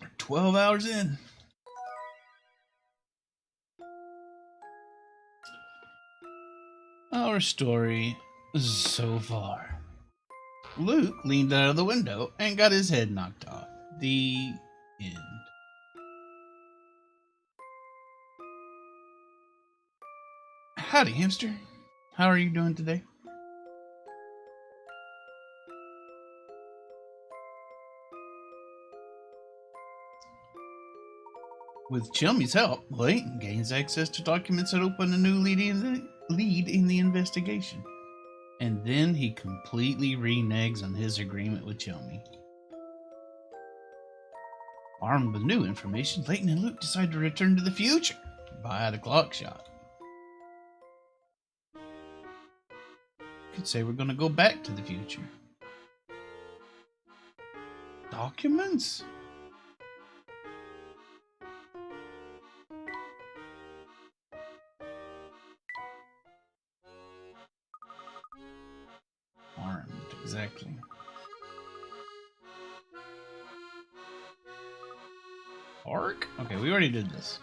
We're 12 hours in. Our story so far. Luke leaned out of the window and got his head knocked off. The end. Howdy, hamster. How are you doing today? With Chumy's help, Layton gains access to documents that open a new lead in the investigation. And then he completely reneges on his agreement with Chummy. Armed with new information, Layton and Luke decide to return to the future via the clock shot. Could say we're going to go back to the future. Documents? Armed, exactly. Arc? Okay, we already did this.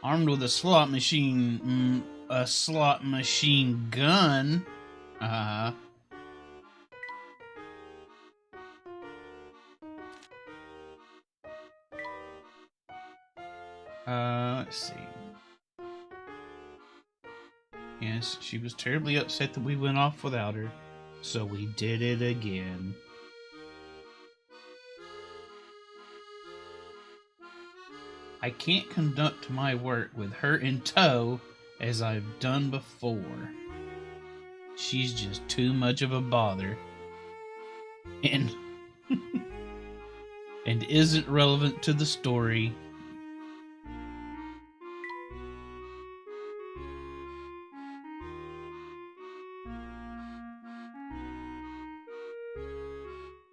Armed with a slot machine gun. Let's see. Yes, she was terribly upset that we went off without her, so we did it again. I can't conduct my work with her in tow as I've done before. She's just too much of a bother. And and isn't relevant to the story.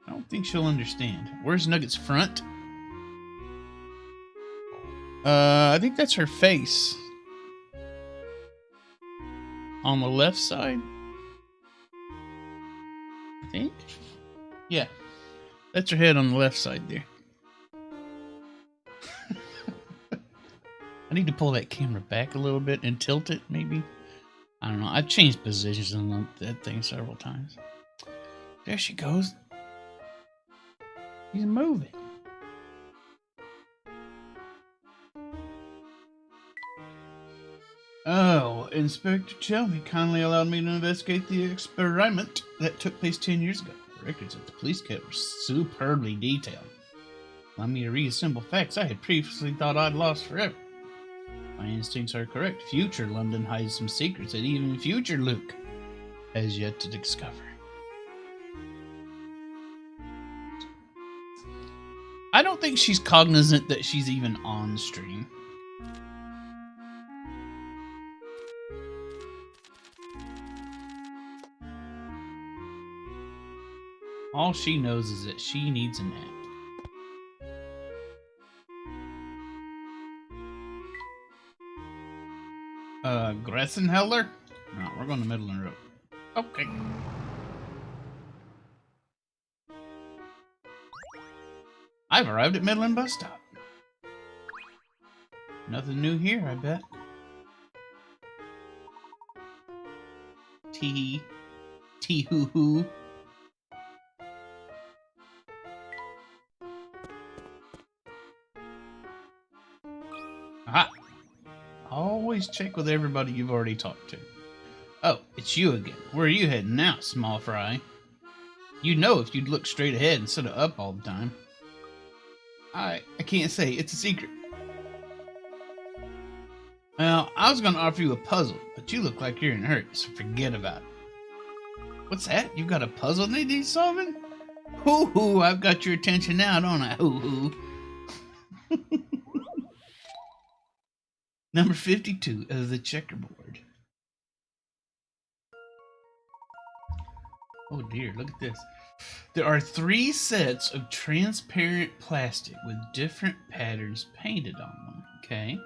I don't think she'll understand. Where's Nugget's front? I think that's her face. On the left side? I think? Yeah. That's her head on the left side there. I need to pull that camera back a little bit and tilt it, maybe. I don't know. I've changed positions on that thing several times. There she goes. He's moving. Oh, Inspector Chelmy kindly allowed me to investigate the experiment that took place 10 years ago. The records that the police kept were superbly detailed. Allow me to reassemble facts I had previously thought I'd lost forever. My instincts are correct. Future London hides some secrets that even future Luke has yet to discover. I don't think she's cognizant that she's even on stream. All she knows is that she needs a nap. Gressenheller? No, we're going to Midland Road. Okay. I've arrived at Midland Bus Stop. Nothing new here, I bet. Tee hoo hoo. Aha! Always check with everybody you've already talked to. Oh, it's you again. Where are you heading now, small fry? You'd know if you'd look straight ahead instead of up all the time. I can't say. It's a secret. Well, I was going to offer you a puzzle, but you look like you're in a hurry, so forget about it. What's that? You've got a puzzle that needs solving? Hoo-hoo, I've got your attention now, don't I? Hoo-hoo. Number 52 of the checkerboard. Oh dear, look at this. There are 3 sets of transparent plastic with different patterns painted on them, okay?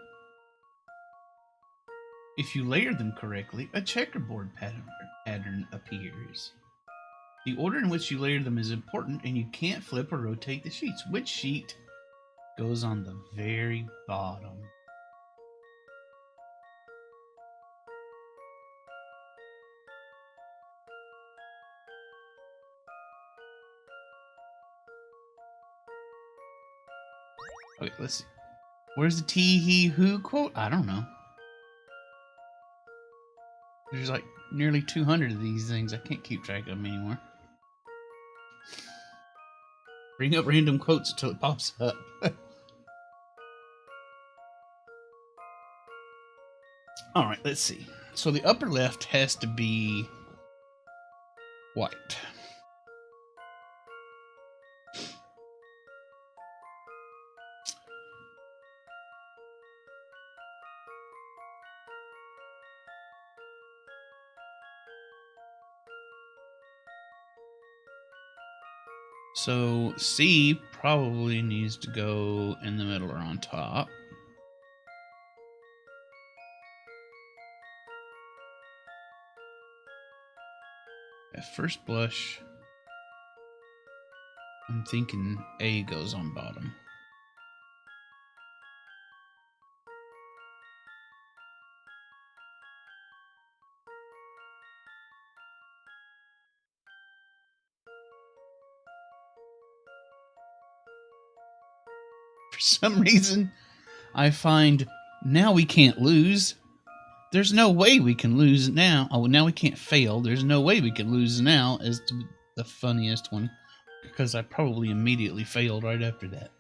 If you layer them correctly, a checkerboard pattern appears. The order in which you layer them is important, and you can't flip or rotate the sheets. Which sheet goes on the very bottom? Okay, let's see. Where's the tee hee hoo quote? I don't know. There's like nearly 200 of these things. I can't keep track of them anymore. Bring up random quotes until it pops up. All right, let's see. So the upper left has to be white. So C probably needs to go in the middle or on top. At first blush, I'm thinking A goes on bottom. For some reason, I find now we can't lose. There's no way we can lose now. Oh, now we can't fail. There's no way we can lose now as to the funniest one, because I probably immediately failed right after that.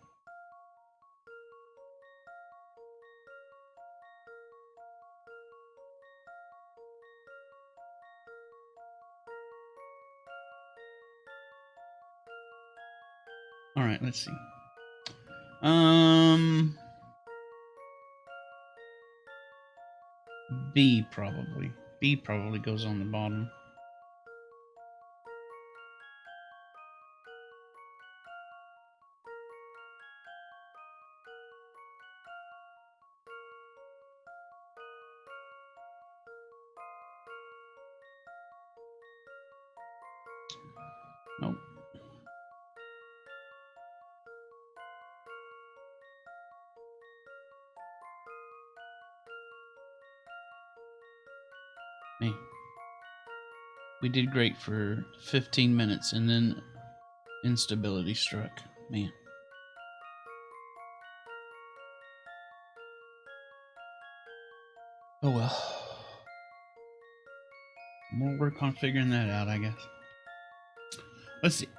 All right, let's see. B probably. B probably goes on the bottom. Nope. Man. We did great for 15 minutes and then instability struck. Man. Oh well. More work on figuring that out, I guess. Let's see.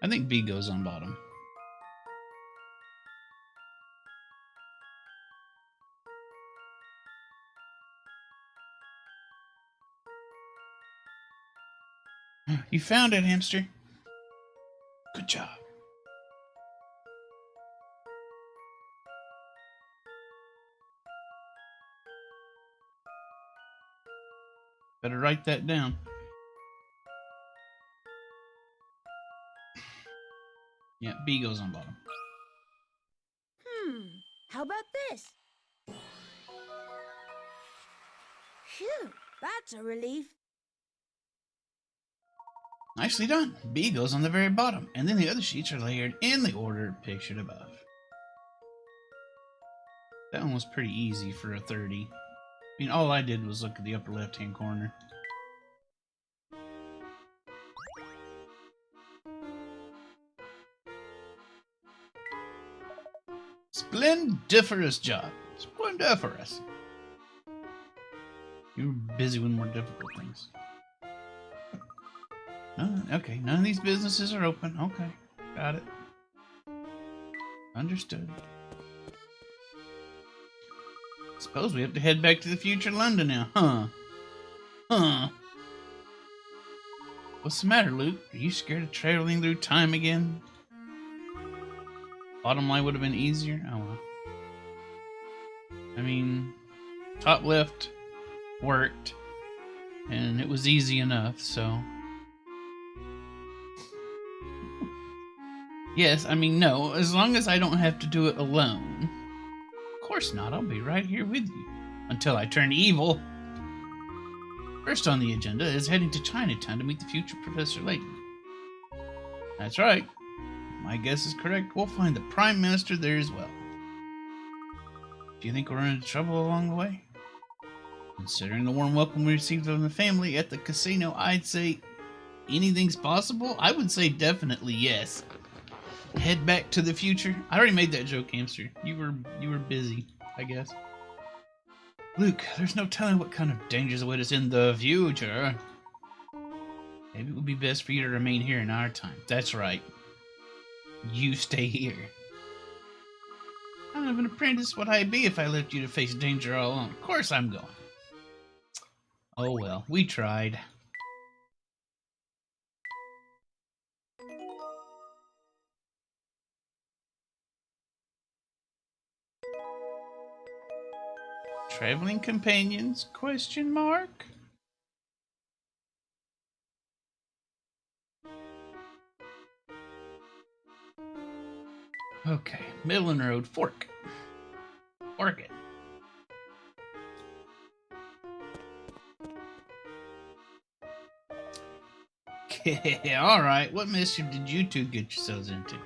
I think B goes on bottom. You found it, hamster. Good job. Better write that down. Yeah, B goes on bottom. How about this? Phew, that's a relief. Nicely done. B goes on the very bottom, and then the other sheets are layered in the order pictured above. That one was pretty easy for a 30. I mean, all I did was look at the upper left-hand corner. Splendiferous job. Splendiferous. You were busy with more difficult things. Okay, none of these businesses are open. Okay, got it. Understood. Suppose we have to head back to the future London now, huh? What's the matter, Luke? Are you scared of traveling through time again? Bottom line would have been easier? Oh well. I mean, top left worked, and it was easy enough, so... Yes, I mean, no, as long as I don't have to do it alone. Of course not, I'll be right here with you. Until I turn evil. First on the agenda is heading to Chinatown to meet the future Professor Layton. That's right. My guess is correct. We'll find the Prime Minister there as well. Do you think we'll run into trouble along the way? Considering the warm welcome we received from the family at the casino, I'd say anything's possible. I would say definitely yes. Head back to the future. I already made that joke, Hamster. You were busy, I guess. Luke, there's no telling what kind of dangers await us in the future. Maybe it would be best for you to remain here in our time. That's right. You stay here. Kind of an apprentice would I be if I left you to face danger all alone? Of course I'm going. Oh well, we tried. Traveling companions? Question mark? Okay, middle of the road, fork. Fork it. Alright, what mischief did you two get yourselves into?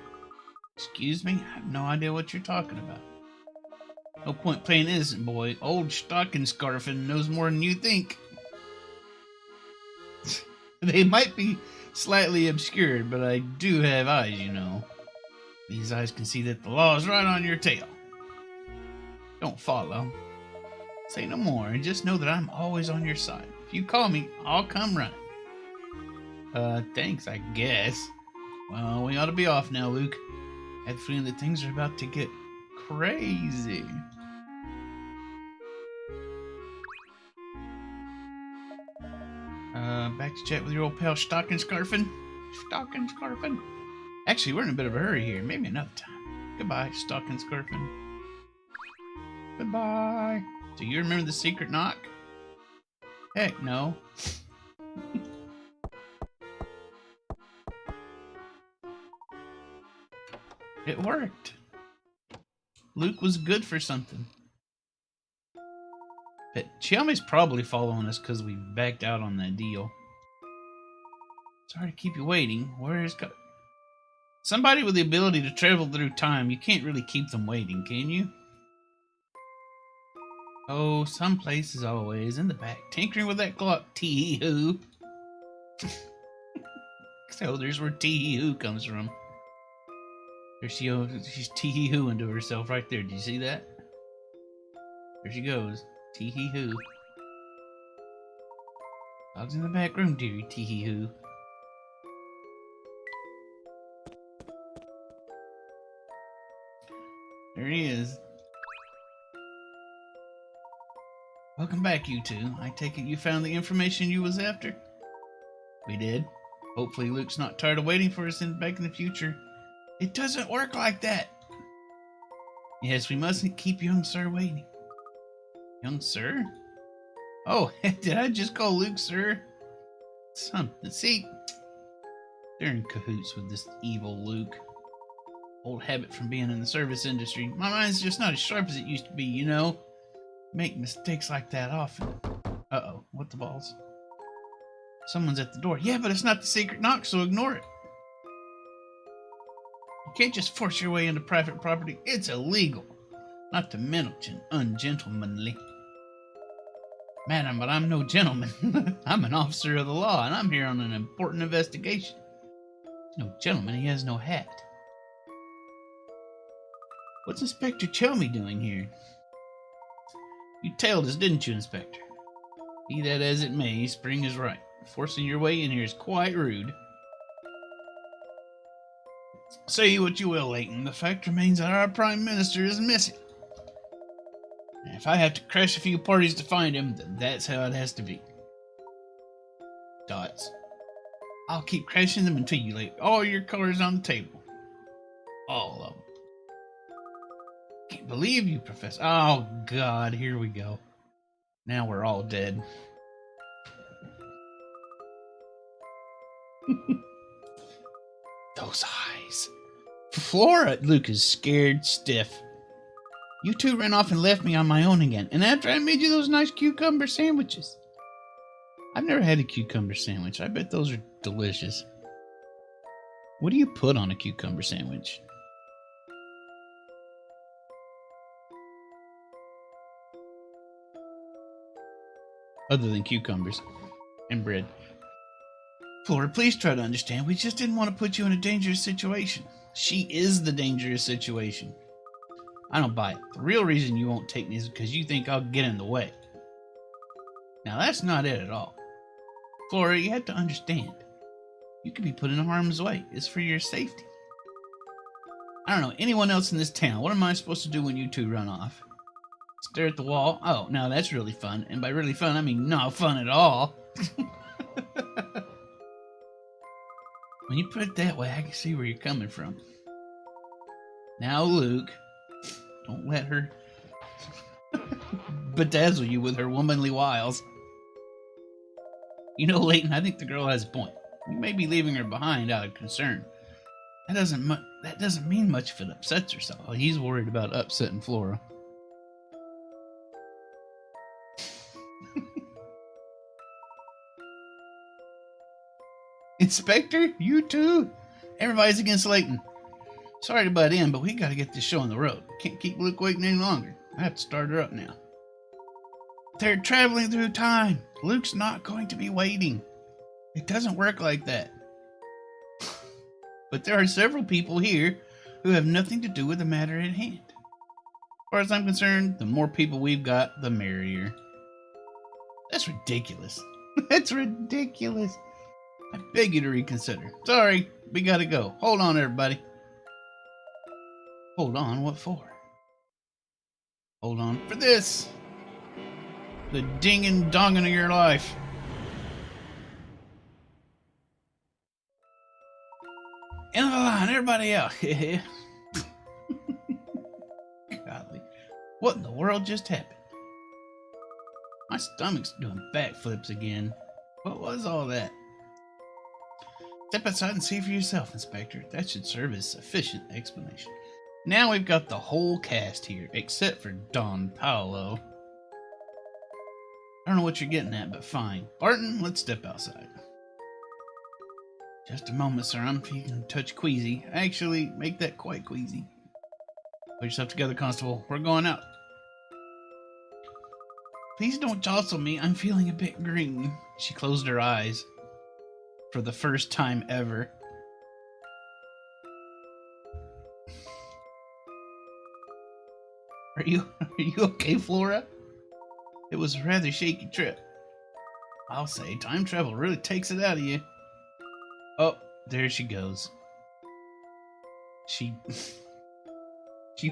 Excuse me? I have no idea what you're talking about. No point playing innocent, boy. Old stocking scarfing knows more than you think. They might be slightly obscured, but I do have eyes, you know. These eyes can see that the law is right on your tail. Don't follow. Say no more, and just know that I'm always on your side. If you call me, I'll come running. Thanks, I guess. Well, we ought to be off now, Luke. I have a feeling that things are about to get crazy. Back to chat with your old pal Stocking Scarfin. Stocking Scarfin. Actually, we're in a bit of a hurry here. Maybe another time. Goodbye, Stocking Scarfin. Goodbye. Do you remember the secret knock? Heck no. It worked. Luke was good for something. But Chiami's probably following us because we backed out on that deal. Sorry to keep you waiting. Where is somebody with the ability to travel through time? You can't really keep them waiting, can you? Oh, some places always in the back, tinkering with that clock. Tee-hoo. So there's where tee-hoo comes from. There she goes. She's tee-hooing to herself right there. Did you see that? There she goes. Tee-hoo. Dog's in the back room, dearie. Tee-hoo. There he is. Welcome back, you two. I take it you found the information you was after? We did. Hopefully Luke's not tired of waiting for us back in the future. It doesn't work like that. Yes, we mustn't keep young sir waiting. Young sir? Oh, did I just call Luke sir? Something. See, they're in cahoots with this evil Luke. Old habit from being in the service industry. My mind's just not as sharp as it used to be, you know. Make mistakes like that often. Uh-oh, what the balls? Someone's at the door. Yeah, but it's not the secret knock, so ignore it. You can't just force your way into private property. It's illegal. Not to mention ungentlemanly. Madam, but I'm no gentleman. I'm an officer of the law, and I'm here on an important investigation. No gentleman, he has no hat. What's Inspector Chelmy doing here? You tailed us, didn't you, Inspector? Be that as it may, Spring is right. Forcing your way in here is quite rude. Say what you will, Layton. The fact remains that our Prime Minister is missing. And if I have to crash a few parties to find him, then that's how it has to be. Dots. I'll keep crashing them until you lay all your colors on the table. All of them. Can't believe you, Professor. Oh, God, here we go. Now we're all dead. Those eyes. Flora, Luke is scared stiff. You two ran off and left me on my own again. And after I made you those nice cucumber sandwiches. I've never had a cucumber sandwich. I bet those are delicious. What do you put on a cucumber sandwich? Other than cucumbers and bread. Flora, please try to understand. We just didn't want to put you in a dangerous situation. She is the dangerous situation. I don't buy it. The real reason you won't take me is because you think I'll get in the way. Now, that's not it at all. Flora, you have to understand. You could be put in harm's way. It's for your safety. I don't know anyone else in this town. What am I supposed to do when you two run off? Stare at the wall? Oh, now that's really fun. And by really fun, I mean not fun at all. When you put it that way, I can see where you're coming from. Now, Luke, don't let her bedazzle you with her womanly wiles. You know, Layton, I think the girl has a point. You may be leaving her behind out of concern. That doesn't mean much if it upsets her. So he's worried about upsetting Flora. Inspector, you too? Everybody's against Layton. Sorry to butt in, but we gotta get this show on the road. Can't keep Luke waiting any longer. I have to start her up now. They're traveling through time. Luke's not going to be waiting. It doesn't work like that. But there are several people here who have nothing to do with the matter at hand. As far as I'm concerned, the more people we've got, the merrier. That's ridiculous. That's ridiculous. I beg you to reconsider. Sorry, we gotta go. Hold on, everybody. Hold on, what for? Hold on for this. The dingin' dongin' of your life. End of the line, everybody out. Golly. What in the world just happened? My stomach's doing backflips again. What was all that? Step outside and see for yourself, Inspector. That should serve as sufficient explanation. Now we've got the whole cast here, except for Don Paolo. I don't know what you're getting at, but fine. Barton, let's step outside. Just a moment, sir. I'm feeling a touch queasy. Actually, make that quite queasy. Put yourself together, Constable. We're going out. Please don't jostle me. I'm feeling a bit green. She closed her eyes. For the first time ever. Are you okay, Flora? It was a rather shaky trip. I'll say, time travel really takes it out of you. Oh, there she goes. She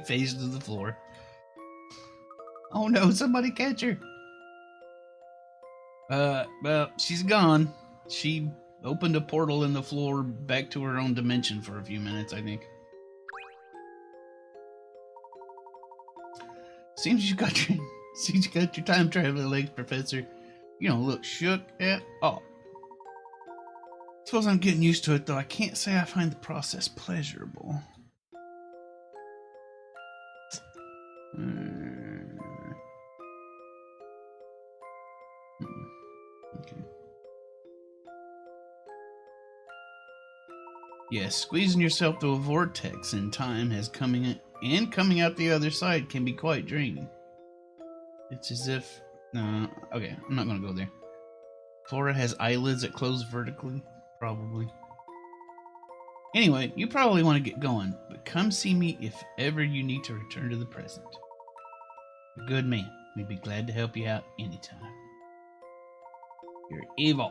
phased to the floor. Oh no, somebody catch her. Well, she's gone. She opened a portal in the floor back to her own dimension for a few minutes, I think. Seems you got your time traveling legs, Professor. You don't look shook at all. Suppose I'm getting used to it, though I can't say I find the process pleasurable. Okay. Yes, squeezing yourself through a vortex in time coming out the other side can be quite draining. It's as if... No, okay, I'm not going to go there. Flora has eyelids that close vertically. Probably. Anyway, you probably want to get going, but come see me if ever you need to return to the present. You're a good man. We'd be glad to help you out anytime. You're evil.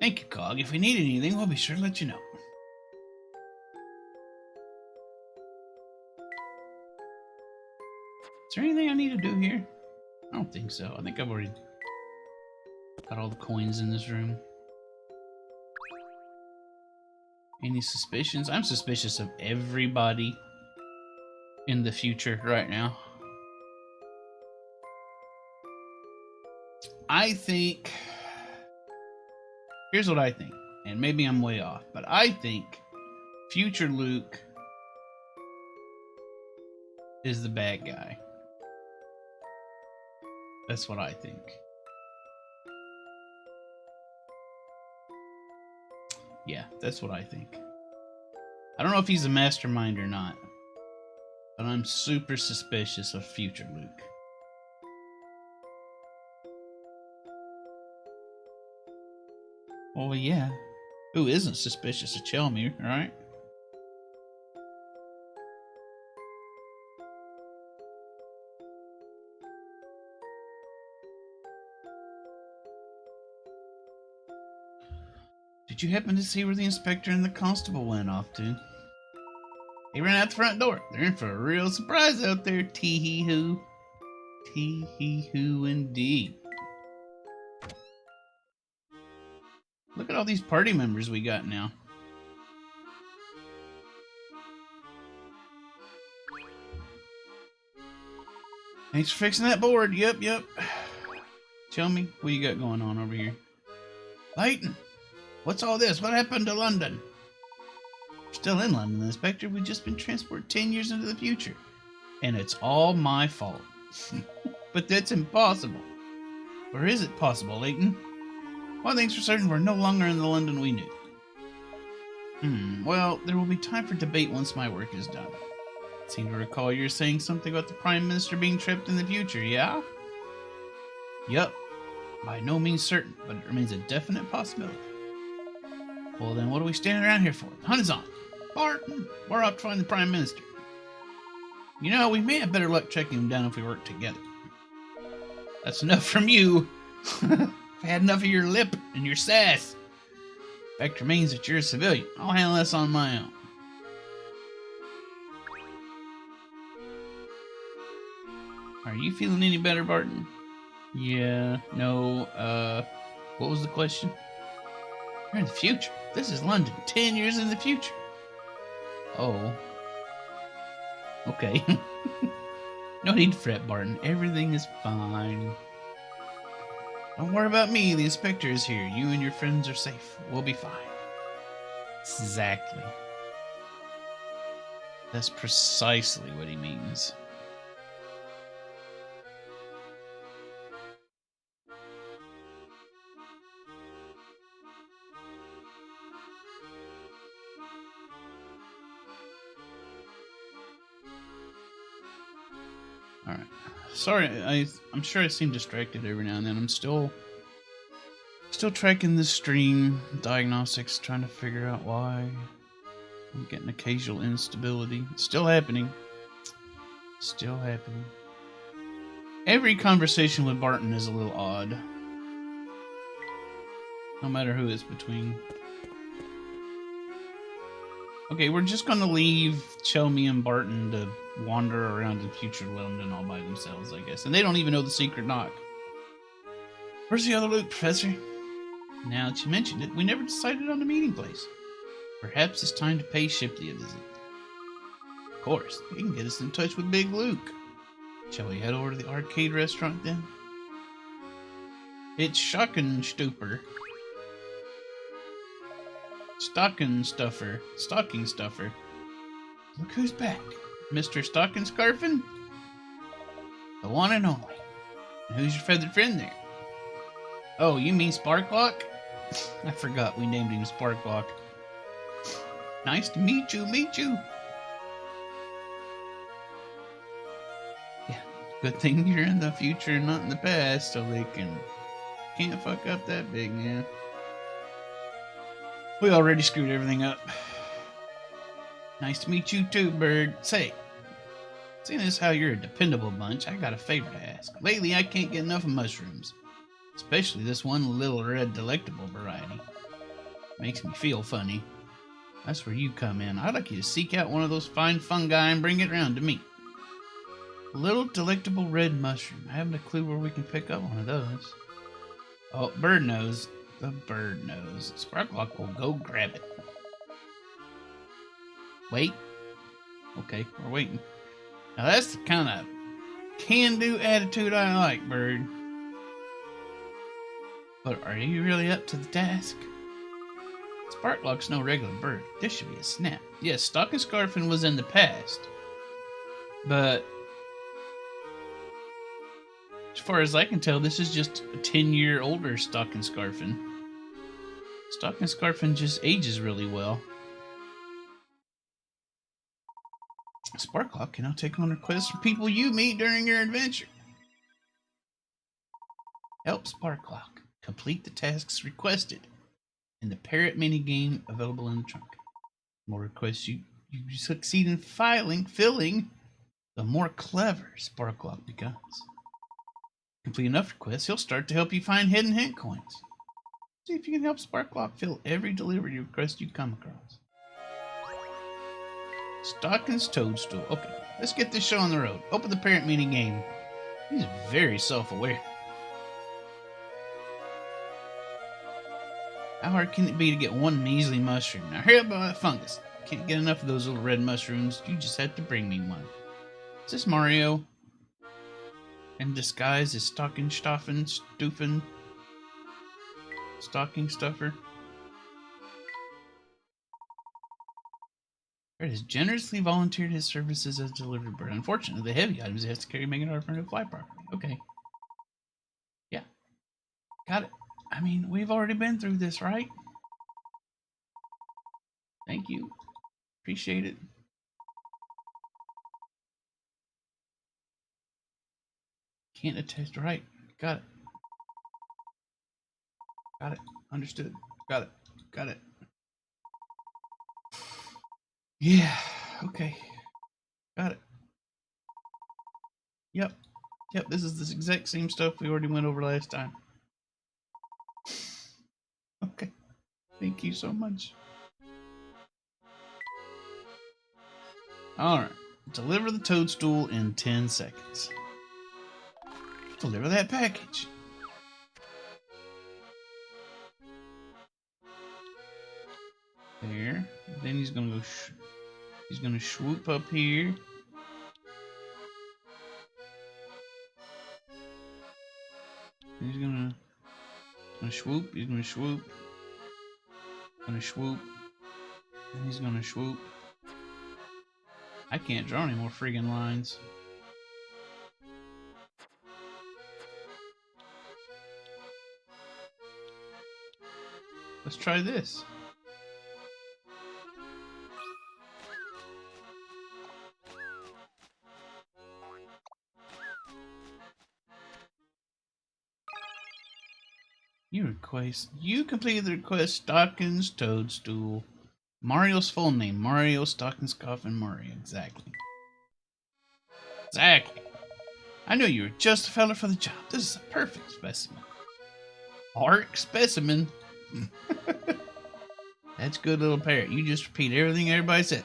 Thank you, Cog. If we need anything, we'll be sure to let you know. Is there anything I need to do here? I don't think so. I think I've already got all the coins in this room. Any suspicions? I'm suspicious of everybody in the future right now. I think... Here's what I think. And maybe I'm way off. But I think future Luke is the bad guy. That's what I think. Yeah, that's what I think. I don't know if he's a mastermind or not, but I'm super suspicious of future Luke. Well, yeah. Who isn't suspicious of Chelmy, right? Did you happen to see where the inspector and the constable went off to? They ran out the front door. They're in for a real surprise out there. Tee-hee-hoo. Tee-hee-hoo indeed. Look at all these party members we got now. Thanks for fixing that board. Yep. Tell me, what you got going on over here? Layton, what's all this? What happened to London? We're still in London, Inspector. We've just been transported 10 years into the future. And it's all my fault. But that's impossible. Or is it possible, Layton? One thing's for certain, we're no longer in the London we knew. Well, there will be time for debate once my work is done. I seem to recall you're saying something about the Prime Minister being trapped in the future, yeah? Yup. By no means certain, but it remains a definite possibility. Well then, what are we standing around here for? The hunt is on. Barton, we're off to find the Prime Minister. You know, we may have better luck tracking him down if we work together. That's enough from you. I've had enough of your lip and your sass. Fact remains that you're a civilian. I'll handle this on my own. Are you feeling any better, Barton? Yeah, no, what was the question? You're in the future. This is London, 10 years in the future. Oh. Okay. No need to fret, Barton. Everything is fine. Don't worry about me. The inspector is here. You and your friends are safe. We'll be fine. Exactly. That's precisely what he means. Alright. Sorry, I'm sure I seem distracted every now and then. I'm still tracking this stream diagnostics, trying to figure out why I'm getting occasional instability. It's still happening. Still happening. Every conversation with Barton is a little odd. No matter who it's between. Okay, we're just gonna leave Chelmy and Barton to wander around in future London all by themselves, I guess. And they don't even know the secret knock. Where's the other Luke, Professor? Now that you mentioned it, we never decided on a meeting place. Perhaps it's time to pay Shipley a visit. Of course, he can get us in touch with Big Luke. Shall we head over to the arcade restaurant then? It's Stocking Stuffer. Look who's back. Mr. Stocking Scarfin? The one and only. And who's your feathered friend there? Oh, you mean Sparklock? I forgot we named him Sparklock. Nice to meet you. Yeah, good thing you're in the future and not in the past, so they can't fuck up that big, yeah. We already screwed everything up. Nice to meet you too, Bird. Say, seeing as how you're a dependable bunch, I got a favor to ask. Lately, I can't get enough of mushrooms. Especially this one little red delectable variety. Makes me feel funny. That's where you come in. I'd like you to seek out one of those fine fungi and bring it round to me. A little delectable red mushroom. I haven't a clue where we can pick up one of those. Oh, Bird knows. The bird knows. Sparklock will go grab it. Wait. Okay, we're waiting. Now that's the kind of can-do attitude I like, Bird. But are you really up to the task? Sparklock's no regular bird. This should be a snap. Yes, Stocking Scarfin was in the past. But as far as I can tell, this is just a 10-year older Stocking Scarfin. Stocking Scarfin just ages really well. Sparklock can now take on requests from people you meet during your adventure. Help Sparklock complete the tasks requested in the parrot minigame available in the trunk. The more requests you succeed in filling, the more clever Sparklock becomes. Complete enough requests, he'll start to help you find hidden hint coins. See if you can help Sparklock fill every delivery request you come across. Stocking's Toadstool. Okay, let's get this show on the road. Open the parent mini game. He's very self-aware. How hard can it be to get one measly mushroom? Now hurry up about that fungus. Can't get enough of those little red mushrooms. You just have to bring me one. Is this Mario? In disguise as Stocking Stuffer? Fred has generously volunteered his services as delivery bird. Unfortunately, the heavy items he has to carry make it hard for him to fly properly. Okay. Yeah. Got it. I mean, we've already been through this, right? Thank you. Appreciate it. Can't attest. Right. Got it. Got it. Understood. Got it. Got it. Yeah. Okay. Got it. Yep. Yep. This is the exact same stuff we already went over last time. Okay. Thank you so much. Alright. Deliver the toadstool in 10 seconds. Deliver that package. There. Then he's gonna go. He's gonna swoop up here. He's gonna swoop. He's gonna swoop. Gonna swoop. And he's gonna swoop. I can't draw any more friggin' lines. Let's try this. You completed the request Stockings Toadstool. Mario's full name. Mario Stockings Coffin Mario. Exactly. Exactly. I knew you were just the fella for the job. This is a perfect specimen. Arc specimen. That's good, little parrot. You just repeat everything everybody says.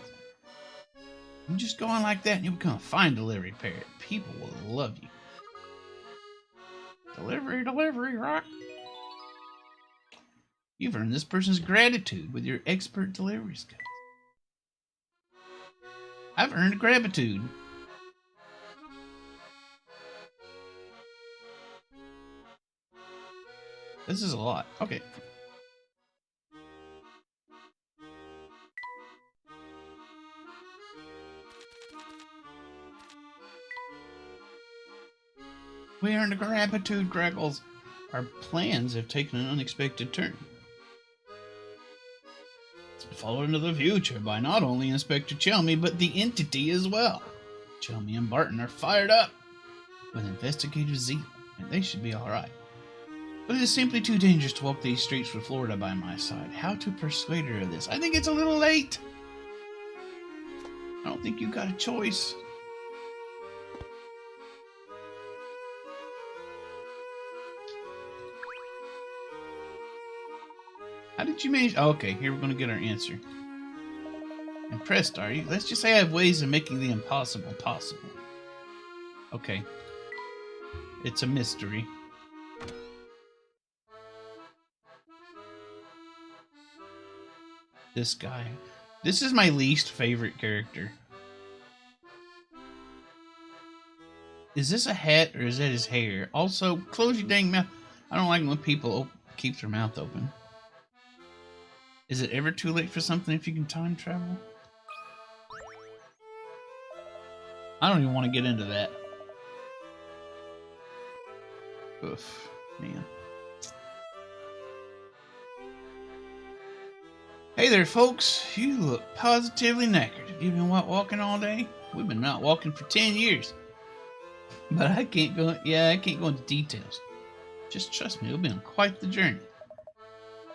You just go on like that and you'll become a fine delivery parrot. People will love you. Delivery, rock. You've earned this person's gratitude with your expert delivery skills. I've earned gratitude. This is a lot. Okay. We earned gratitude, Greggles. Our plans have taken an unexpected turn. Followed into the future by not only Inspector Chelmy, but the entity as well. Chelmy and Barton are fired up with investigative zeal, and they should be alright. But it is simply too dangerous to walk these streets with Florida by my side. How to persuade her of this? I think it's a little late. I don't think you got a choice. How did you manage? Oh, okay, here we're going to get our answer. Impressed, are you? Let's just say I have ways of making the impossible possible. Okay. It's a mystery. This guy. This is my least favorite character. Is this a hat or is that his hair? Also, close your dang mouth. I don't like when people keep their mouth open. Is it ever too late for something if you can time travel? I don't even want to get into that. Oof, man. Hey there, folks. You look positively knackered. Have you been walking all day? We've been out walking for 10 years. But I can't go into details. Just trust me, it'll be on quite the journey.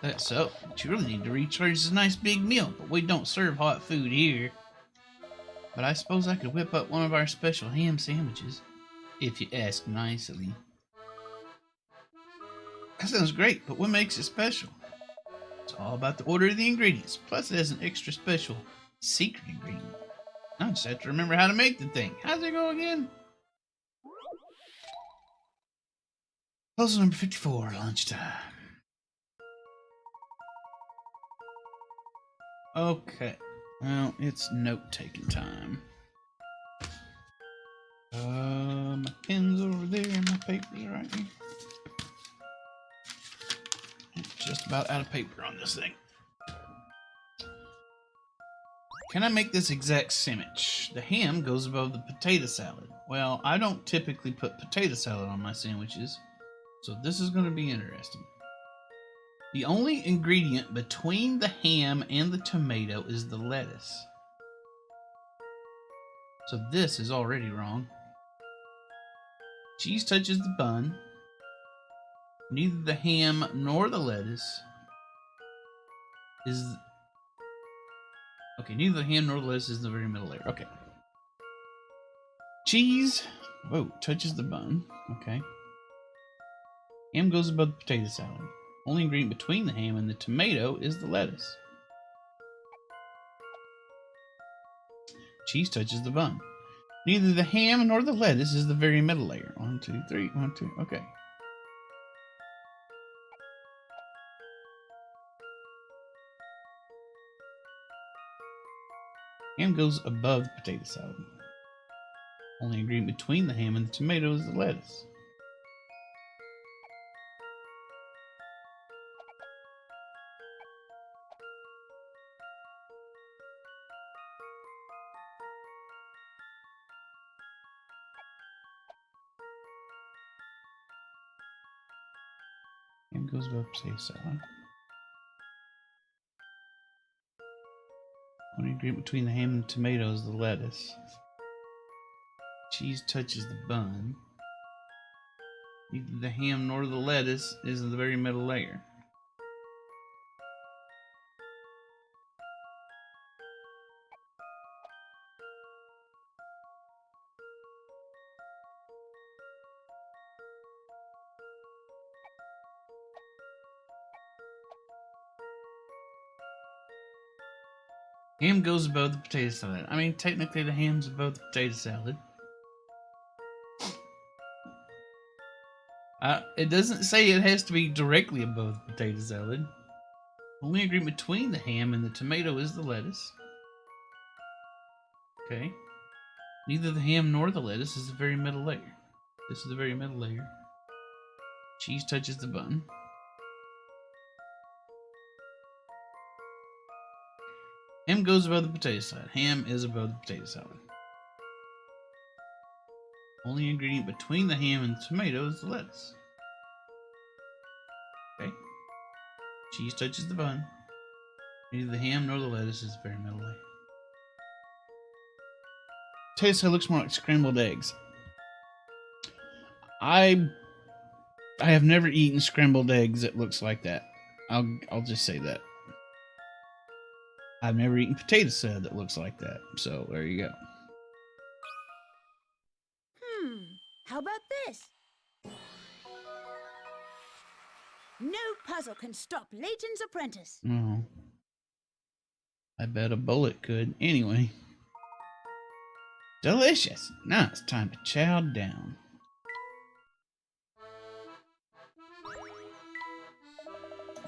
That's so. But you really need to recharge this nice big meal, but we don't serve hot food here. But I suppose I could whip up one of our special ham sandwiches, if you ask nicely. That sounds great, but what makes it special? It's all about the order of the ingredients. Plus, it has an extra special secret ingredient. I just have to remember how to make the thing. How's it go again? Puzzle number 54, lunchtime. Okay. Well, it's note-taking time. My pen's over there, my paper's right here. Just about out of paper on this thing. Can I make this exact sandwich? The ham goes above the potato salad. Well, I don't typically put potato salad on my sandwiches, so this is going to be interesting. The only ingredient between the ham and the tomato is the lettuce. So this is already wrong. Cheese touches the bun. Neither the ham nor the lettuce is... Okay, neither the ham nor the lettuce is in the very middle layer. Okay. Cheese, touches the bun. Okay. Ham goes above the potato salad. Only ingredient between the ham and the tomato is the lettuce. Cheese touches the bun. Neither the ham nor the lettuce is the very middle layer. 1, 2, 3, 1, 2. Okay. Ham goes above the potato salad. Only ingredient between the ham and the tomato is the lettuce. Ham goes above potato salad. Only ingredient between the ham and the tomato is the lettuce. Cheese touches the bun. Neither the ham nor the lettuce is in the very middle layer. Ham goes above the potato salad. I mean, technically the ham's above the potato salad. It doesn't say it has to be directly above the potato salad. Only agreement between the ham and the tomato is the lettuce. Okay. Neither the ham nor the lettuce is the very middle layer. This is the very middle layer. Cheese touches the bun. Ham goes above the potato salad. Ham is above the potato salad. Only ingredient between the ham and the tomato is the lettuce. Okay. Cheese touches the bun. Neither the ham nor the lettuce is the very middle layer. Potato salad looks more like scrambled eggs. I have never eaten scrambled eggs that looks like that. I'll just say that. I've never eaten potato salad that looks like that. So there you go. How about this? No puzzle can stop Layton's apprentice. Oh. I bet a bullet could. Anyway. Delicious. Now it's time to chow down.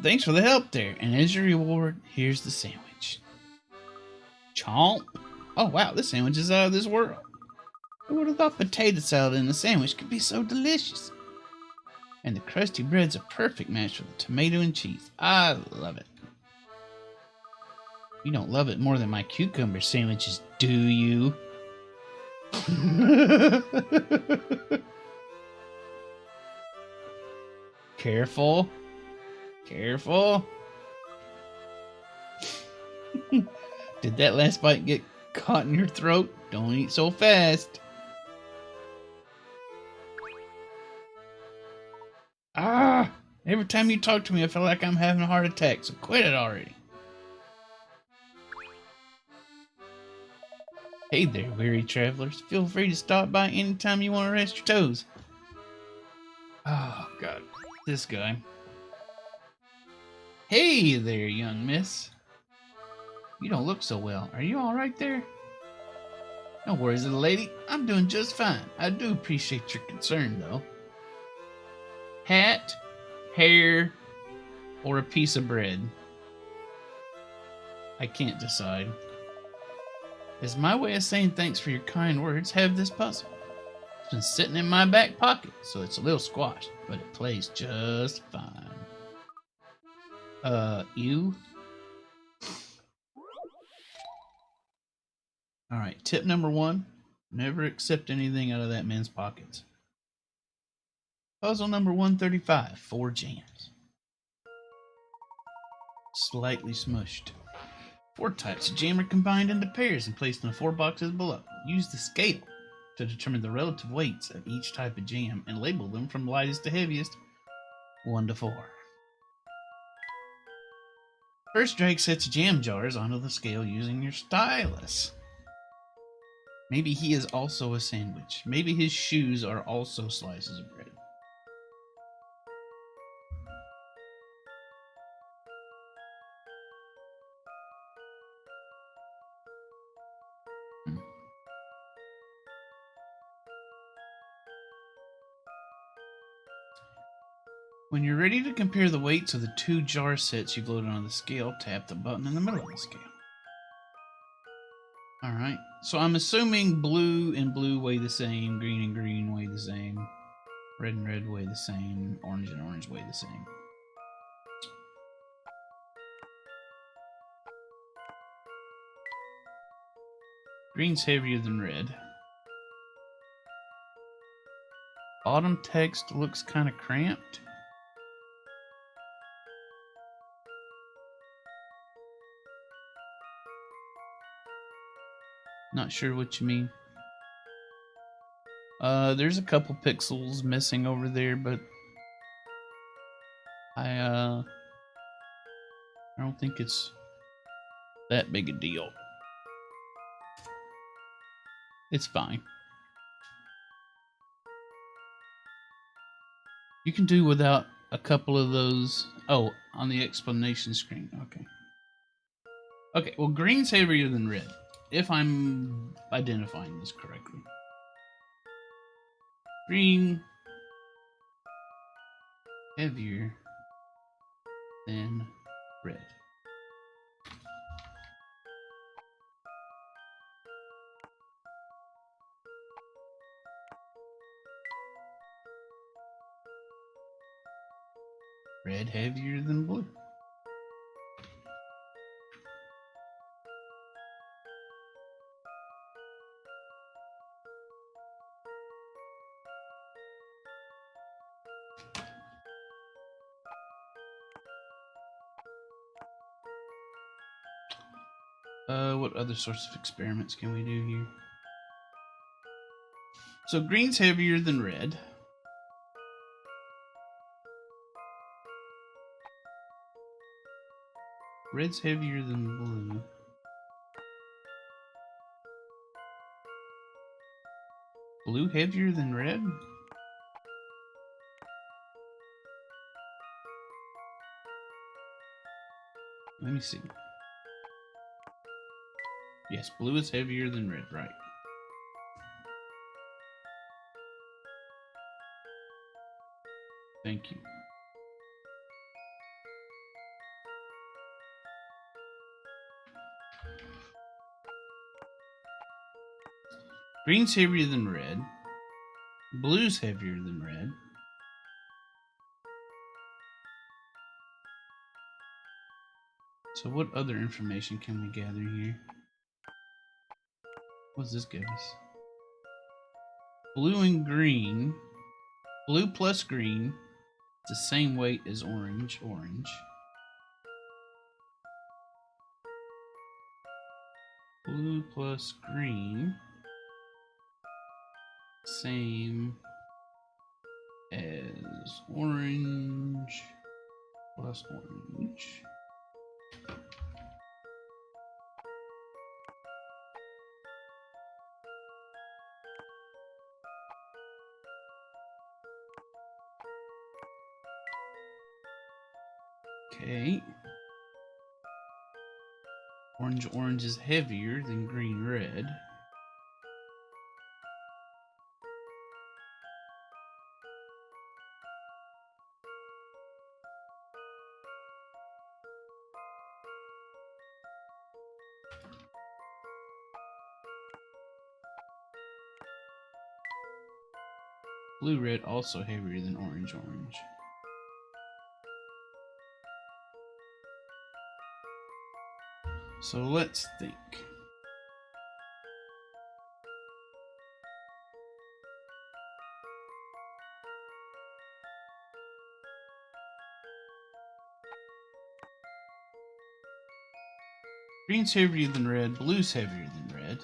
Thanks for the help there. And as your reward, here's the sandwich. Chomp. Oh, wow. This sandwich is out of this world. Who would have thought potato salad in a sandwich could be so delicious? And the crusty bread's a perfect match for the tomato and cheese. I love it. You don't love it more than my cucumber sandwiches, do you? Careful. Careful. Did that last bite get caught in your throat? Don't eat so fast. Ah! Every time you talk to me, I feel like I'm having a heart attack, so quit it already. Hey there, weary travelers. Feel free to stop by anytime you want to rest your toes. Oh, God. This guy. Hey there, young miss. You don't look so well. Are you alright there? No worries, little lady. I'm doing just fine. I do appreciate your concern, though. Hat, hair, or a piece of bread? I can't decide. As my way of saying thanks for your kind words, have this puzzle. It's been sitting in my back pocket, so it's a little squashed, but it plays just fine. You? Alright, tip number 1. Never accept anything out of that man's pockets. Puzzle number 135. 4 jams. Slightly smushed. 4 types of jam are combined into pairs and placed in the 4 boxes below. Use the scale to determine the relative weights of each type of jam and label them from lightest to heaviest, 1 to 4. First, drag sets of jam jars onto the scale using your stylus. Maybe he is also a sandwich. Maybe his shoes are also slices of bread. When you're ready to compare the weights of the 2 jar sets you've loaded on the scale, tap the button in the middle of the scale. Alright, so I'm assuming blue and blue weigh the same, green and green weigh the same, red and red weigh the same, orange and orange weigh the same. Green's heavier than red. Bottom text looks kind of cramped. Not sure what you mean. There's a couple pixels missing over there, but I don't think it's that big a deal. It's fine. You can do without a couple of those. Oh, on the explanation screen. Okay. Okay, well, green's heavier than red, if I'm identifying this correctly. Green heavier than red. Red heavier than blue. What other sorts of experiments can we do here? So green's heavier than red. Red's heavier than blue. Blue heavier than red? Let me see. Yes, blue is heavier than red, right. Thank you. Green's heavier than red. Blue's heavier than red. So what other information can we gather here? What does this give us? Blue and green. Blue plus green. It's the same weight as orange. Orange. blue plus green, same as orange plus orange. Okay. Orange is heavier than green red. Blue red also heavier than orange. So let's think. Green's heavier than red, blue's heavier than red.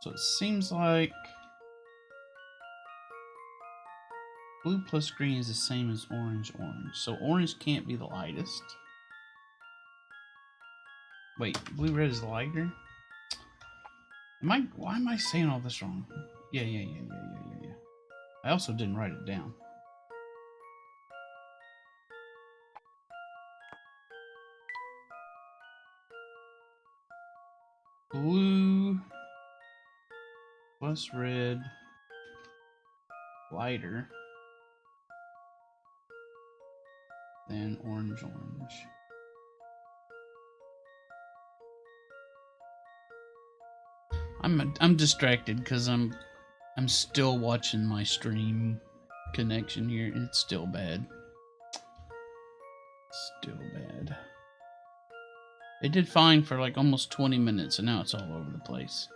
So it seems like blue plus green is the same as orange. So orange can't be the lightest. Wait, blue red is lighter? Why am I saying all this wrong? Yeah. I also didn't write it down. Blue plus red lighter than orange. I'm distracted because I'm still watching my stream connection here. It's still bad. Still bad. It did fine for like almost 20 minutes and now it's all over the place.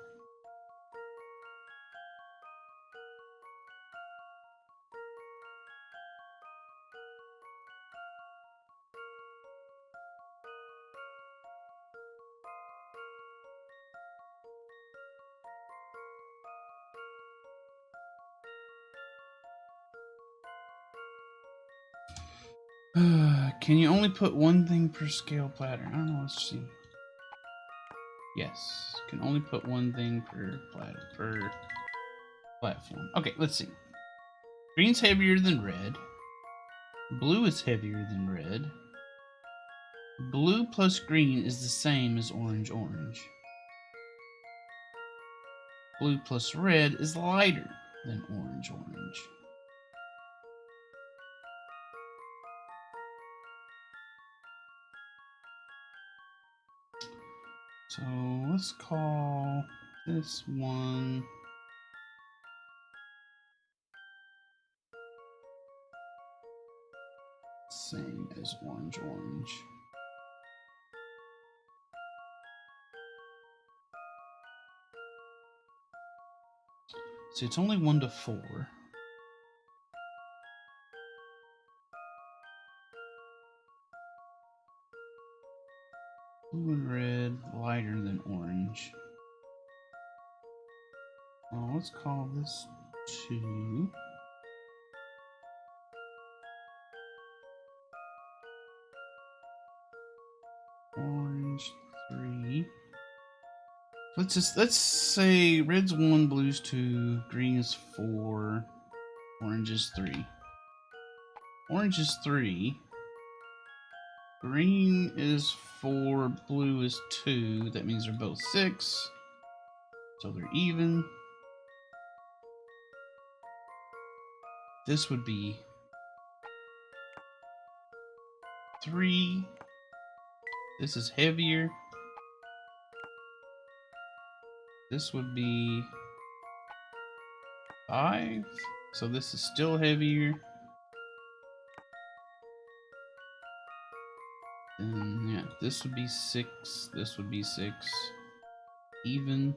Can you only put one thing per scale platter? I don't know. Let's see. Yes, can only put one thing per platform. Okay, let's see. Green's heavier than red. Blue is heavier than red. Blue plus green is the same as orange. Blue plus red is lighter than orange. So let's call this one same as orange. So it's only 1 to 4. Blue and red lighter than orange. Well, let's call this 2. Orange 3. Let's say red's 1, blue's 2, green is 4, orange is 3. Orange is 3. Green is 4, blue is 2. That means they're both 6. So they're even. This would be 3. This is heavier. This would be 5. So this is still heavier. And yeah, this would be 6. This would be 6. Even.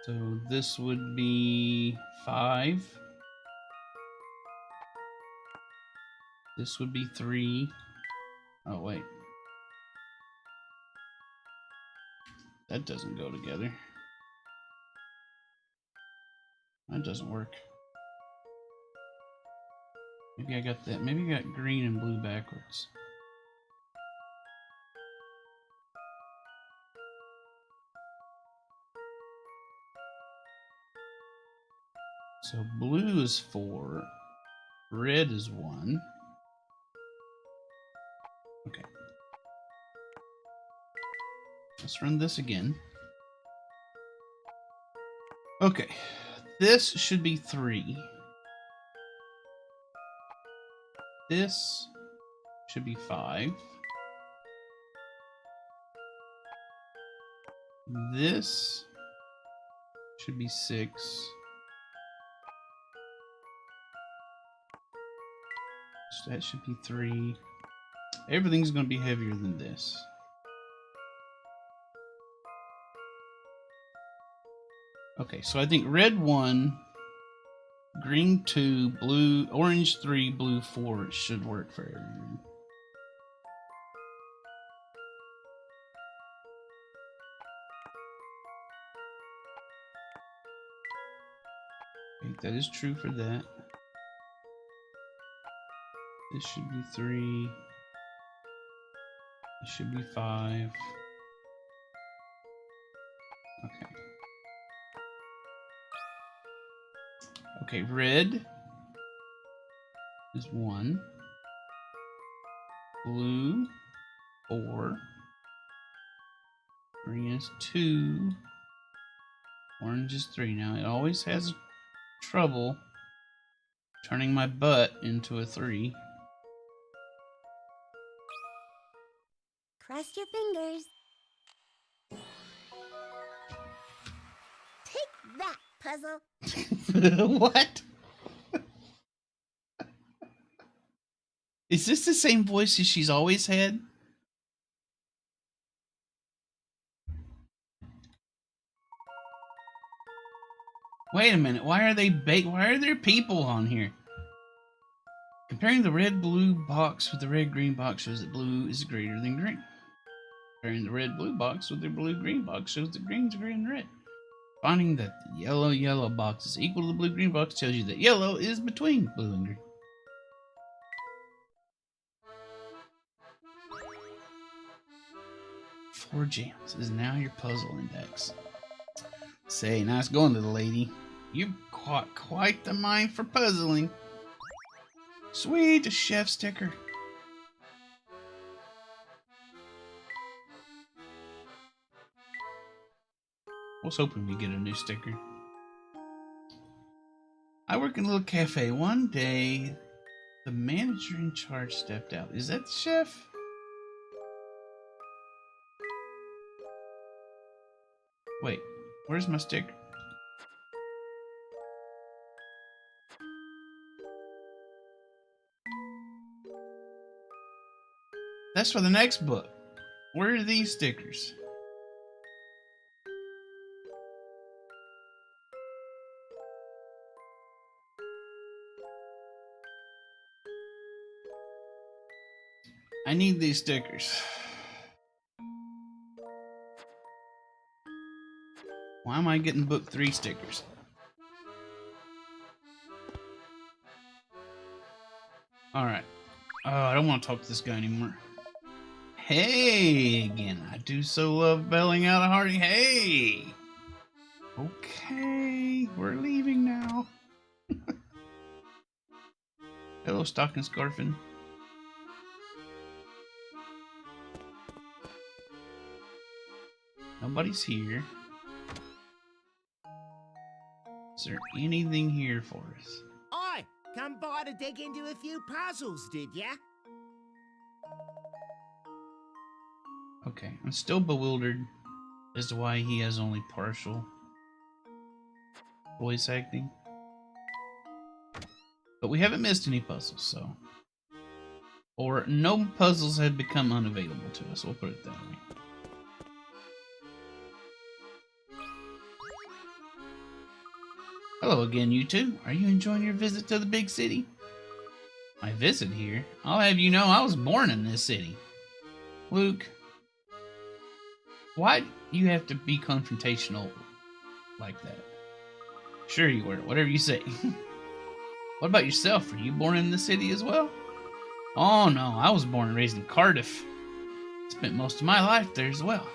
So this would be 5. This would be 3. Oh, wait. That doesn't go together. That doesn't work. Maybe I got that. Maybe I got green and blue backwards. So blue is 4. Red is 1. Okay. Let's run this again. Okay. This should be 3. This should be 5. This should be 6. That should be 3. Everything's going to be heavier than this. Okay, so I think red 1, green 2, blue, orange 3, blue 4 should work for everyone. Okay, that is true for that. This should be 3. This should be 5. Okay. Okay, red is 1. Blue, 4. Green is 2. Orange is 3. Now, it always has trouble turning my butt into a 3. Cross your fingers. Take that, puzzle. What? Is this the same voice as she's always had? Wait a minute. Why are there people on here? Comparing the red-blue box with the red-green box shows that blue is greater than green. Comparing the red-blue box with the blue-green box shows that green is greater than red. Finding that the yellow-yellow box is equal to the blue-green box tells you that yellow is between blue and green. Four gems is now your puzzle index. Say, nice going, little lady. You've got quite the mind for puzzling. Sweet, a chef sticker. I was hoping we get a new sticker. I work in a little cafe. One day, the manager in charge stepped out. Is that the chef? Wait, where's my sticker? That's for the next book. Where are these stickers? I need these stickers. Why am I getting book 3 stickers? Alright. Oh, I don't want to talk to this guy anymore. Hey, again. I do so love belling out a hearty hey. Okay, we're leaving now. Hello, Stocking Scarfin. Nobody's here. Is there anything here for us? Oi, come by to dig into a few puzzles, did ya? Okay, I'm still bewildered as to why he has only partial voice acting. But we haven't missed any puzzles, so... Or no puzzles have become unavailable to us, we'll put it that way. Hello again, you two. Are you enjoying your visit to the big city? My visit here? I'll have you know I was born in this city. Luke, why do you have to be confrontational like that? Sure you were, whatever you say. What about yourself? Were you born in the city as well? Oh no, I was born and raised in Cardiff. Spent most of my life there as well.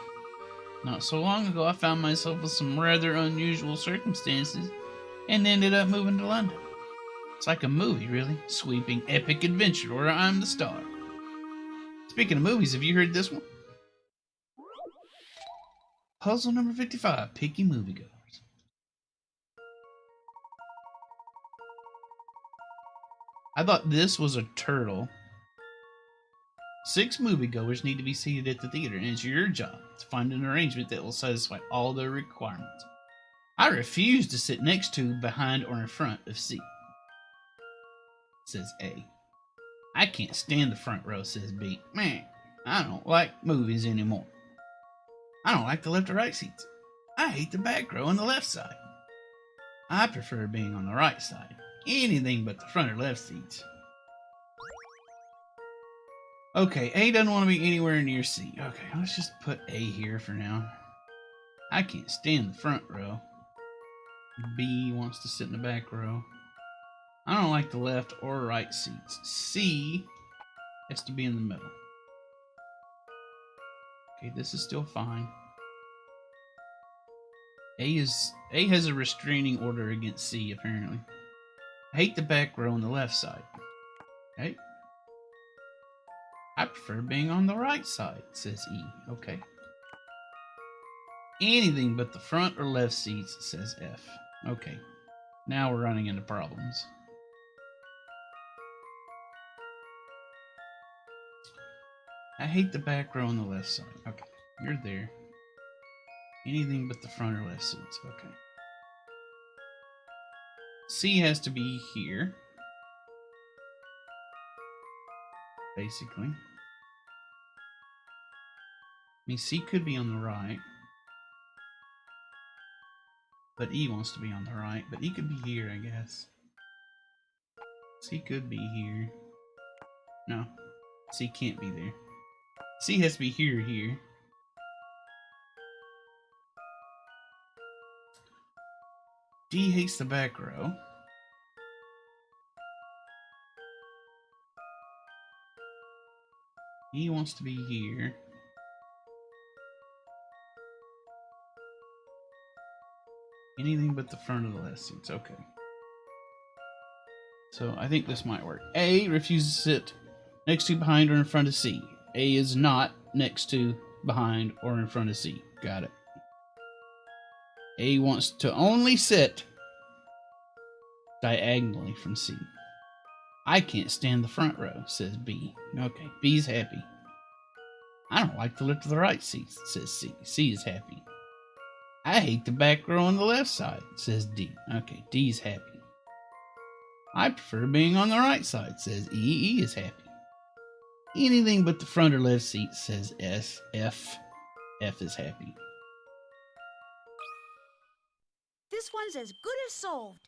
Not so long ago, I found myself with some rather unusual circumstances and ended up moving to London. It's like a movie, really. Sweeping epic adventure where I'm the star. Speaking of movies, have you heard this one? Puzzle number 55, Picky Moviegoers. I thought this was a turtle. 6 moviegoers need to be seated at the theater, and it's your job to find an arrangement that will satisfy all their requirements. I refuse to sit next to, behind, or in front of C. Says A. I can't stand the front row, says B. Man, I don't like movies anymore. I don't like the left or right seats. I hate the back row on the left side. I prefer being on the right side. Anything but the front or left seats. Okay, A doesn't want to be anywhere near C. Okay, let's just put A here for now. I can't stand the front row. B wants to sit in the back row. I don't like the left or right seats. C has to be in the middle. Okay, this is still fine. A has a restraining order against C, apparently. I hate the back row on the left side. Okay. I prefer being on the right side, says E. Okay. Anything but the front or left seats, says F. Okay. Now we're running into problems. I hate the back row on the left side. Okay. You're there. Anything but the front or left seats. Okay. C has to be here. Basically. I mean, C could be on the right. But E wants to be on the right. But E could be here, I guess. C could be here. No. C can't be there. C has to be here. D hates the back row. E wants to be here. Anything but the front of the left seats. Okay. So I think this might work. A refuses to sit next to, behind, or in front of C. A is not next to, behind, or in front of C. Got it. A wants to only sit diagonally from C. I can't stand the front row, says B. Okay, B's happy. I don't like the left or the right seats, says C. C is happy. I hate the back row on the left side, says D. Okay, D's happy. I prefer being on the right side, says E. E is happy. Anything but the front or left seat, says S. F. F is happy. This one's as good as solved.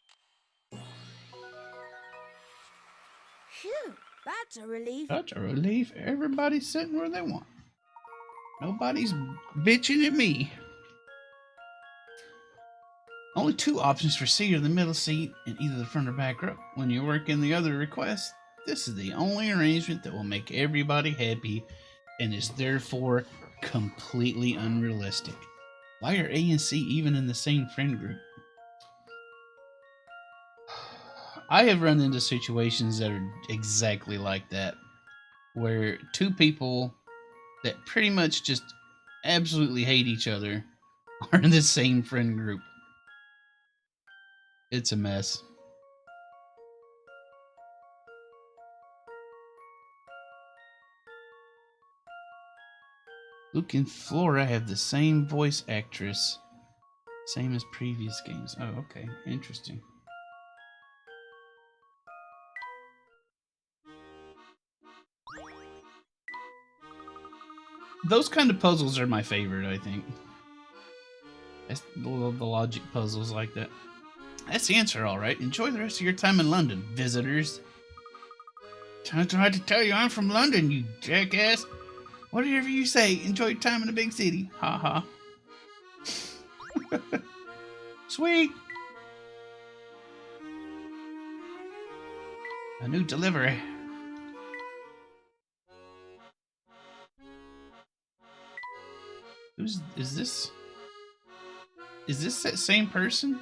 Phew, that's a relief. Such a relief. Everybody's sitting where they want. Nobody's bitching at me. Only 2 options for C are the middle seat and either the front or back row. When you work in the other requests, this is the only arrangement that will make everybody happy and is therefore completely unrealistic. Why are A and C even in the same friend group? I have run into situations that are exactly like that, where 2 people that pretty much just absolutely hate each other are in the same friend group. It's a mess. Luke and Flora have the same voice actress, same as previous games. Oh, okay. Interesting. Those kind of puzzles are my favorite, I think. That's the logic puzzles like that. That's the answer, all right. Enjoy the rest of your time in London, visitors. I tried to tell you I'm from London, you jackass. Whatever you say, enjoy your time in the big city. Ha ha. Sweet. A new delivery. Is this? Is this that same person?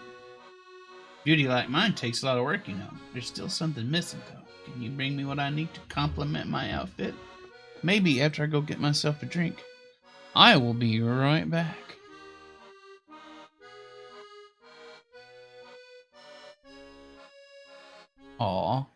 Beauty like mine takes a lot of work, you know. There's still something missing, though. Can you bring me what I need to complement my outfit? Maybe after I go get myself a drink. I will be right back. Aw.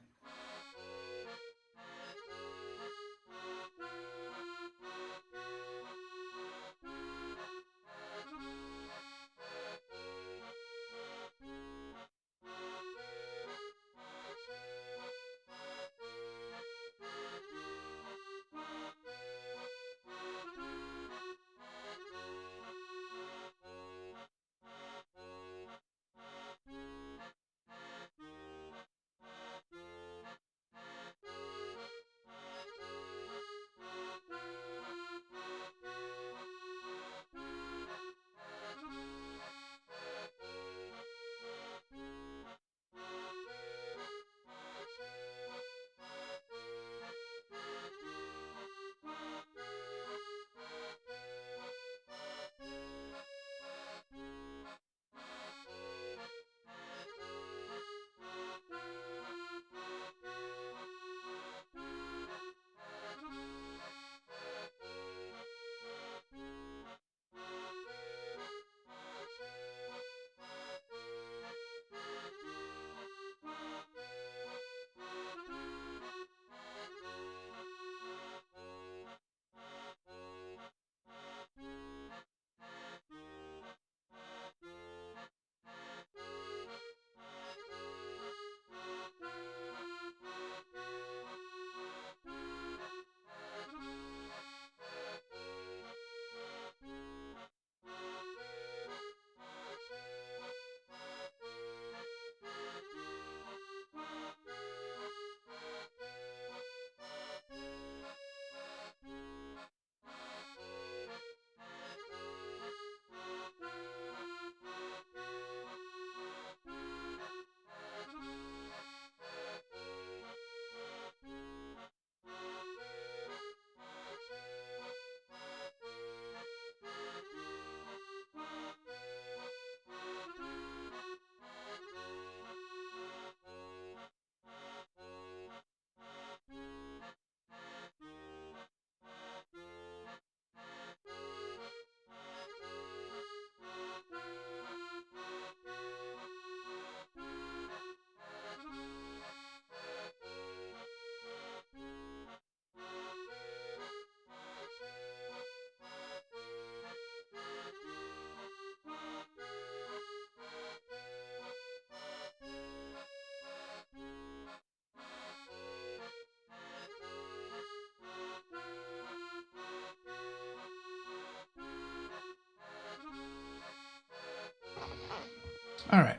Alright.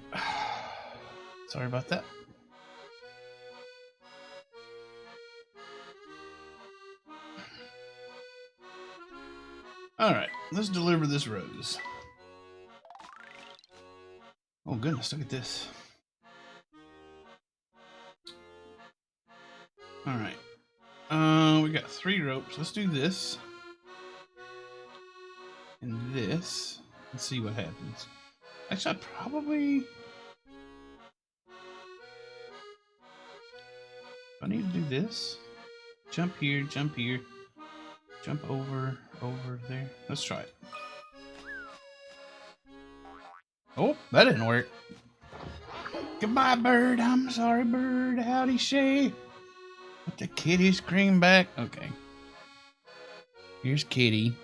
Sorry about that. Alright, let's deliver this rose. Oh goodness, look at this. Alright. We got 3 ropes. Let's do this. And this. Let's see what happens. Actually, I probably... I need to do this. Jump here, jump over there. Let's try it. Oh, that didn't work. Goodbye, bird. I'm sorry, bird. Howdy, Shay. Let the kitty scream back. Okay. Here's Kitty.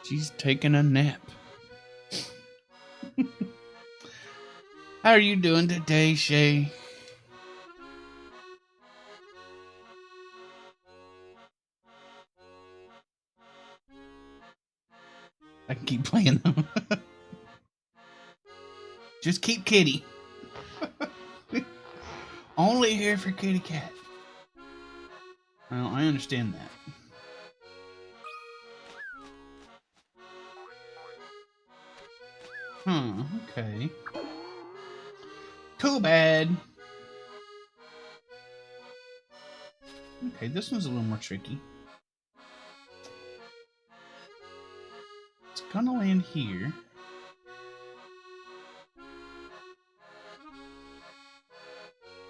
She's taking a nap. How are you doing today, Shay? I can keep playing them. Just keep Kitty. Only here for Kitty Cat. Well, I understand that. Okay. Too bad. Okay, this one's a little more tricky. It's gonna land here.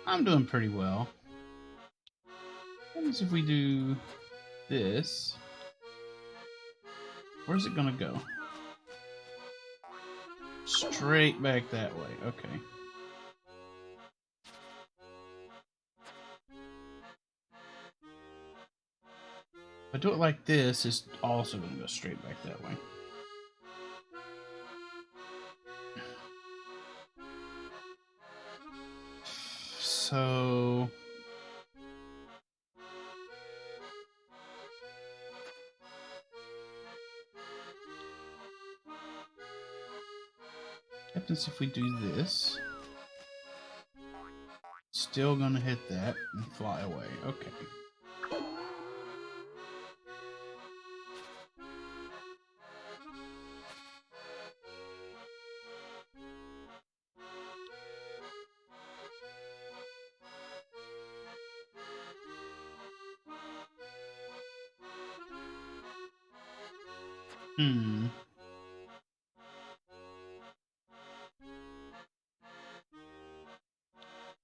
I'm doing pretty well. What happens if we do this? Where's it gonna go? Straight back that way. Okay. If I do it like this, it's also gonna go straight back that way. So what happens if we do this? Still gonna hit that and fly away. Okay.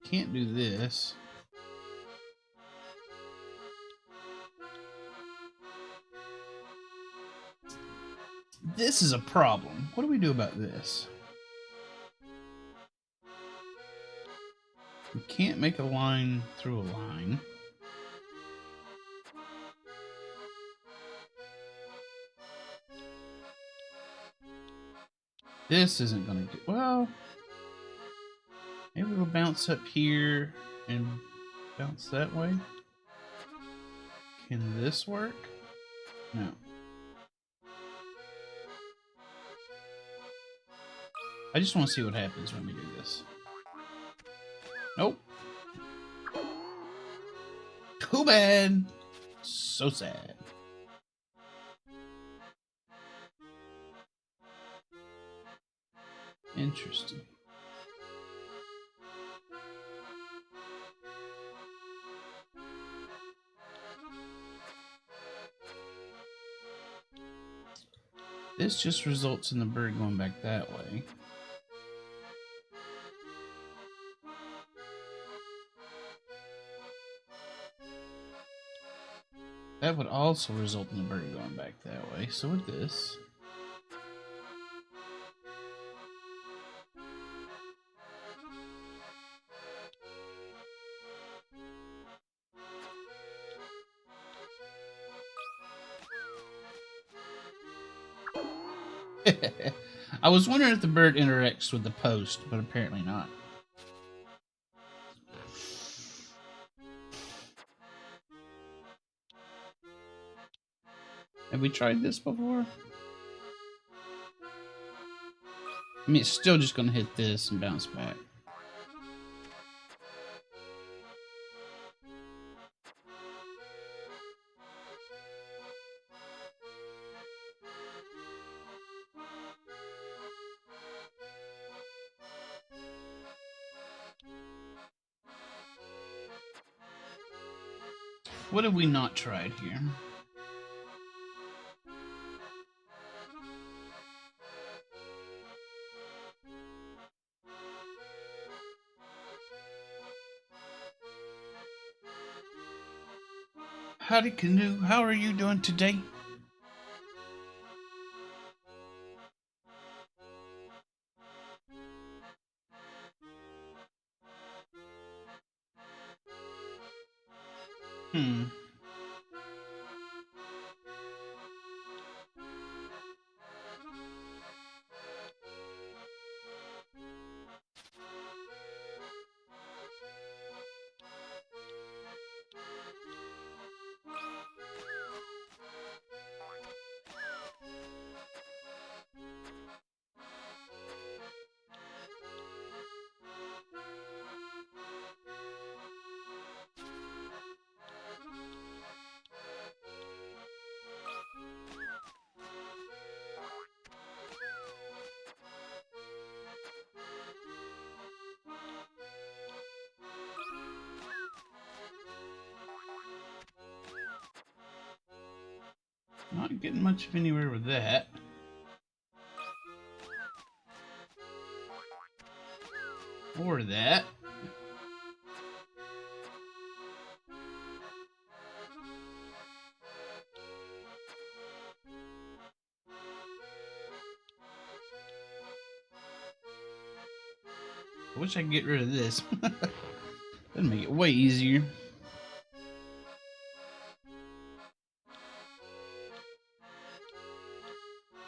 Can't do this. This is a problem. What do we do about this? We can't make a line through a line. This isn't gonna do well. Maybe we'll bounce up here and bounce that way. Can this work? No. I just want to see what happens when we do this. Nope. Too bad. So sad. Interesting. This just results in the bird going back that way. That would also result in the bird going back that way. So with this, I was wondering if the bird interacts with the post, but apparently not. Have we tried this before? I mean, it's still just going to hit this and bounce back. What have we not tried here? Howdy, Canoe. How are you doing today? Not getting much of anywhere with that. Or that. I wish I could get rid of this. That'd make it way easier.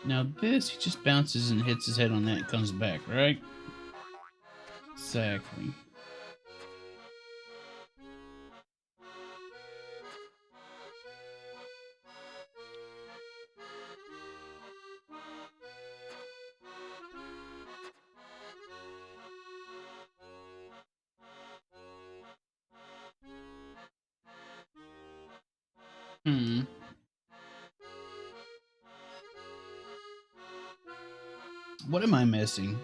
Now this, he just bounces and hits his head on that and comes back, right? Exactly. What am I missing?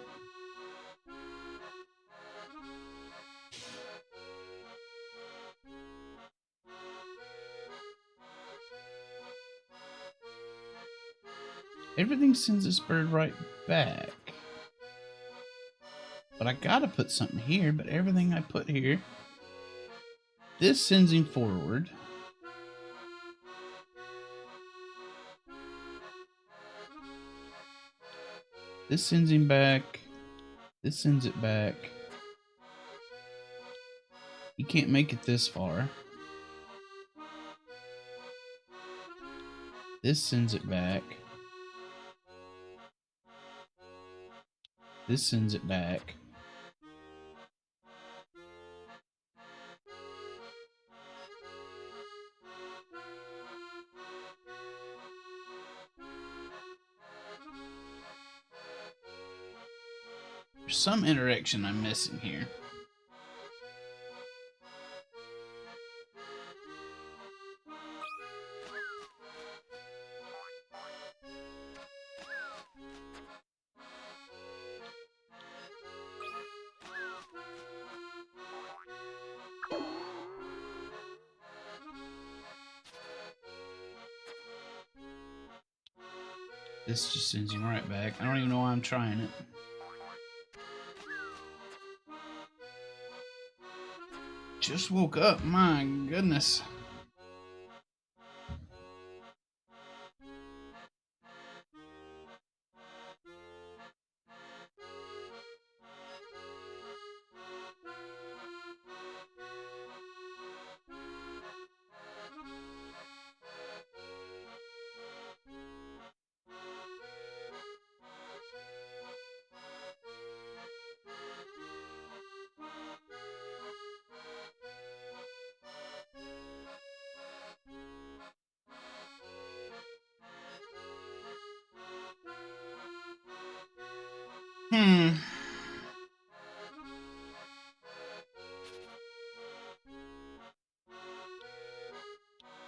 Everything sends this bird right back. But I gotta put something here, but everything I put here, this sends him forward. This sends him back. This sends it back. He can't make it this far. This sends it back. This sends it back. There's some interaction I'm missing here. This just sends him right back. I don't even know why I'm trying it. Just woke up, my goodness.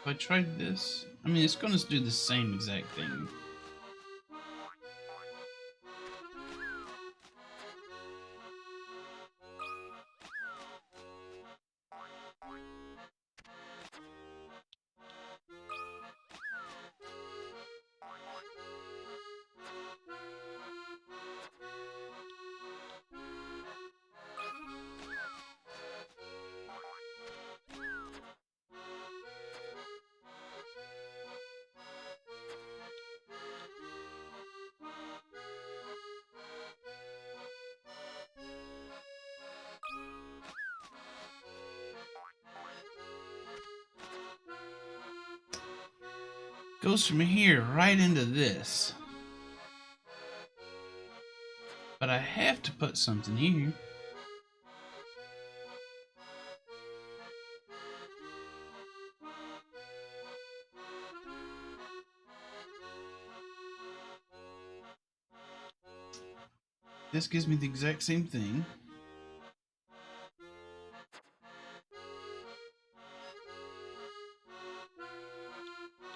If I tried this, I mean, it's going to do the same exact thing. Goes from here right into this. But I have to put something here. This gives me the exact same thing.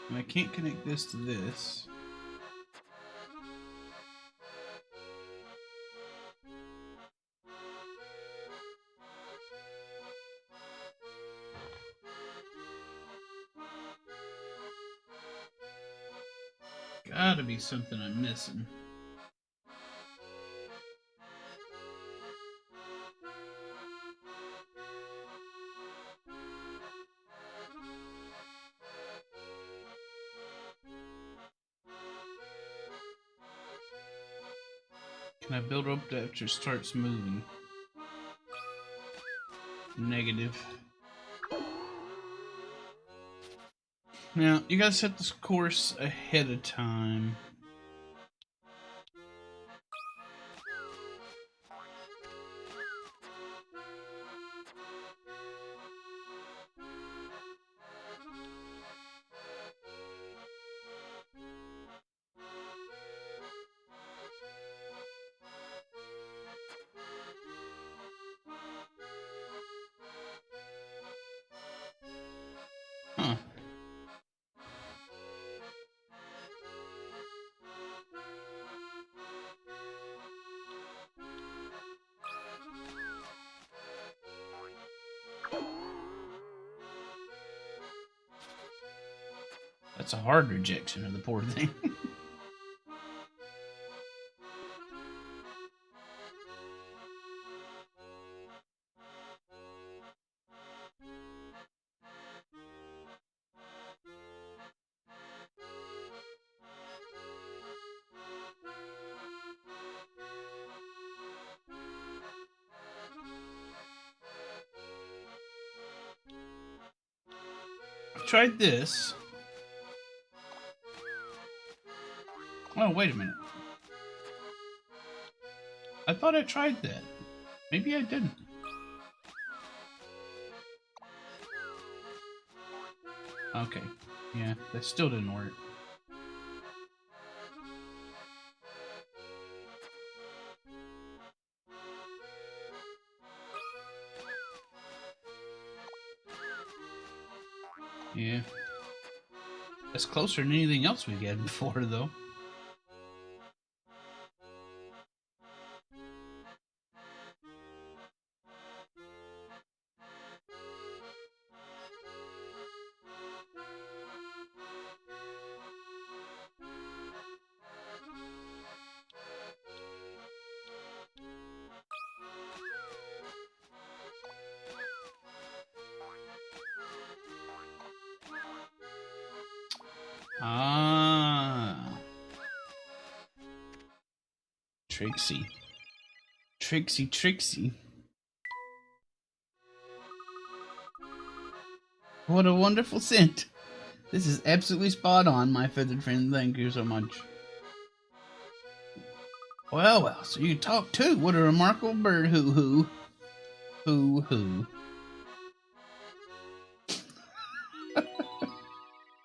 And I can't connect this to this. gotta be something I'm missing. Can I build up after it starts moving? Negative. Now, you gotta set this course ahead of time. Huh. That's a hard rejection of the poor thing. I tried this. Oh, wait a minute. I thought I tried that. Maybe I didn't. Okay. Yeah, that still didn't work. Yeah. That's closer than anything else we've had before, though. Ah. Trixie. Trixie. What a wonderful scent. This is absolutely spot on, my feathered friend. Thank you so much. Well, so you talk too. What a remarkable bird. Hoo.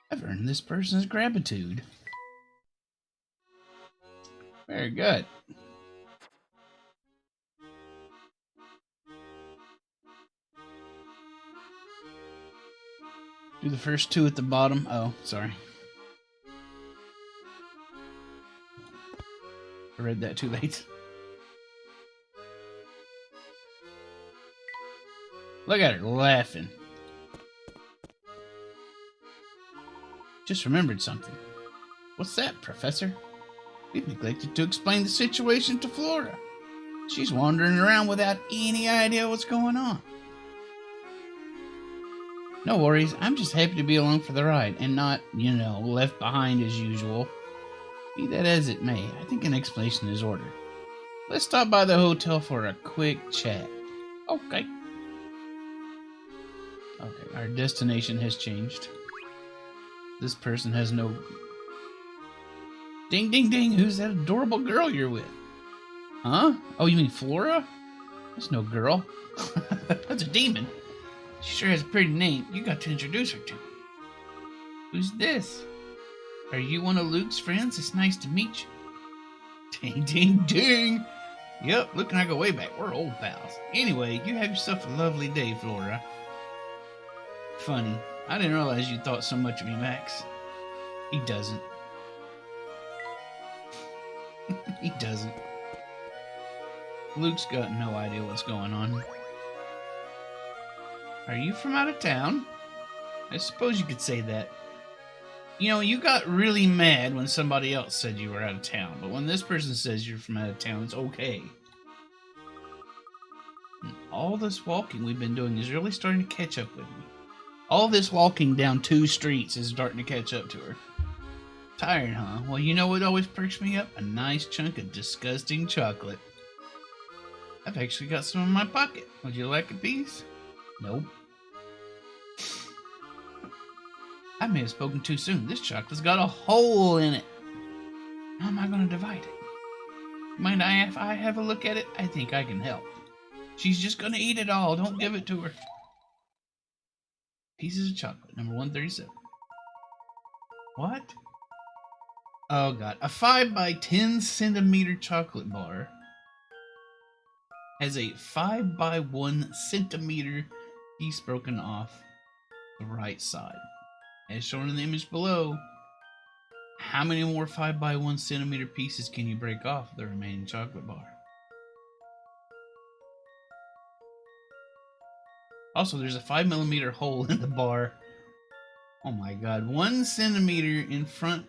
I've earned this person's gratitude. Very good. Do the first two at the bottom. Oh, sorry. I read that too late. Look at her laughing. Just remembered something. What's that, Professor? We've neglected to explain the situation to Flora. She's wandering around without any idea what's going on. No worries, I'm just happy to be along for the ride and not, left behind as usual. Be that as it may, I think an explanation is ordered. Let's stop by the hotel for a quick chat. Okay. Okay, our destination has changed. This person has no... Ding, ding, ding, who's that adorable girl you're with? Huh? Oh, you mean Flora? That's no girl. That's a demon. She sure has a pretty name. You got to introduce her to me. Who's this? Are you one of Luke's friends? It's nice to meet you. Ding, ding, ding. Yep, Luke and I go way back. We're old pals. Anyway, you have yourself a lovely day, Flora. Funny. I didn't realize you thought so much of me, Max. He doesn't. He doesn't. Luke's got no idea what's going on. Are you from out of town? I suppose you could say that. You know, you got really mad when somebody else said you were out of town, but when this person says you're from out of town, it's okay. And all this walking we've been doing is really starting to catch up with me. All this walking down 2 streets is starting to catch up to her. Tired, huh? Well, you know what always perks me up? A nice chunk of disgusting chocolate. I've actually got some in my pocket. Would you like a piece? Nope. I may have spoken too soon. This chocolate's got a hole in it. How am I going to divide it? Mind if I have a look at it? I think I can help. She's just going to eat it all. Don't give it to her. Pieces of chocolate, number 137. What? Oh god. A 5 by 10 centimeter chocolate bar has a 5 by 1 centimeter piece broken off the right side. As shown in the image below, how many more 5 by 1 centimeter pieces can you break off the remaining chocolate bar? Also, there's a 5 millimeter hole in the bar. Oh my god. 1 centimeter in front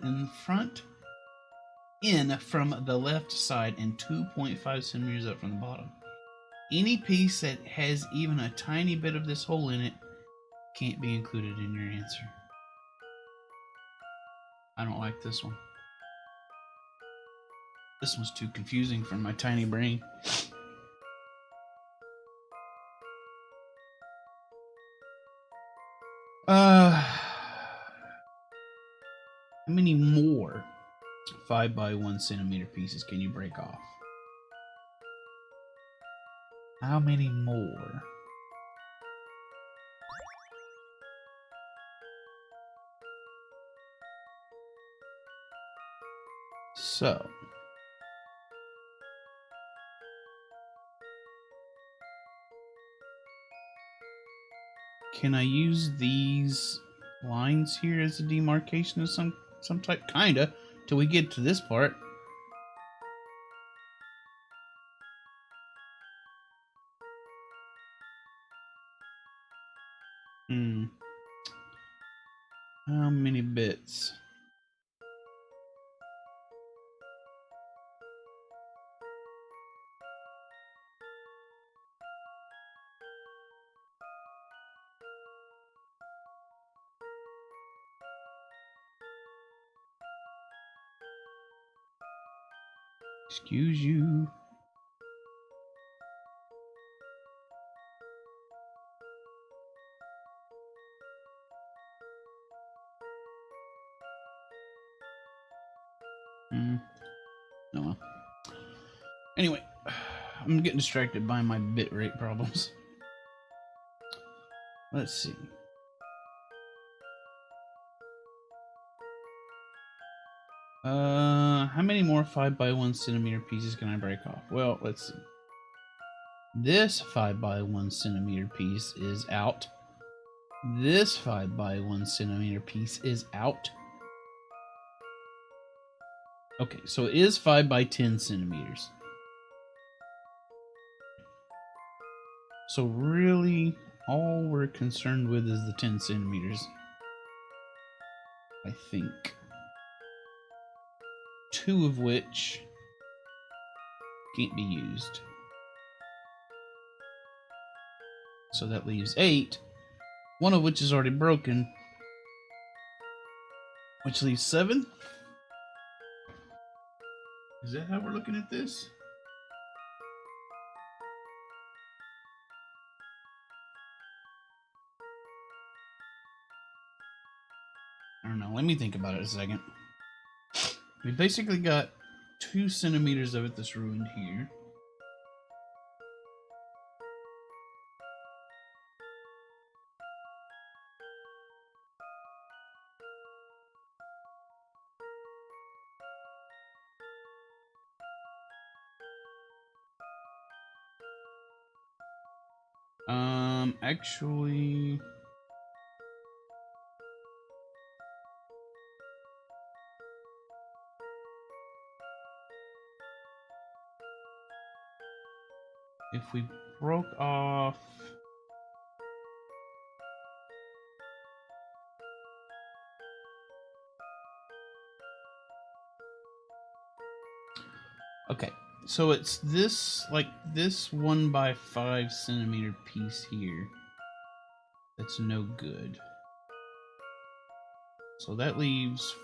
in from the left side and 2.5 centimeters up from the bottom. Any piece that has even a tiny bit of this hole in it can't be included in your answer. I don't like this one. This one's too confusing for my tiny brain. How many more 5 by 1 centimeter pieces can you break off? How many more? So, can I use these lines here as a demarcation of some type? Kinda, till we get to this part. How many bits? Excuse you. Oh well. Anyway, I'm getting distracted by my bitrate problems. Let's see. How many more 5 by 1 centimeter pieces can I break off? Well, let's see. This 5 by 1 centimeter piece is out. This 5 by 1 centimeter piece is out. Okay, so it is 5 by 10 centimeters. So really, all we're concerned with is the 10 centimeters. I think. 2 of which can't be used. So that leaves 8. 1 of which is already broken. Which leaves 7. Is that how we're looking at this? I don't know. Let me think about it a second. We basically got 2 centimeters of it that's ruined here. Actually, if we broke off Okay, so it's this, like this 1 by 5 centimeter piece here. That's no good. So that leaves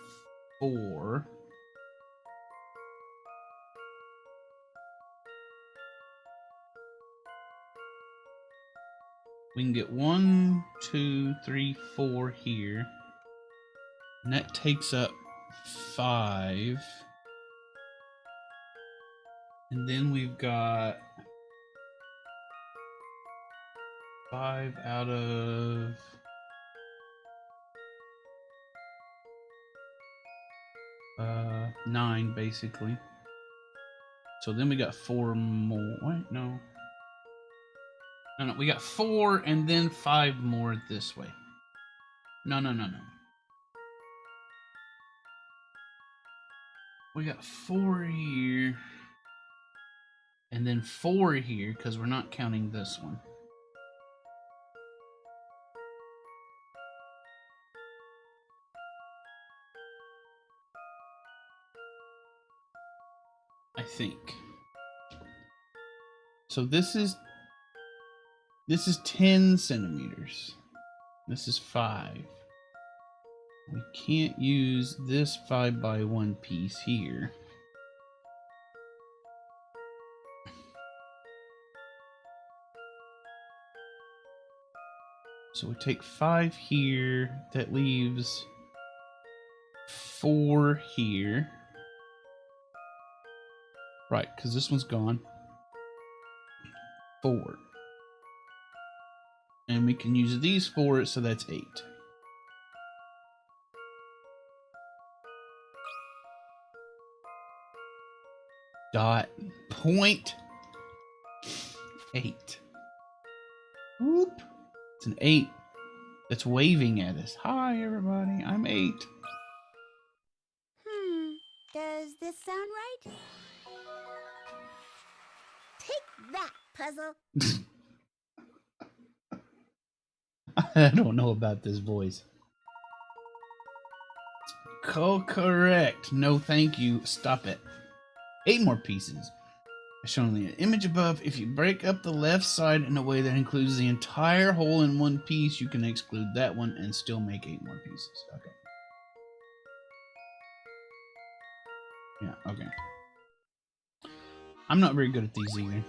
4. We can get 1, 2, 3, 4 here. And that takes up 5. And then we've got 5 out of 9, basically. So then we got 4 more. Wait, no. No, we got 4 and then 5 more this way. No. We got 4 here. And then 4 here, because we're not counting this one. I think. So this is 10 centimeters. This is 5. We can't use this 5 by 1 piece here. So we take 5 here. That leaves 4 here. Right, because this one's gone. 4. And we can use these 4, so that's 8. Dot point 8. Whoop. It's an 8 that's waving at us. Hi, everybody. I'm 8. Does this sound right? Take that, puzzle. I don't know about this voice. Correct. No, thank you. Stop it. 8 more pieces. As shown in the image above, if you break up the left side in a way that includes the entire hole in one piece, you can exclude that one and still make 8 more pieces. Okay. Yeah, okay. I'm not very good at these either.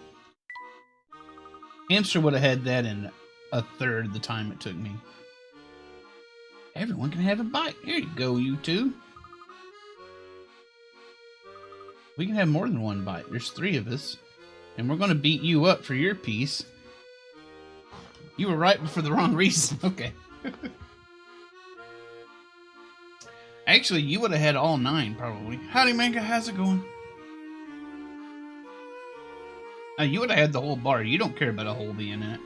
Hamster would have had that in a third the time it took me. Everyone can have a bite. Here you go, you two. We can have more than one bite. There's 3 of us. And we're going to beat you up for your piece. You were right, but for the wrong reason. Okay. Actually, you would have had all 9, probably. Howdy, Manga. How's it going? You would have had the whole bar. You don't care about a hole being in it.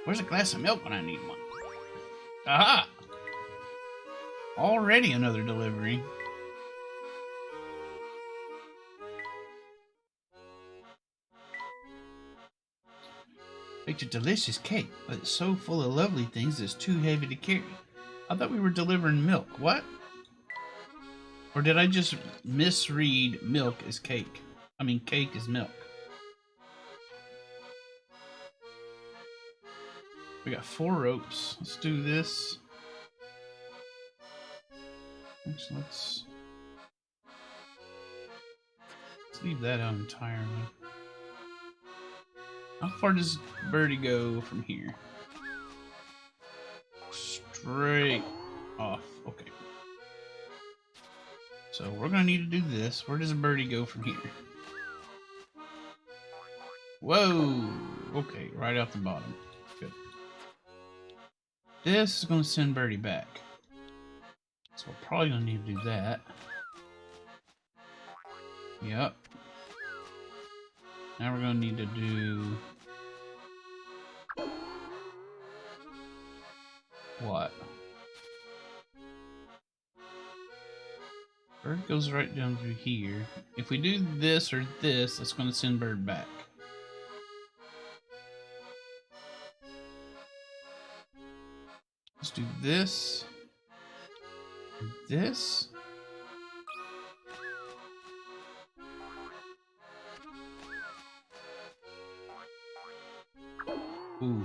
Where's a glass of milk when I need one? Aha! Already another delivery. Baked a delicious cake, but it's so full of lovely things it's too heavy to carry. I thought we were delivering milk. What? Or did I just misread milk as cake? I mean, cake is milk. We got 4 ropes. Let's do this. Actually, let's leave that out entirely. How far does Birdie go from here? Straight off. Okay. So we're gonna need to do this. Where does Birdie go from here? Whoa! Okay, right out the bottom. Good. This is gonna send Birdie back. So we're probably gonna need to do that. Yep. Now we're gonna need to do what? Bird goes right down through here. If we do this or this, that's gonna send Bird back. Let's do this. This.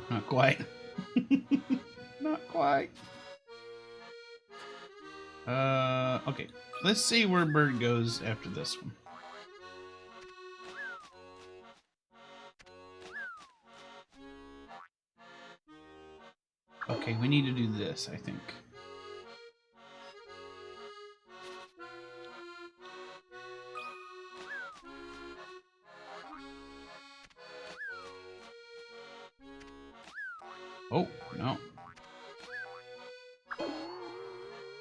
Not quite. Not quite. Okay. Let's see where Bird goes after this one. Okay, we need to do this, I think. Oh, no.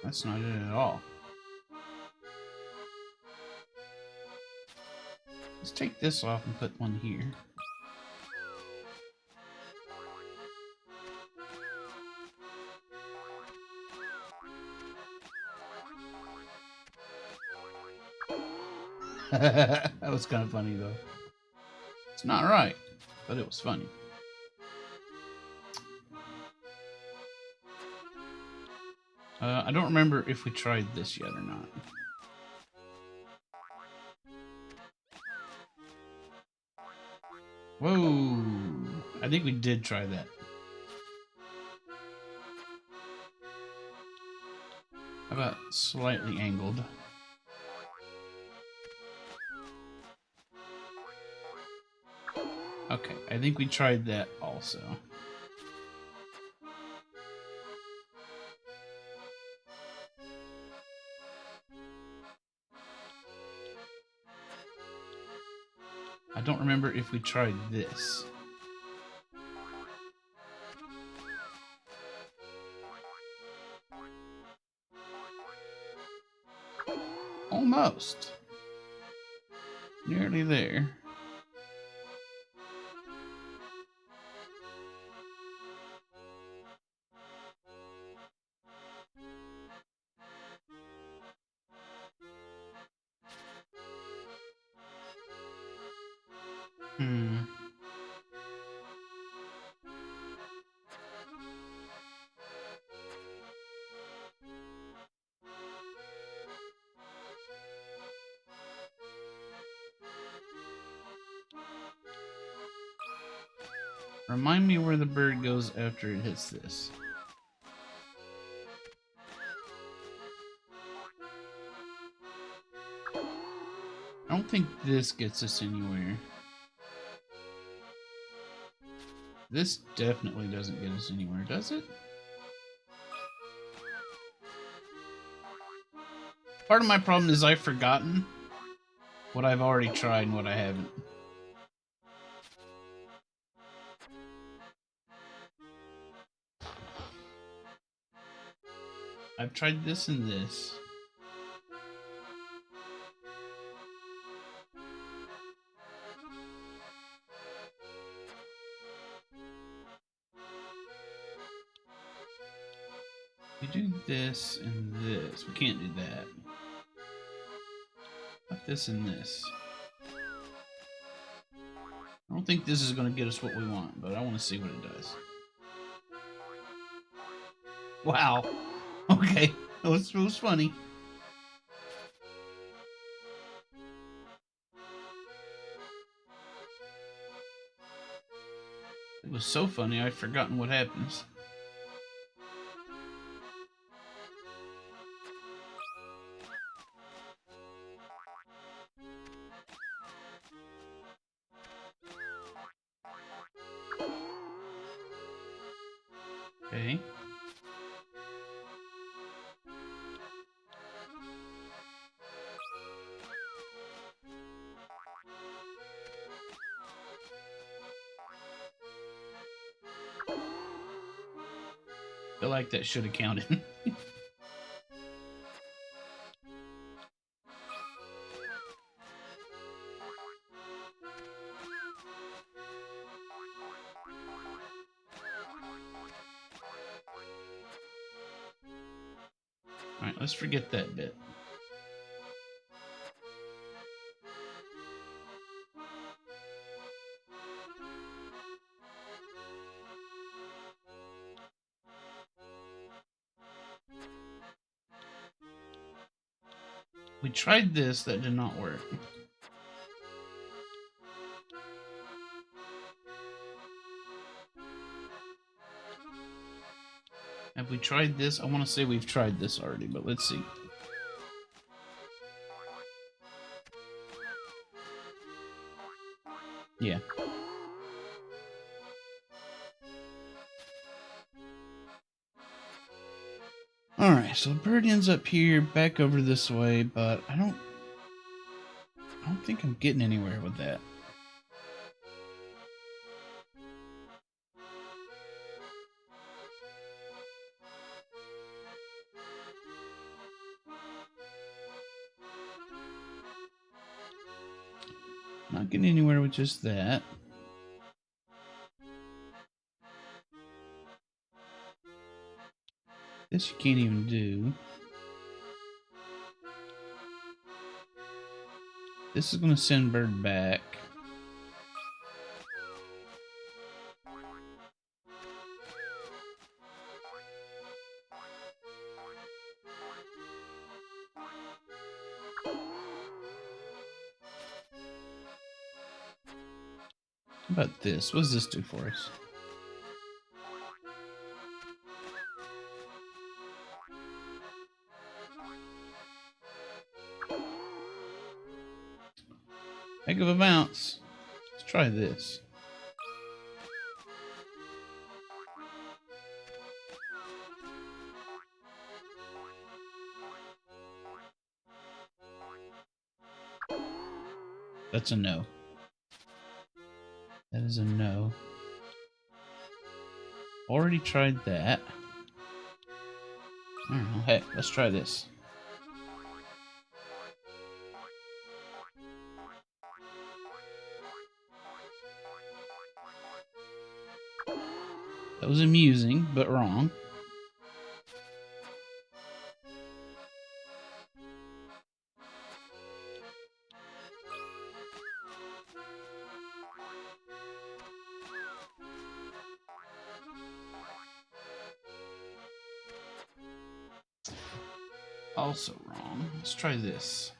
That's not it at all. Let's take this off and put one here. That was kind of funny, though. It's not right, but it was funny. I don't remember if we tried this yet or not. Whoa! I think we did try that. How about slightly angled? Okay, I think we tried that also. I don't remember if we tried this. Almost. Nearly there. Remind me where the bird goes after it hits this. I don't think this gets us anywhere. This definitely doesn't get us anywhere, does it? Part of my problem is I've forgotten what I've already tried and what I haven't. I've tried this and this. We do this and this. We can't do that. Put this and this. I don't think this is going to get us what we want, but I want to see what it does. Wow. Okay. It was funny. It was so funny, I've forgotten what happens. Okay. I feel like that should have counted. Alright, let's forget that bit. We tried this, that did not work. Have we tried this? I want to say we've tried this already, but let's see. Yeah. Alright, so the bird ends up here, back over this way, but I don't think I'm getting anywhere with that. Not getting anywhere with just that. This you can't even do. This is going to send bird back. How about this? What does this do for us? Heck of a bounce. Let's try this. That's a no. That is a no. Already tried that. I don't know. Heck, let's try this. That was amusing, but wrong. Also wrong. Let's try this.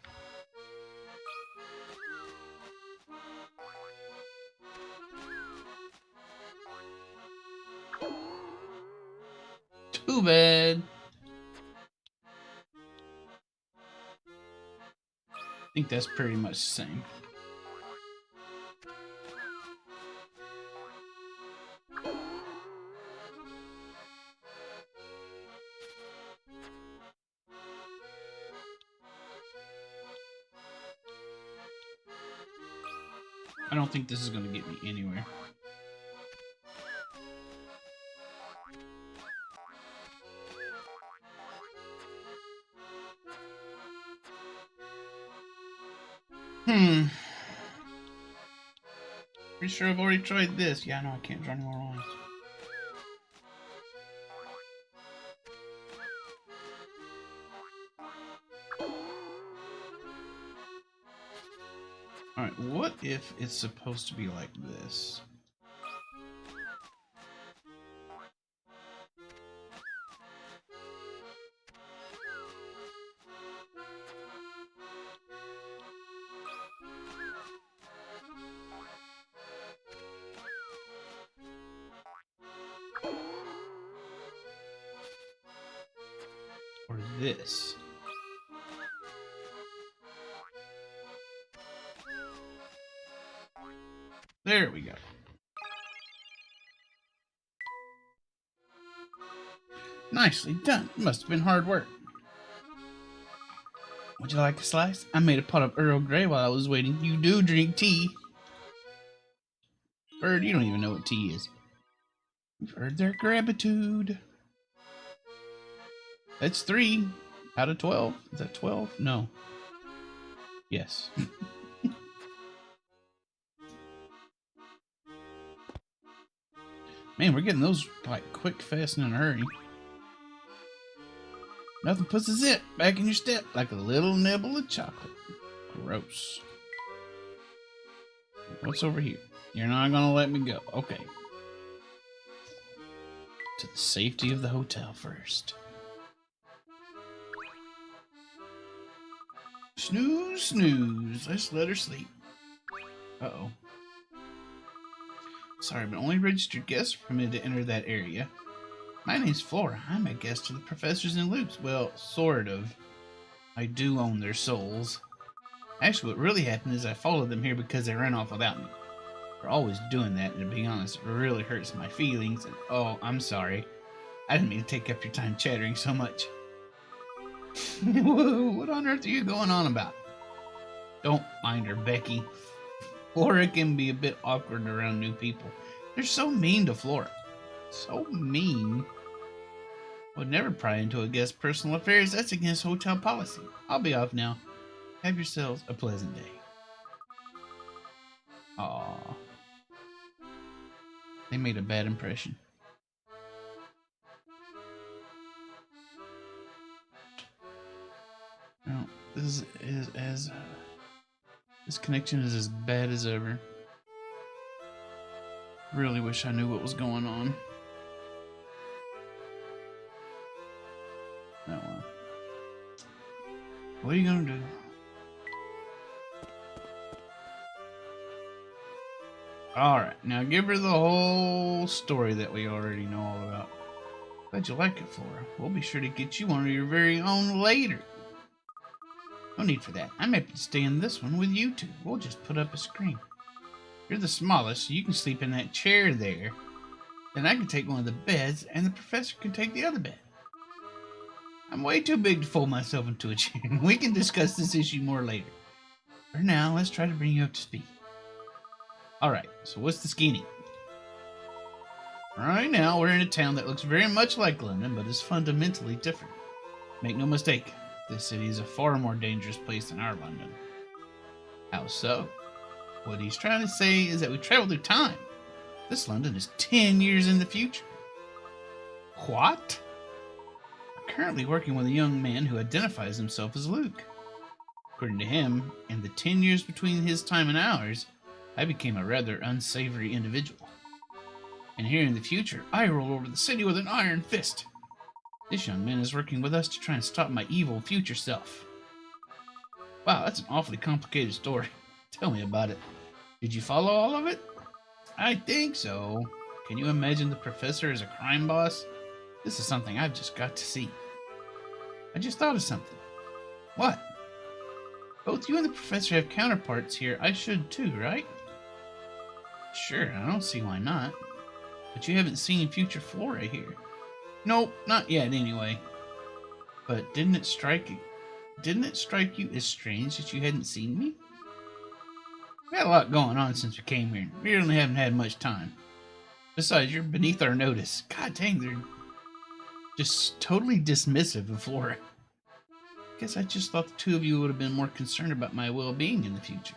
Too bad. I think that's pretty much the same. I don't think this is going to get me anywhere. Pretty sure I've already tried this. Yeah, no, I can't draw any more lines. Alright, what if it's supposed to be like this? Or this? There we go. Nicely done. Must have been hard work. Would you like a slice? I made a pot of Earl Grey while I was waiting. You do drink tea. Bird, you don't even know what tea is. We've heard their gratitude. That's 3 out of 12. Is that 12? No. Yes. Man, we're getting those like quick, fast, and in a hurry. Nothing puts a zip back in your step like a little nibble of chocolate. Gross. What's over here? You're not gonna let me go. Okay. To the safety of the hotel first. Snooze, snooze. Let's let her sleep. Uh-oh. Sorry, but only registered guests are permitted to enter that area. My name's Flora. I'm a guest to the professors and Luke's. Well, sort of. I do own their souls. Actually, what really happened is I followed them here because they ran off without me. They're always doing that, and to be honest, it really hurts my feelings. And oh, I'm sorry. I didn't mean to take up your time chattering so much. What on earth are you going on about? Don't mind her, Becky. Flora can be a bit awkward around new people. They're so mean to Flora. So mean. Would never pry into a guest's personal affairs. That's against hotel policy. I'll be off now. Have yourselves a pleasant day. Aww. They made a bad impression. Well, this connection is as bad as ever. Really wish I knew what was going on. Oh well. What are you gonna do? Alright, now give her the whole story that we already know all about. Glad you like it, Flora. We'll be sure to get you one of your very own later. No need for that. I'm happy to stay in this one with you two. We'll just put up a screen. You're the smallest, so you can sleep in that chair there. Then I can take one of the beds, and the professor can take the other bed. I'm way too big to fold myself into a chair. We can discuss this issue more later. For now, let's try to bring you up to speed. Alright, so what's the skinny? Right now, we're in a town that looks very much like London, but is fundamentally different. Make no mistake, this city is a far more dangerous place than our London. How so? What he's trying to say is that we travel through time. This London is 10 years in the future. What? I'm currently working with a young man who identifies himself as Luke. According to him, in the 10 years between his time and ours, I became a rather unsavory individual. And here in the future, I roll over the city with an iron fist. This young man is working with us to try and stop my evil future self. Wow, that's an awfully complicated story. Tell me about it. Did you follow all of it? I think so. Can you imagine the professor as a crime boss? This is something I've just got to see. I just thought of something. What? Both you and the professor have counterparts here. I should too, right? Sure, I don't see why not. But you haven't seen future Flora here. Nope, not yet anyway. But didn't it strike you as strange that you hadn't seen me? We had a lot going on since we came here. We really haven't had much time. Besides, you're beneath our notice. God dang, they're just totally dismissive of Flora. Guess I just thought the two of you would have been more concerned about my well-being in the future.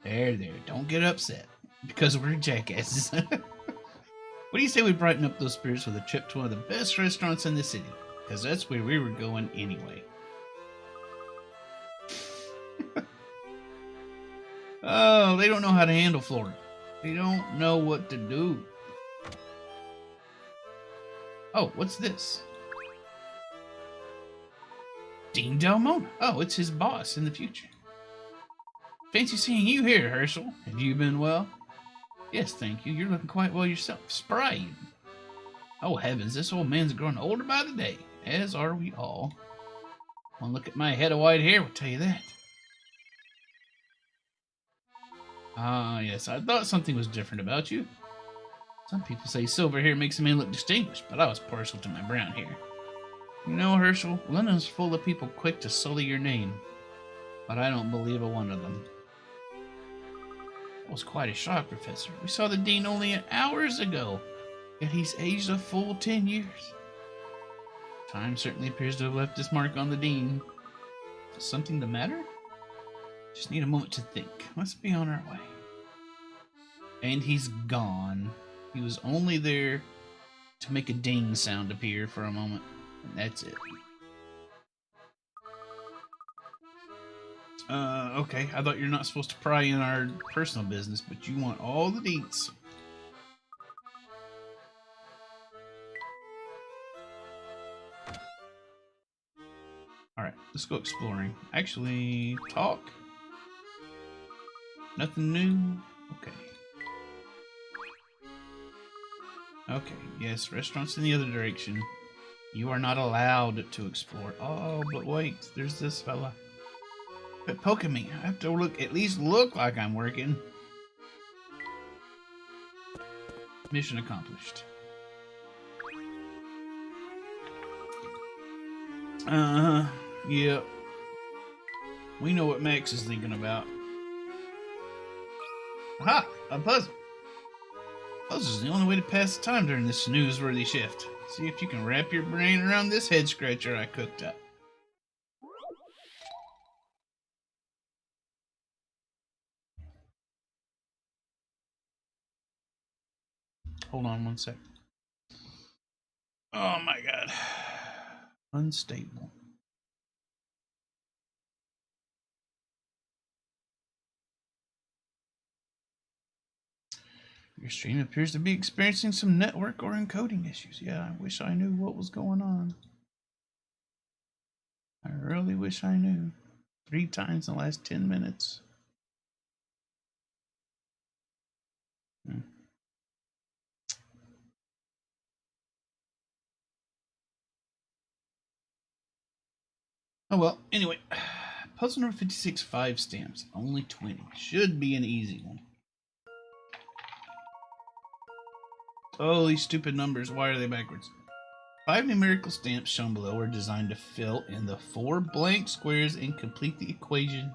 There, don't get upset. Because we're jackasses. What do you say we brighten up those spirits with a trip to one of the best restaurants in the city? Because that's where we were going anyway. Oh, they don't know how to handle Flora. They don't know what to do. Oh, what's this? Dean Delmona. Oh, it's his boss in the future. Fancy seeing you here, Herschel. Have you been well? Yes, thank you. You're looking quite well yourself. Spry even. Oh, heavens, this old man's growing older by the day. As are we all. One look at my head of white hair will tell you that. Ah, yes, I thought something was different about you. Some people say silver hair makes a man look distinguished, but I was partial to my brown hair. You know, Herschel, London's full of people quick to sully your name, but I don't believe a one of them. That was quite a shock, Professor. We saw the Dean only hours ago, yet he's aged a full 10 years. Time certainly appears to have left its mark on the Dean. Is something the matter? Just need a moment to think. Let's be on our way. And he's gone. He was only there to make a ding sound appear for a moment, and that's it. Okay. I thought you're not supposed to pry in our personal business, but you want all the deets. Alright, let's go exploring. Actually, talk. Nothing new? Okay. Okay, yes, restaurants in the other direction. You are not allowed to explore. Oh, but wait, there's this fella. Quit poking me. I have to at least look like I'm working. Mission accomplished. Yeah. We know what Max is thinking about. Aha! A puzzle. Puzzles is the only way to pass the time during this snooze-worthy shift. See if you can wrap your brain around this head scratcher I cooked up. Hold on one sec. Oh my god. Unstable. Your stream appears to be experiencing some network or encoding issues. Yeah, I wish I knew what was going on. I really wish I knew. 3 times in the last 10 minutes. Oh well, anyway. Puzzle number 56, 5 stamps. Only 20. Should be an easy one. Oh, these stupid numbers. Why are they backwards? 5 numerical stamps shown below are designed to fill in the 4 blank squares and complete the equation.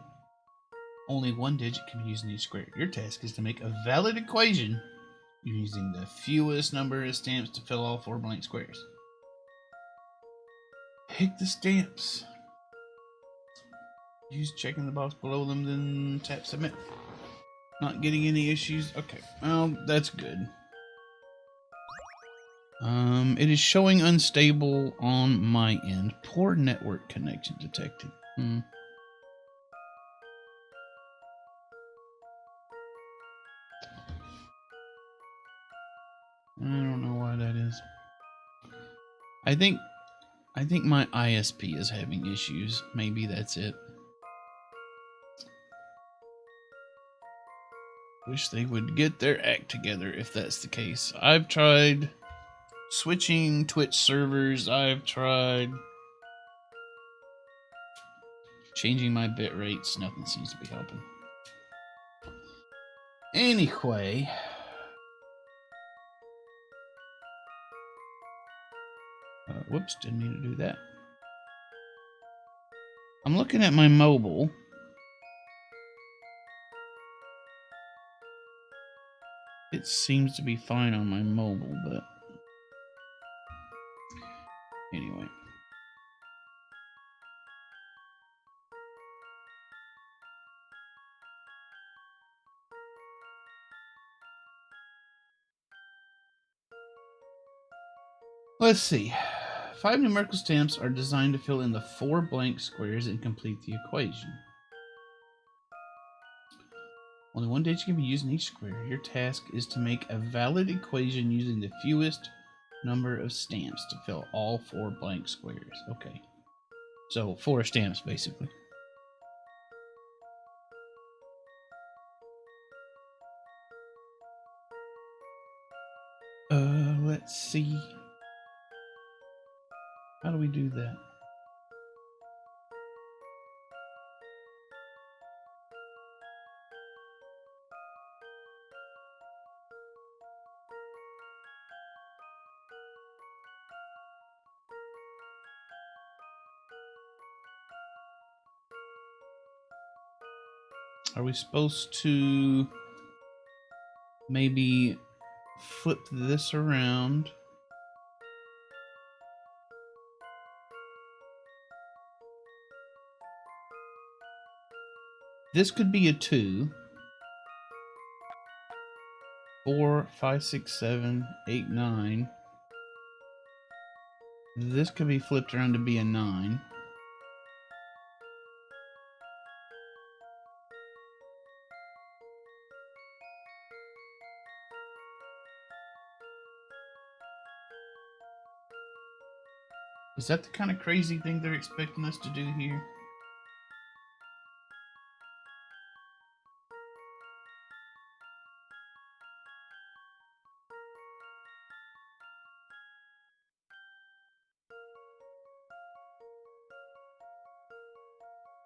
Only 1 digit can be used in each square. Your task is to make a valid equation using the fewest number of stamps to fill all 4 blank squares. Pick the stamps. Use checking the box below them, then tap submit. Not getting any issues? Okay, well, that's good. It is showing unstable on my end. Poor network connection detected. I don't know why that is. I think my ISP is having issues. Maybe that's it. Wish they would get their act together if that's the case. I've tried switching Twitch servers. I've tried changing my bit rates. Nothing seems to be helping. Anyway. Whoops, didn't mean to do that. I'm looking at my mobile. It seems to be fine on my mobile, but anyway. Let's see. 5 numerical stamps are designed to fill in the 4 blank squares and complete the equation. Only 1 digit can be used in each square. Your task is to make a valid equation using the fewest number of stamps to fill all 4 blank squares. Okay. So 4 stamps, basically. Let's see. How do we do that? Are we supposed to maybe flip this around? This could be a 2. 4, 5, 6, 7, 8, 9. This could be flipped around to be a 9. Is that the kind of crazy thing they're expecting us to do here?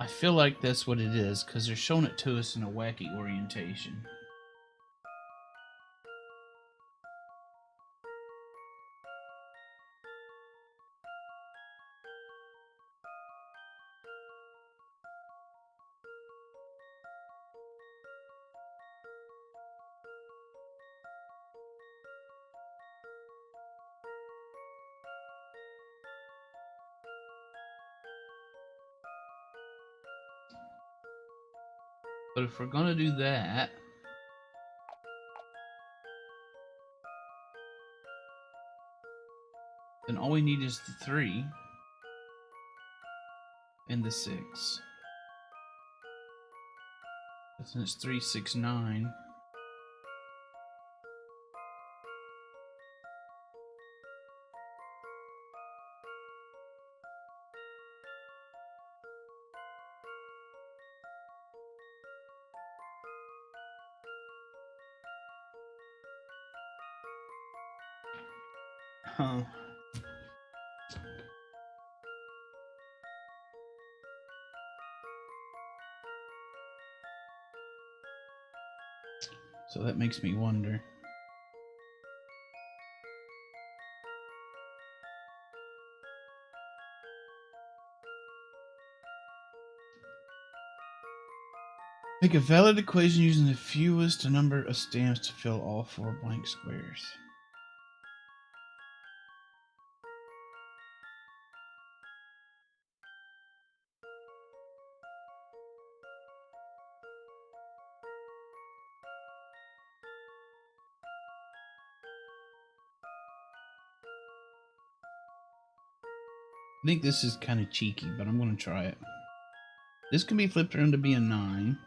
I feel like that's what it is, because they're showing it to us in a wacky orientation. But if we're gonna do that, then all we need is the 3 and the 6. Then it's 3, 6, 9. Huh. So that makes me wonder. Make a valid equation using the fewest number of stamps to fill all 4 blank squares. I think this is kind of cheeky, but I'm going to try it. This can be flipped around to be a 9.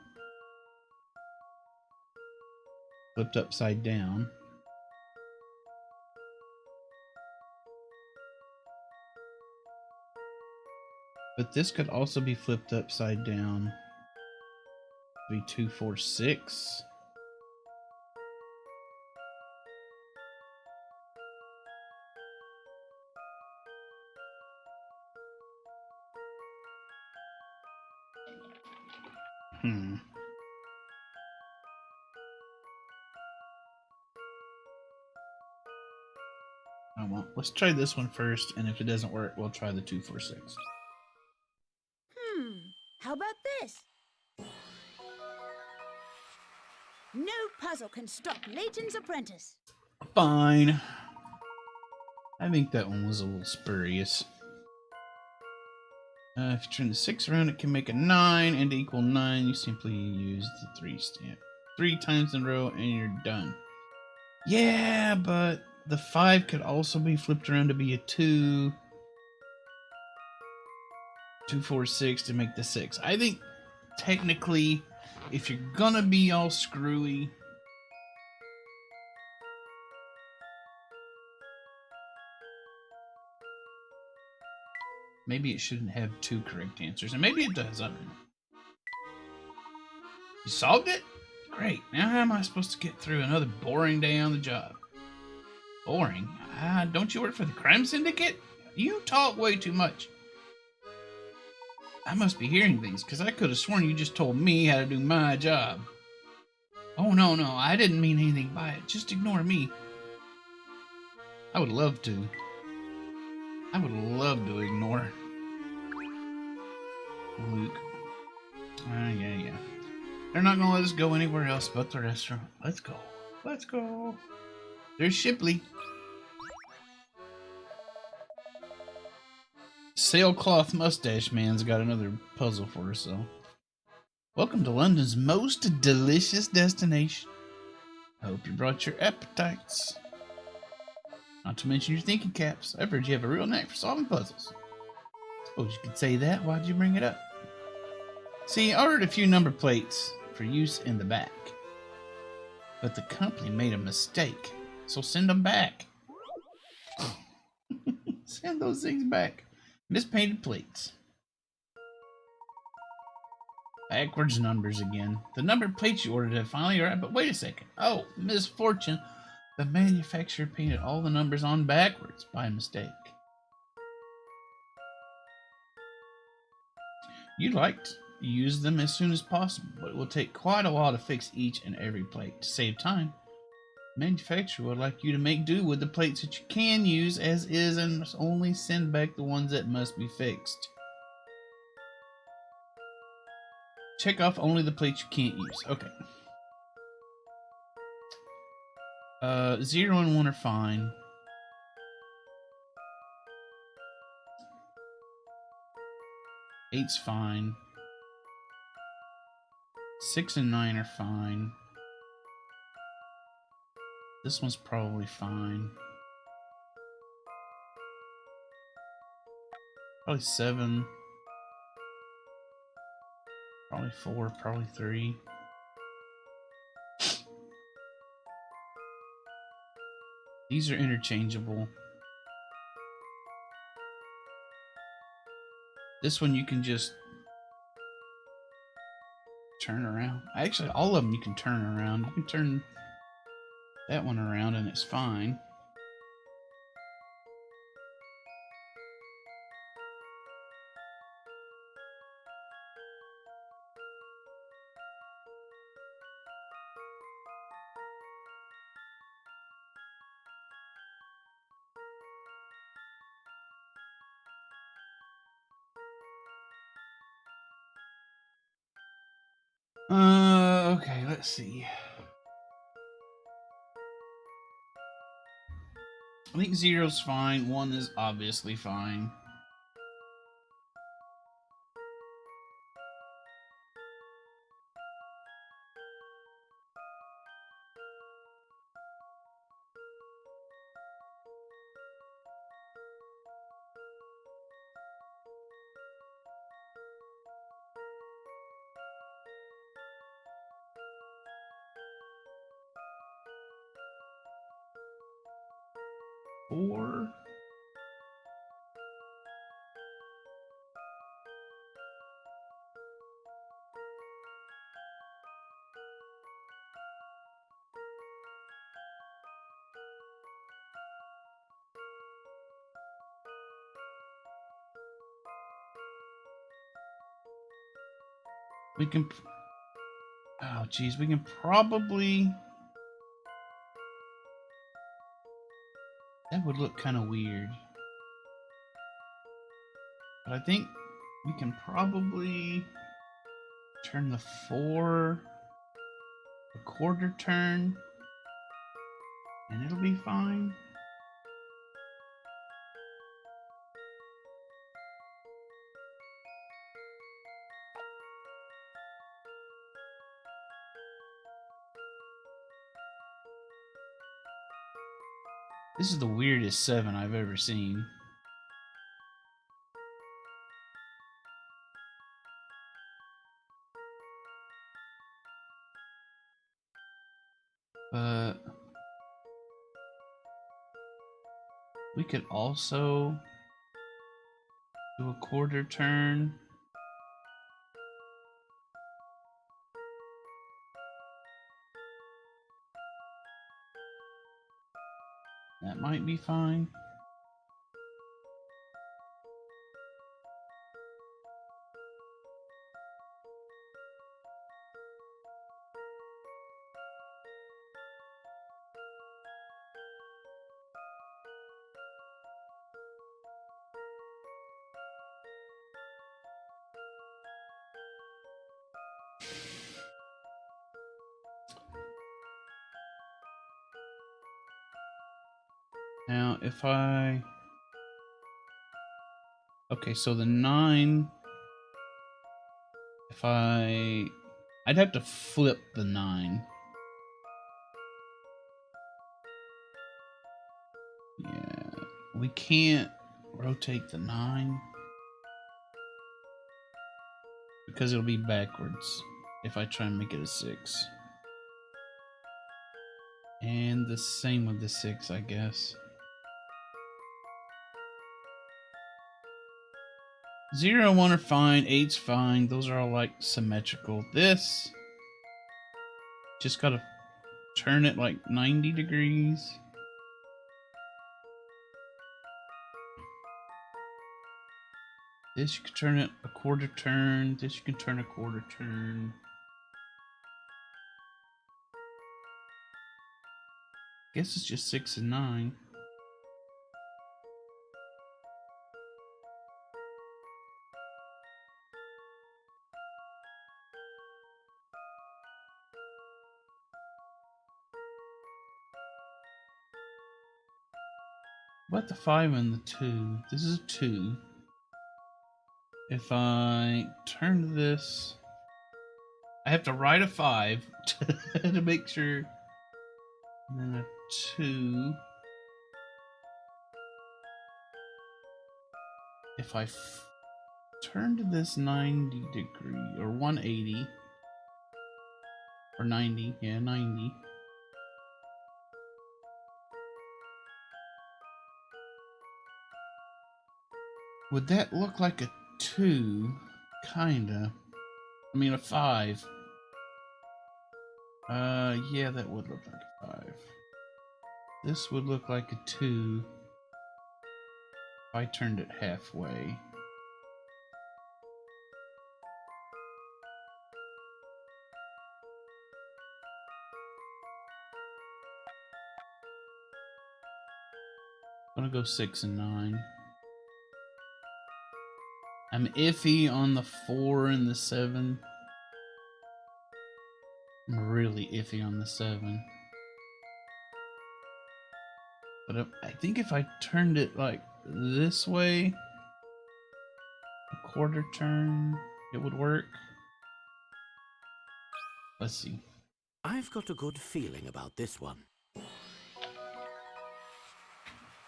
Flipped upside down. But this could also be flipped upside down. Be 2, 4, 6. Oh well, let's try this one first, and if it doesn't work, we'll try the 2, 4, 6. How about this? No puzzle can stop Layton's apprentice. Fine. I think that one was a little spurious. If you turn the 6 around, it can make a 9, and to equal 9, you simply use the 3 stamp. 3 times in a row, and you're done. Yeah, but the 5 could also be flipped around to be a 2. 2, 4, 6 to make the 6. I think, technically, if you're gonna be all screwy, maybe it shouldn't have 2 correct answers, and maybe it does. I don't know. You solved it? Great. Now how am I supposed to get through another boring day on the job? Boring? Don't you work for the crime syndicate? You talk way too much. I must be hearing things, because I could have sworn you just told me how to do my job. Oh, no, I didn't mean anything by it. Just ignore me. I would love to. I would love to ignore Luke. Yeah. They're not going to let us go anywhere else but the restaurant. Let's go. Let's go. There's Shipley. Sailcloth Mustache Man's got another puzzle for us, though. Welcome to London's most delicious destination. I hope you brought your appetites. Not to mention your thinking caps. I've heard you have a real knack for solving puzzles. Suppose you could say that. Why'd you bring it up? See, I ordered a few number plates for use in the back. But the company made a mistake, so send them back. Send those things back. Mispainted plates. Backwards numbers again. The numbered plates you ordered have finally arrived, but wait a second. Oh, misfortune. The manufacturer painted all the numbers on backwards by mistake. You liked use them as soon as possible, but it will take quite a while to fix each and every plate. To save time, the manufacturer would like you to make do with the plates that you can use as is and only send back the ones that must be fixed. Check off only the plates you can't use. Okay. 0 and 1 are fine. 8's fine. 6 and 9 are fine. This one's probably fine. Probably 7. Probably 4. Probably 3. These are interchangeable. This one you can just turn around. Actually, all of them you can turn around. You can turn that one around and it's fine. Okay, let's see. I think 0's fine. 1 is obviously fine. Four. We can. Oh, geez, we can probably. That would look kind of weird. But I think we can probably turn the 4 a quarter turn and it'll be fine. This is the weirdest 7 I've ever seen. But we could also do a quarter turn. That might be fine. Now, if I... Okay, so the 9... If I'd have to flip the 9. Yeah, we can't rotate the 9 because it'll be backwards if I try and make it a 6. And the same with the 6, I guess. 0 and 1 are fine. 8's fine. Those are all like symmetrical. This just gotta turn it like 90 degrees. This you can turn it a quarter turn. This you can turn a quarter turn. Guess it's just 6 and 9. What the 5 and the 2? This is a 2. If I turn this, I have to write a 5 to make sure. And then a 2. If I turn to this 90 degree or 180 or 90, yeah, 90. Would that look like a 2? Kinda. I mean, a 5. Yeah, that would look like a 5. This would look like a 2 if I turned it halfway. I'm gonna go 6 and 9. I'm iffy on the 4 and the 7. I'm really iffy on the 7. But I think if I turned it like this way, a quarter turn, it would work. Let's see. I've got a good feeling about this one.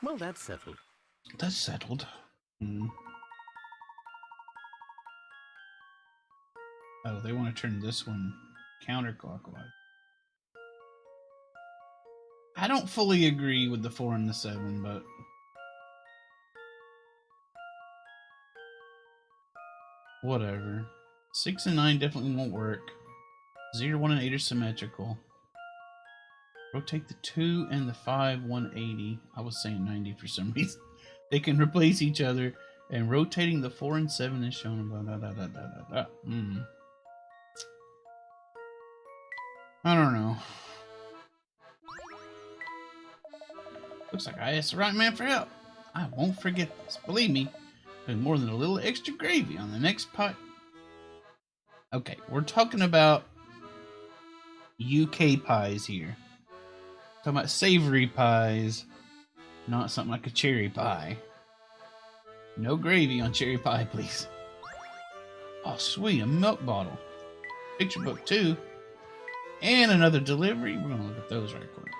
Well, that's settled. That's settled. Oh, they want to turn this one counterclockwise. I don't fully agree with the 4 and the 7, but whatever. 6 and 9 definitely won't work. 0, 1, and 8 are symmetrical. Rotate the 2 and the 5 180. I was saying 90 for some reason. They can replace each other, and rotating the 4 and 7 is shown. I don't know. Looks like I asked the right man for help. I won't forget this. Believe me, there's more than a little extra gravy on the next pot. Okay, we're talking about UK pies here. Talking about savory pies, not something like a cherry pie. No gravy on cherry pie, please. Oh, sweet, a milk bottle. Picture book 2. And another delivery. We're going to look at those right quick.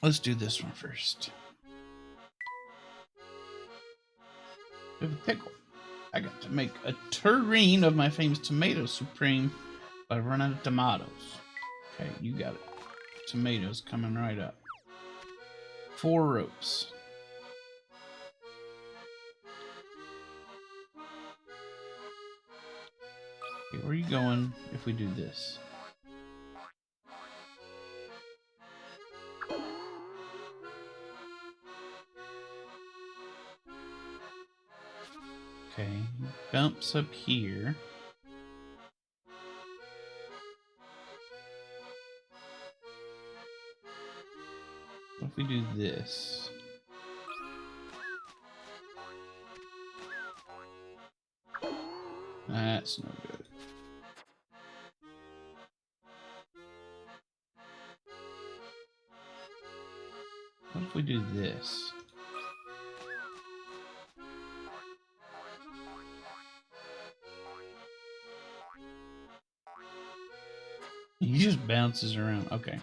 Let's do this one first. We have a pickle. I got to make a tureen of my famous tomato supreme by running out of tomatoes. Okay, you got it. Tomatoes coming right up. 4 ropes. Okay, where are you going if we do this? Okay, bumps up here. What if we do this? That's no good. What if we do this? He just bounces around. Okay.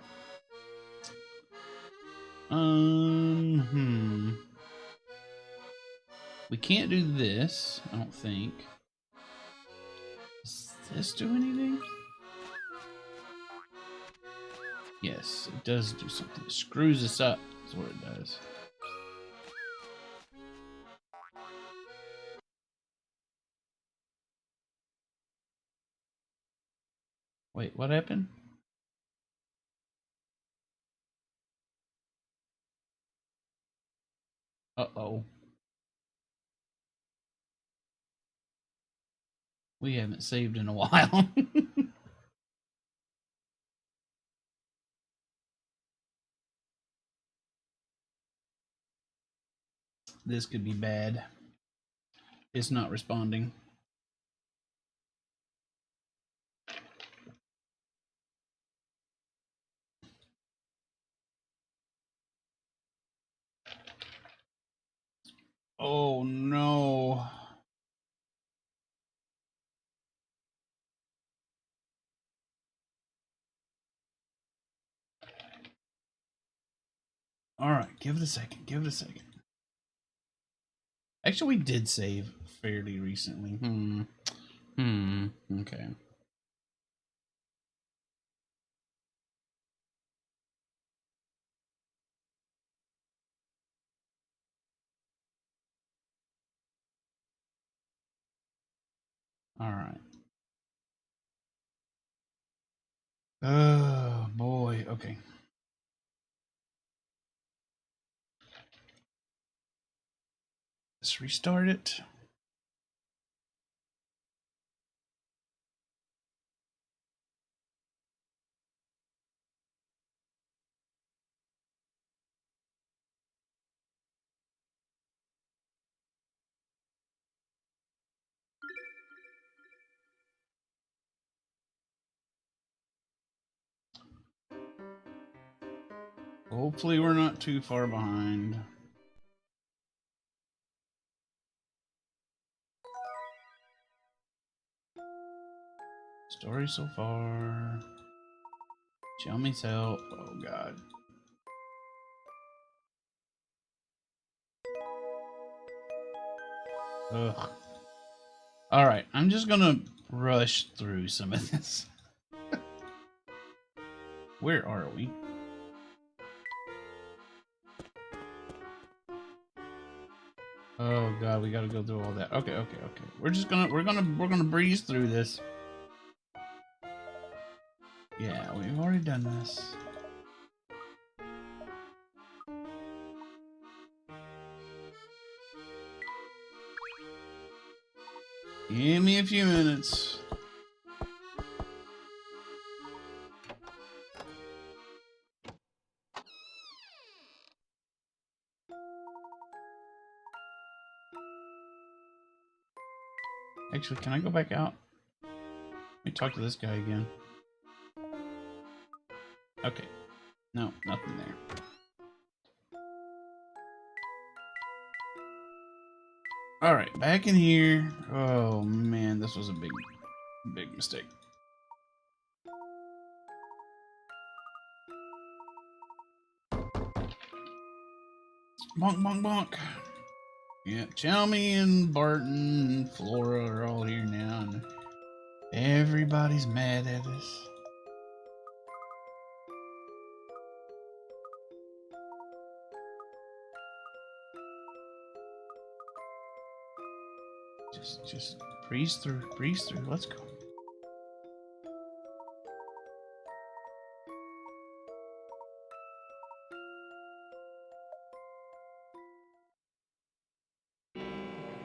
We can't do this, I don't think. Does this do anything? Yes, it does do something. It screws us up, is what it does. Wait, what happened? Uh-oh. We haven't saved in a while. This could be bad. It's not responding. Oh no. All right, give it a second. Give it a second. Actually, we did save fairly recently. Okay. All right. Oh boy. Okay. Let's restart it. Hopefully we're not too far behind. Story so far. Chelmy's help. Oh god. Ugh. Alright, I'm just gonna rush through some of this. Where are we? Oh god, we gotta go through all that. Okay. We're gonna breeze through this. Yeah, we've already done this. Give me a few minutes. Actually, can I go back out? Let me talk to this guy again. Okay. No, nothing there. Alright, back in here. Oh man, this was a big mistake. Bonk, bonk, bonk. Yeah, Chelmy and Barton and Flora are all here now, and everybody's mad at us. Just breeze through, breeze through. Let's go.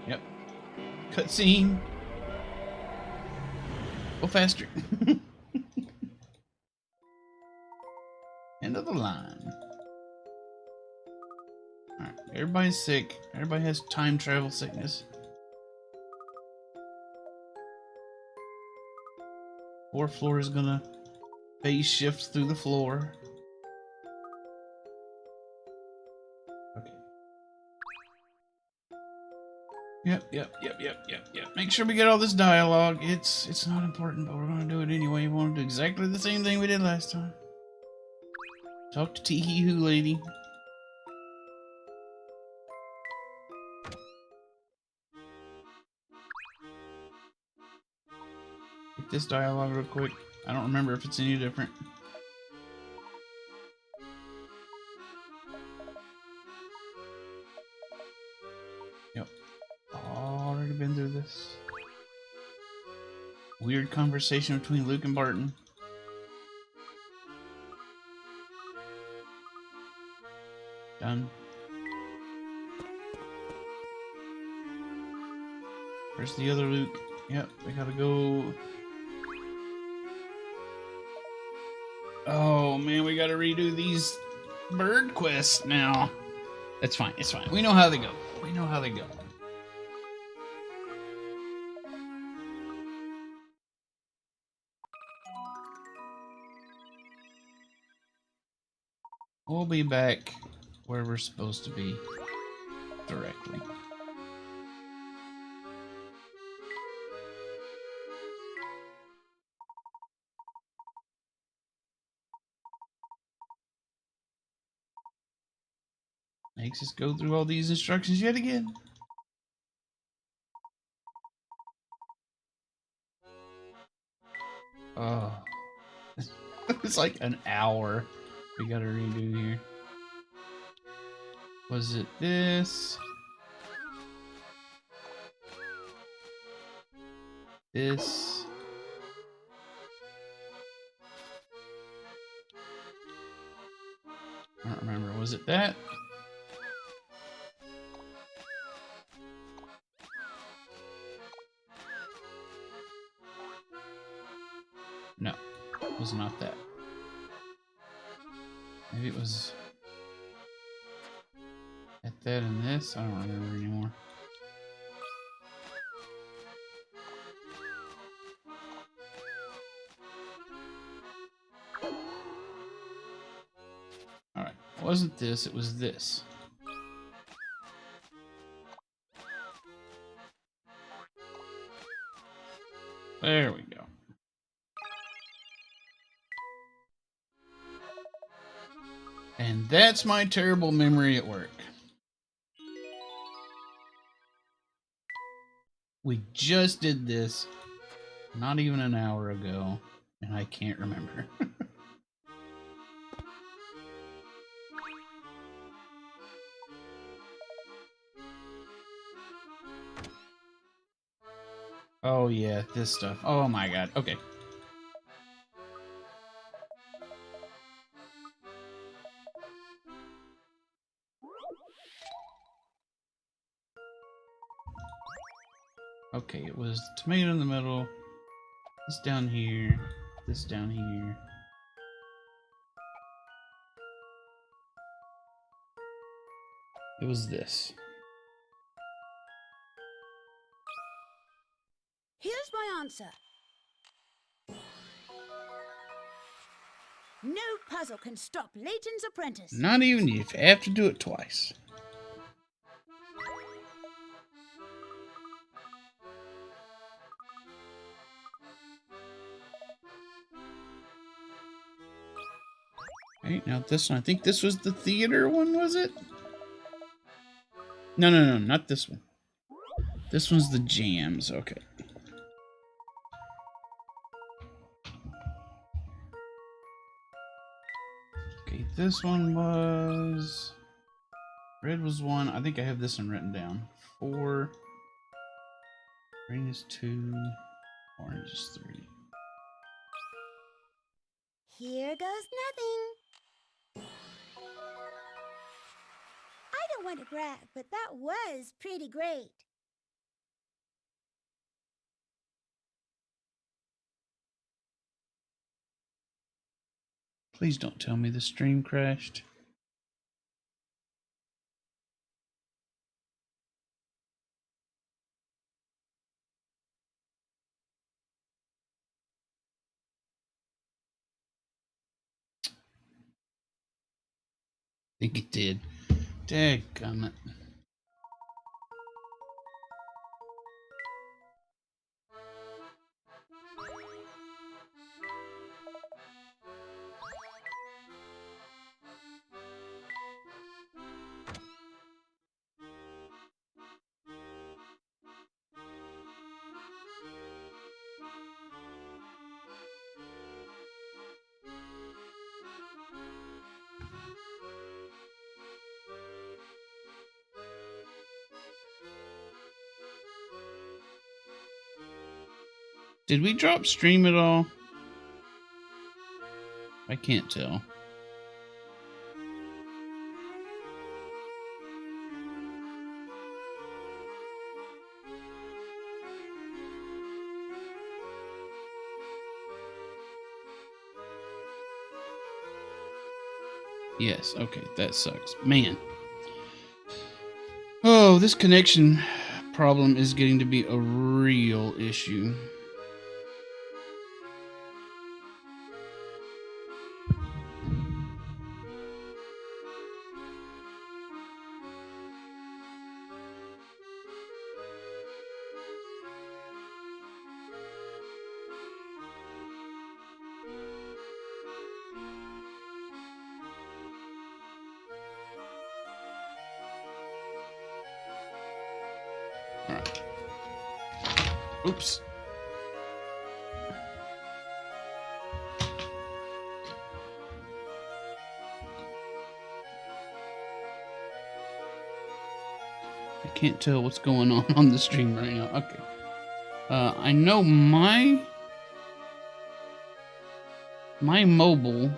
Yep. Cutscene. Go faster. End of the line. Alright, everybody's sick. Everybody has time travel sickness. Poor Flora's gonna phase shift through the floor. Okay. Yep. Make sure we get all this dialogue. It's not important, but we're gonna do it anyway. We want to do exactly the same thing we did last time. Talk to Tee Hoo lady. Get this dialogue real quick. I don't remember if it's any different. Yep. Already been through this. Weird conversation between Luke and Barton. Done. Where's the other Luke? Yep, we gotta go. Oh man, we gotta redo these bird quests now. It's fine, it's fine. We know how they go. We know how they go. We'll be back where we're supposed to be directly. Makes us go through all these instructions yet again. Oh. It's like an hour we gotta redo here. Was it this? This? I don't remember. Was it that? No, it was not that. Maybe it was at that and this. I don't remember anymore. Alright, it wasn't this, it was this. There we go. And that's my terrible memory at work. We just did this not even an hour ago, and I can't remember. Oh yeah, this stuff. Oh my god. Okay. Okay, it was tomato in the middle, this down here, this down here. It was this. Here's my answer. No puzzle can stop Layton's apprentice. Not even if you have to do it twice. Right, now this one. I think this was the theater one, was it? No, not this one. This one's the jams, okay. Okay, this one was... Red was 1. I think I have this one written down. 4. Green is 2. Orange is 3. Here goes nothing. I don't want to brag, but that was pretty great. Please don't tell me the stream crashed. I think it did. Dadgummit. Did we drop stream at all? I can't tell. Yes, okay, that sucks. Man. Oh, this connection problem is getting to be a real issue. Alright. Oops. I can't tell what's going on the stream right now. Okay. I know my mobile,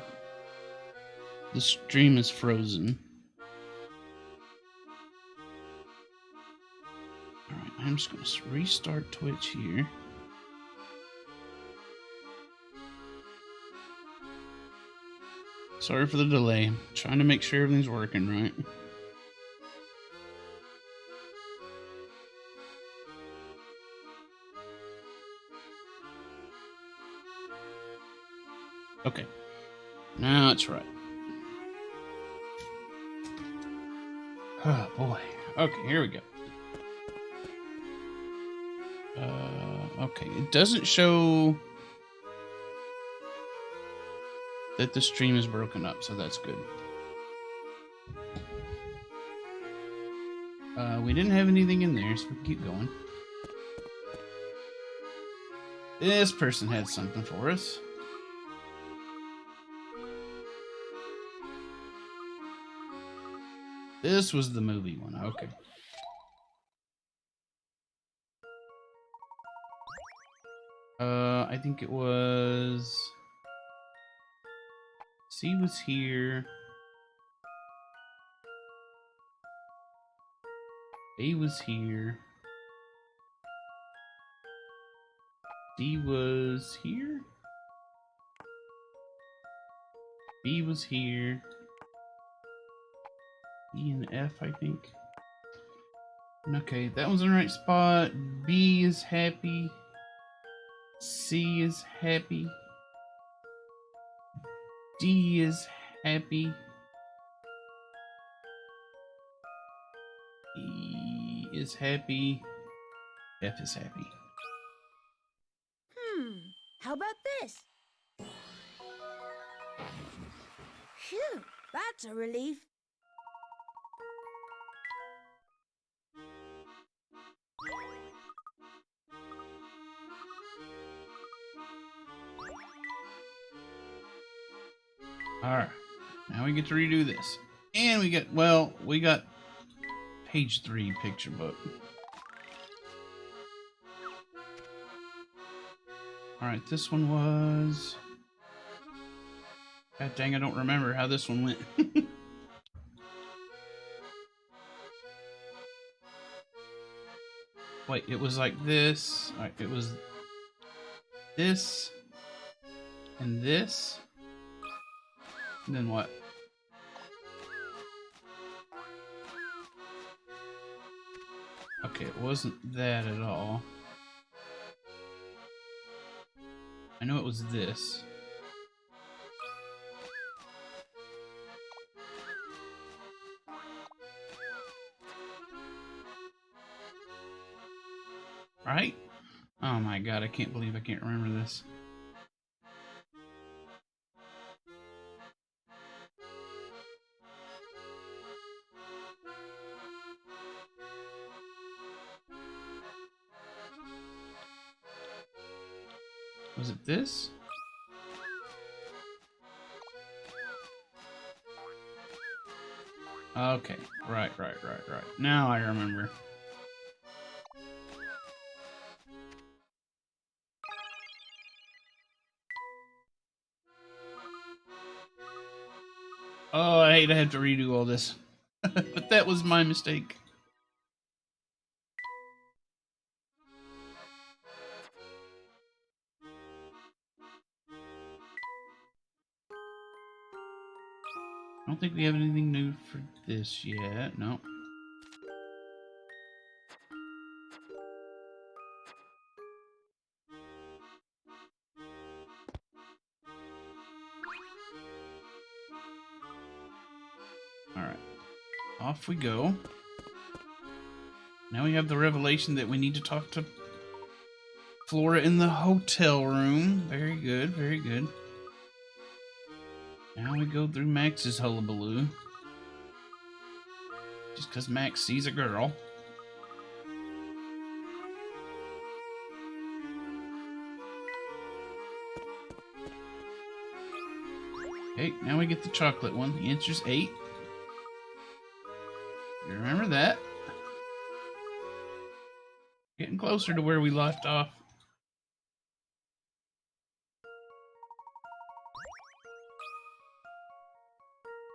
the stream is frozen. Alright, I'm just going to restart Twitch here. Sorry for the delay. Trying to make sure everything's working right. Okay. Now it's right. Oh boy. Okay, here we go. Okay, it doesn't show that the stream is broken up, so that's good. We didn't have anything in there, so we can keep going. This person had something for us. This was the movie one, okay. I think it was... C was here. A was here. D was here. B was here. E and F, I think. Okay, that one's in the right spot. B is happy. C is happy. D is happy. E is happy. F is happy. How about this? Phew, that's a relief. Alright. Now we get to redo this. And we got page 3 picture book. Alright, this one was... God dang, I don't remember how this one went. Wait, it was like this. Alright, it was this and this. And then what? Okay, it wasn't that at all. I know it was this. Right? Oh my god, I can't believe I can't remember this. Was it this? Okay, right. Now I remember. Oh, I hate to have to redo all this. But that was my mistake. don't think we have anything new for this yet. No. Alright. Off we go. Now we have the revelation that we need to talk to Flora in the hotel room. Very good, very good. Now we go through Max's hullabaloo. Just because Max sees a girl. Okay, now we get the chocolate one. The answer's 8. You remember that? Getting closer to where we left off.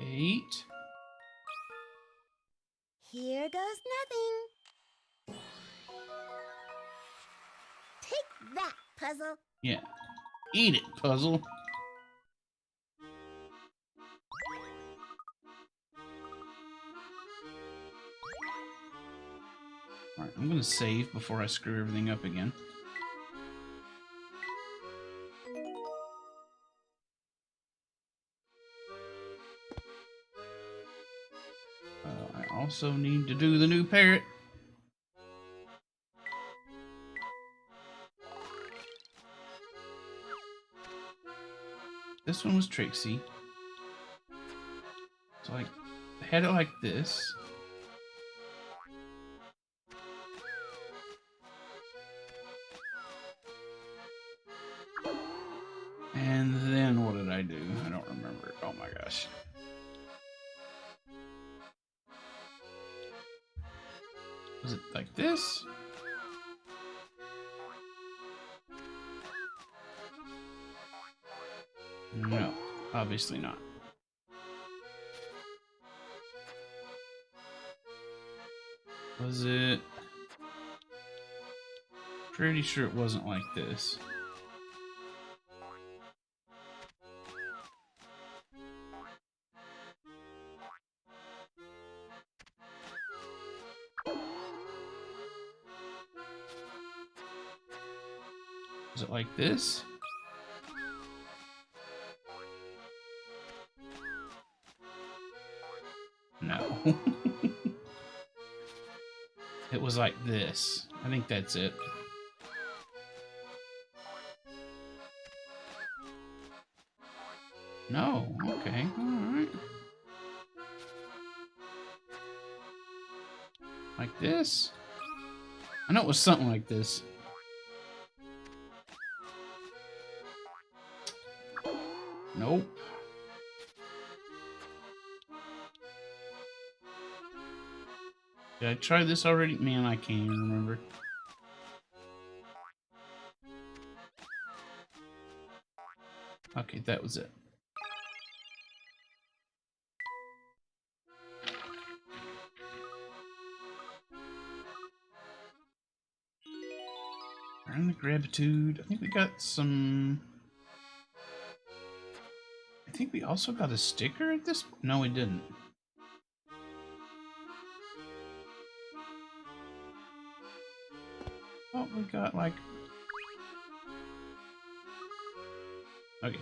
Eight. Here goes nothing. Take that, puzzle. Yeah. Eat it, puzzle. Alright, I'm gonna save before I screw everything up again. I also need to do the new parrot. This one was Trixie. So like, I had it like this. And then what did I do? I don't remember. Oh my gosh. Was it like this? No, obviously not. Was it? Pretty sure it wasn't like this. Was it like this? No. It was like this. I think that's it. No. Okay. Alright. Like this? I know it was something like this. Nope. Did I try this already? Man, I can't even remember. Okay, that was it. Earn the gratitude. I think we got some... I think we also got a sticker at this... No, we didn't. Oh, we got like... Okay.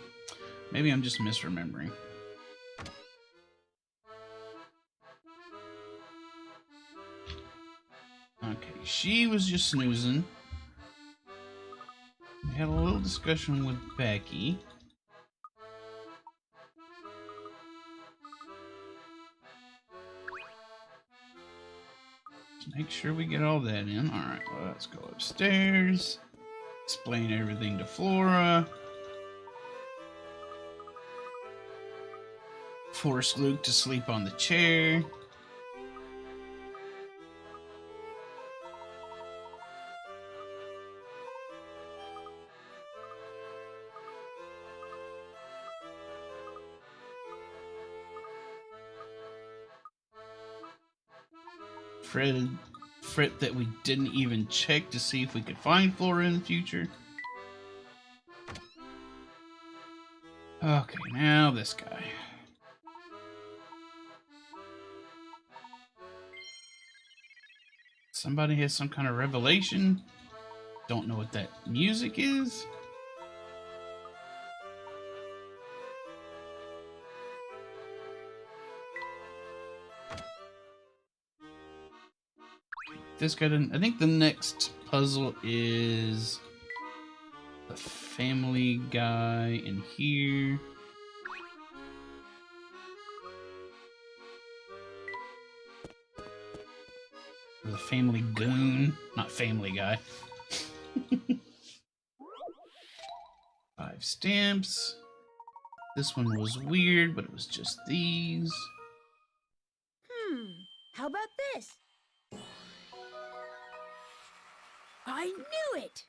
Maybe I'm just misremembering. Okay, she was just snoozing. We had a little discussion with Becky. Just make sure we get all that in. Alright, well, let's go upstairs. Explain everything to Flora. Force Luke to sleep on the chair. Fret that we didn't even check to see if we could find Flora in the future. Okay, now this guy. Somebody has some kind of revelation. Don't know what that music is. This guy didn't. I think the next puzzle is the family guy in here. Or the family goon, not family guy. 5 stamps. This one was weird, but it was just these. How about this? I knew it!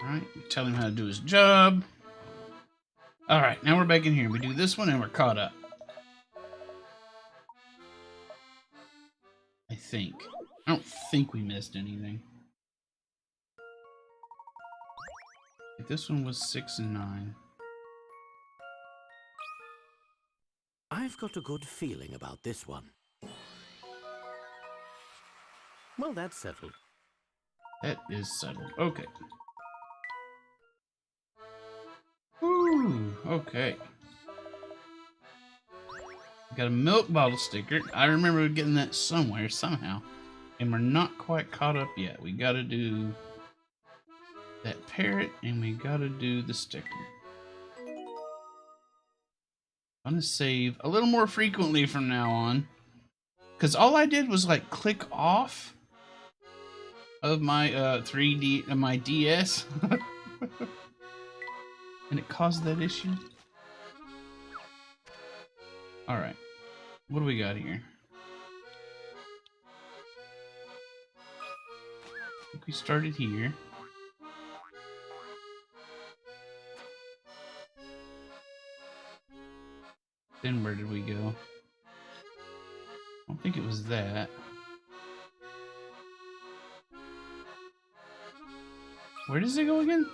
Alright, tell him how to do his job. Alright, now we're back in here. We do this one and we're caught up. I think. I don't think we missed anything. This one was 6 and 9. I've got a good feeling about this one. Well, that's settled. That is settled. Okay. Ooh, okay. Got a milk bottle sticker. I remember getting that somewhere, somehow. And we're not quite caught up yet. We gotta do that parrot, and we gotta do the sticker. I'm gonna save a little more frequently from now on. Because all I did was, like, click off of my 3D, my DS. And it caused that issue. Alright. What do we got here? I think we started here. Then where did we go? I don't think it was that. Where does it go again?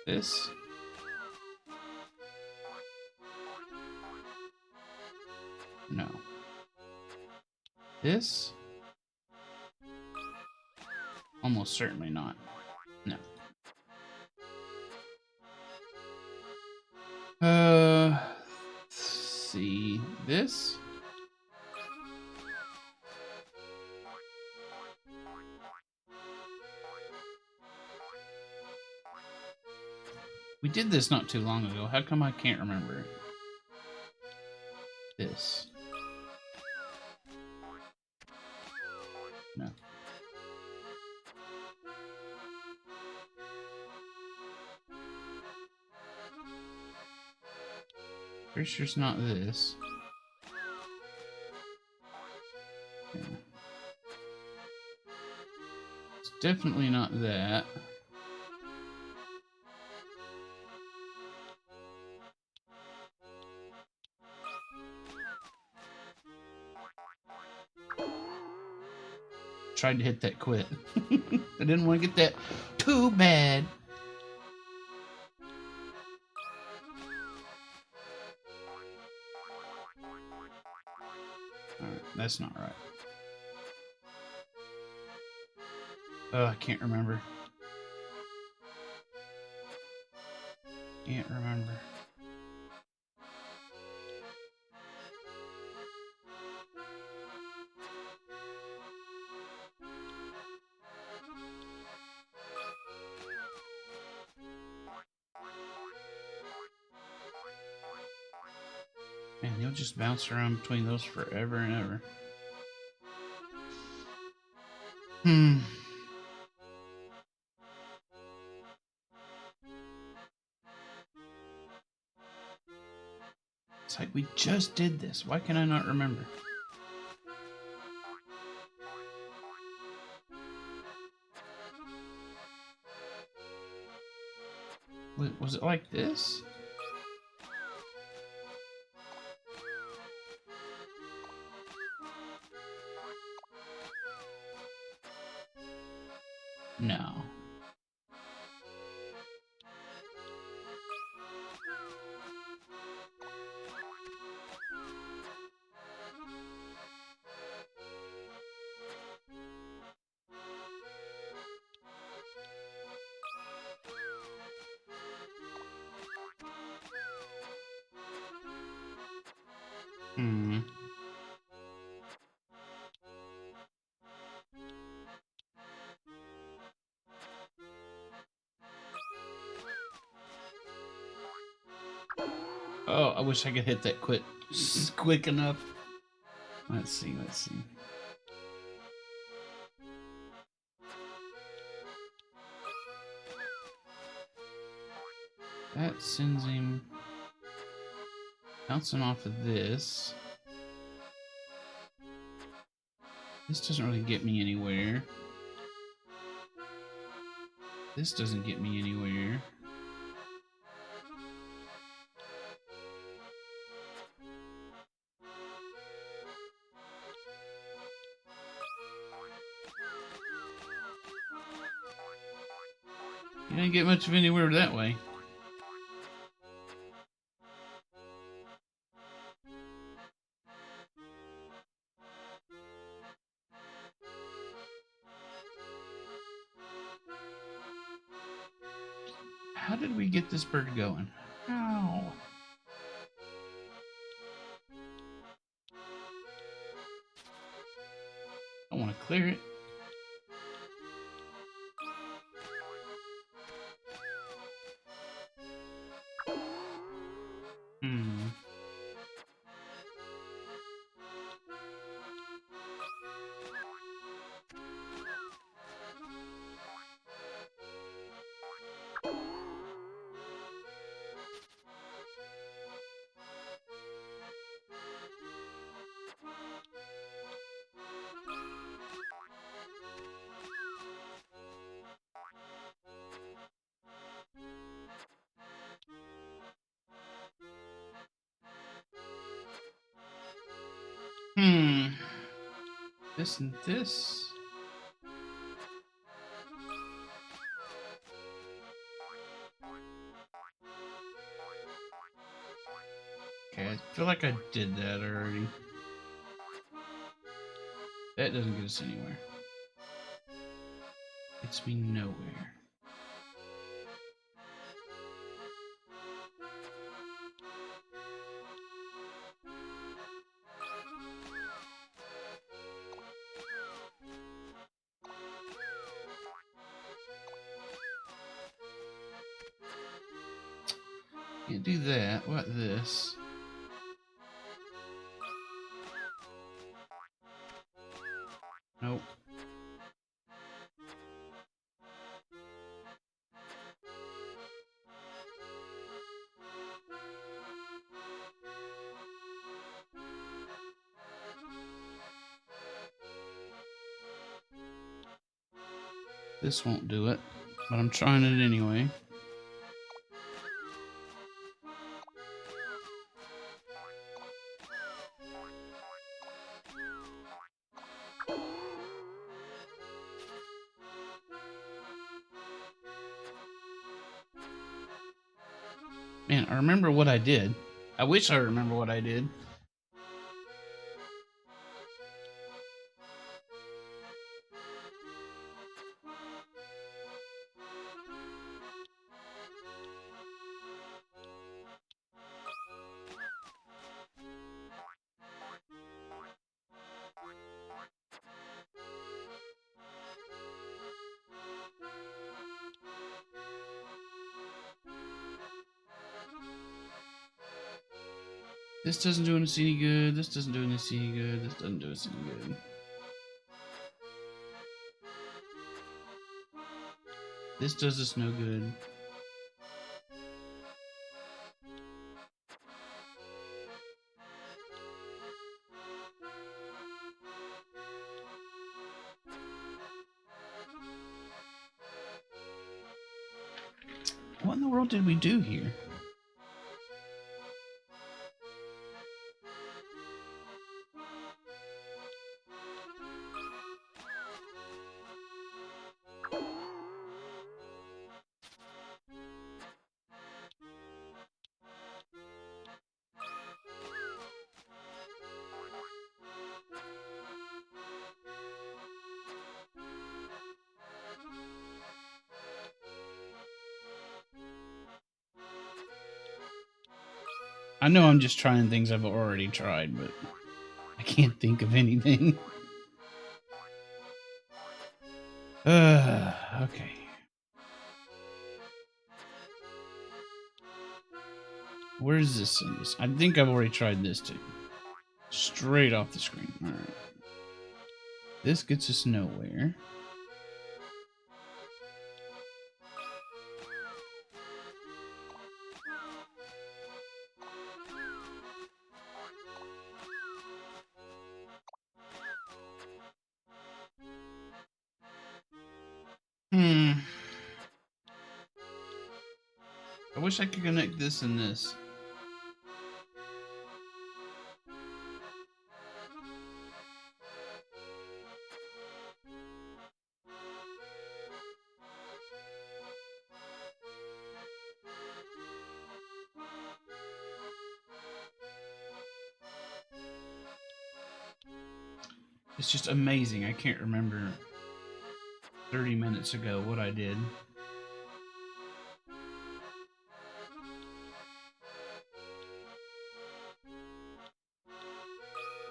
This? No. This? Almost certainly not. No. Let's see. This? We did this not too long ago. How come I can't remember it? This. No. Pretty sure it's not this. Yeah. It's definitely not that. Tried to hit that quit. I didn't want to get that too bad. Alright, that's not right. Oh, I can't remember. Can't remember. Man, you'll just bounce around between those forever and ever. It's like we just did this. Why can I not remember? Was it like this? now. Oh, I wish I could hit that quick enough. Let's see. That sends him bouncing off of this. This doesn't really get me anywhere. This doesn't get me anywhere. You didn't get much of anywhere that way. How did we get this bird going? Ow. I want to clear it. This and this. Okay, I feel like I did that already. That doesn't get us anywhere. Gets me nowhere. Can't do that. What this? Nope. This won't do it, but I'm trying it anyway. Man, I remember what I did. I wish I remember what I did. This doesn't do us any good. This doesn't do us any good. This doesn't do us any good. This does us no good. What in the world did we do here? I know I'm just trying things I've already tried, but I can't think of anything. Okay. Where's this in this? I think I've already tried this too. Straight off the screen. Alright. This gets us nowhere. I wish I could connect this and this. It's just amazing. I can't remember 30 minutes ago what I did.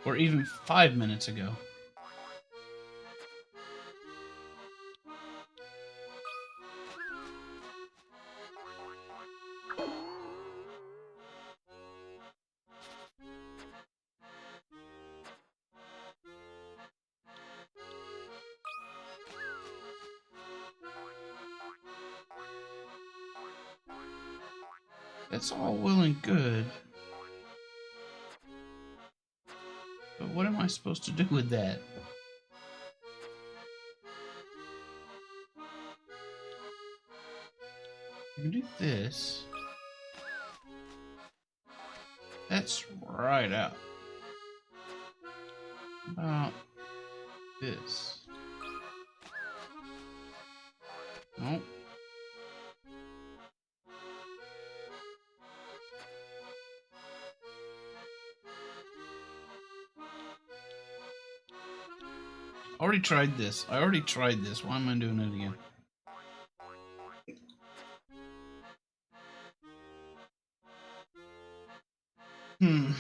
Or even 5 minutes ago. That's all well and good. But what am I supposed to do with that? I can do this. That's right out. How about this? Nope. Already tried this. I already tried this. Why am I doing it again? Hmm.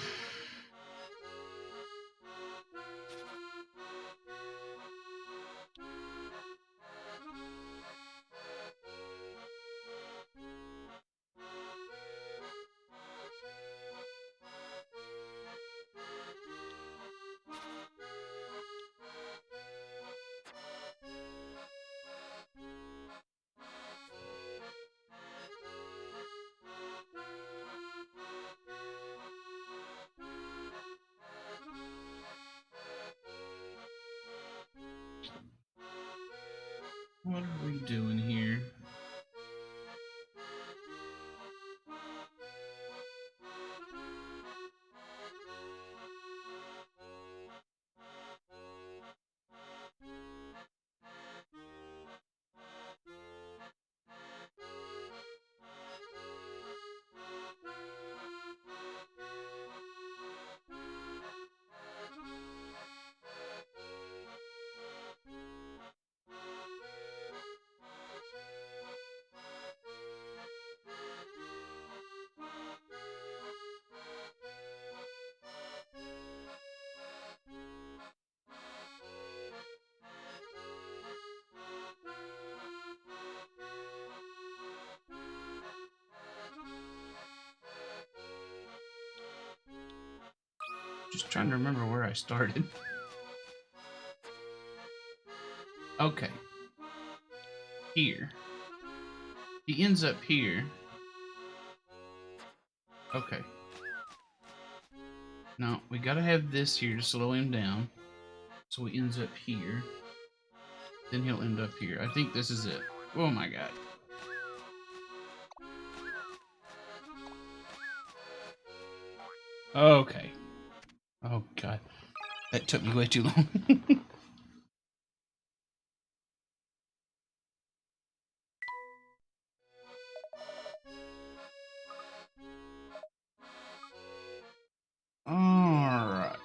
What are we doing here? Just trying to remember where I started. Okay. Here. He ends up here. Okay. Now, we gotta have this here to slow him down. So he ends up here. Then he'll end up here. I think this is it. Oh my god. Okay. Oh god. That took me way too long. Alright.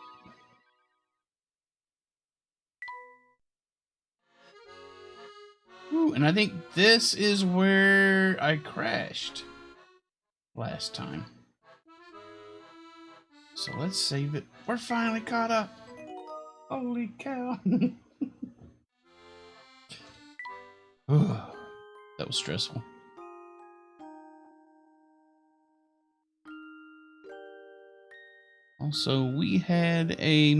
Ooh, and I think this is where I crashed last time. So let's save it. We're finally caught up. Holy cow. That was stressful. Also, we had a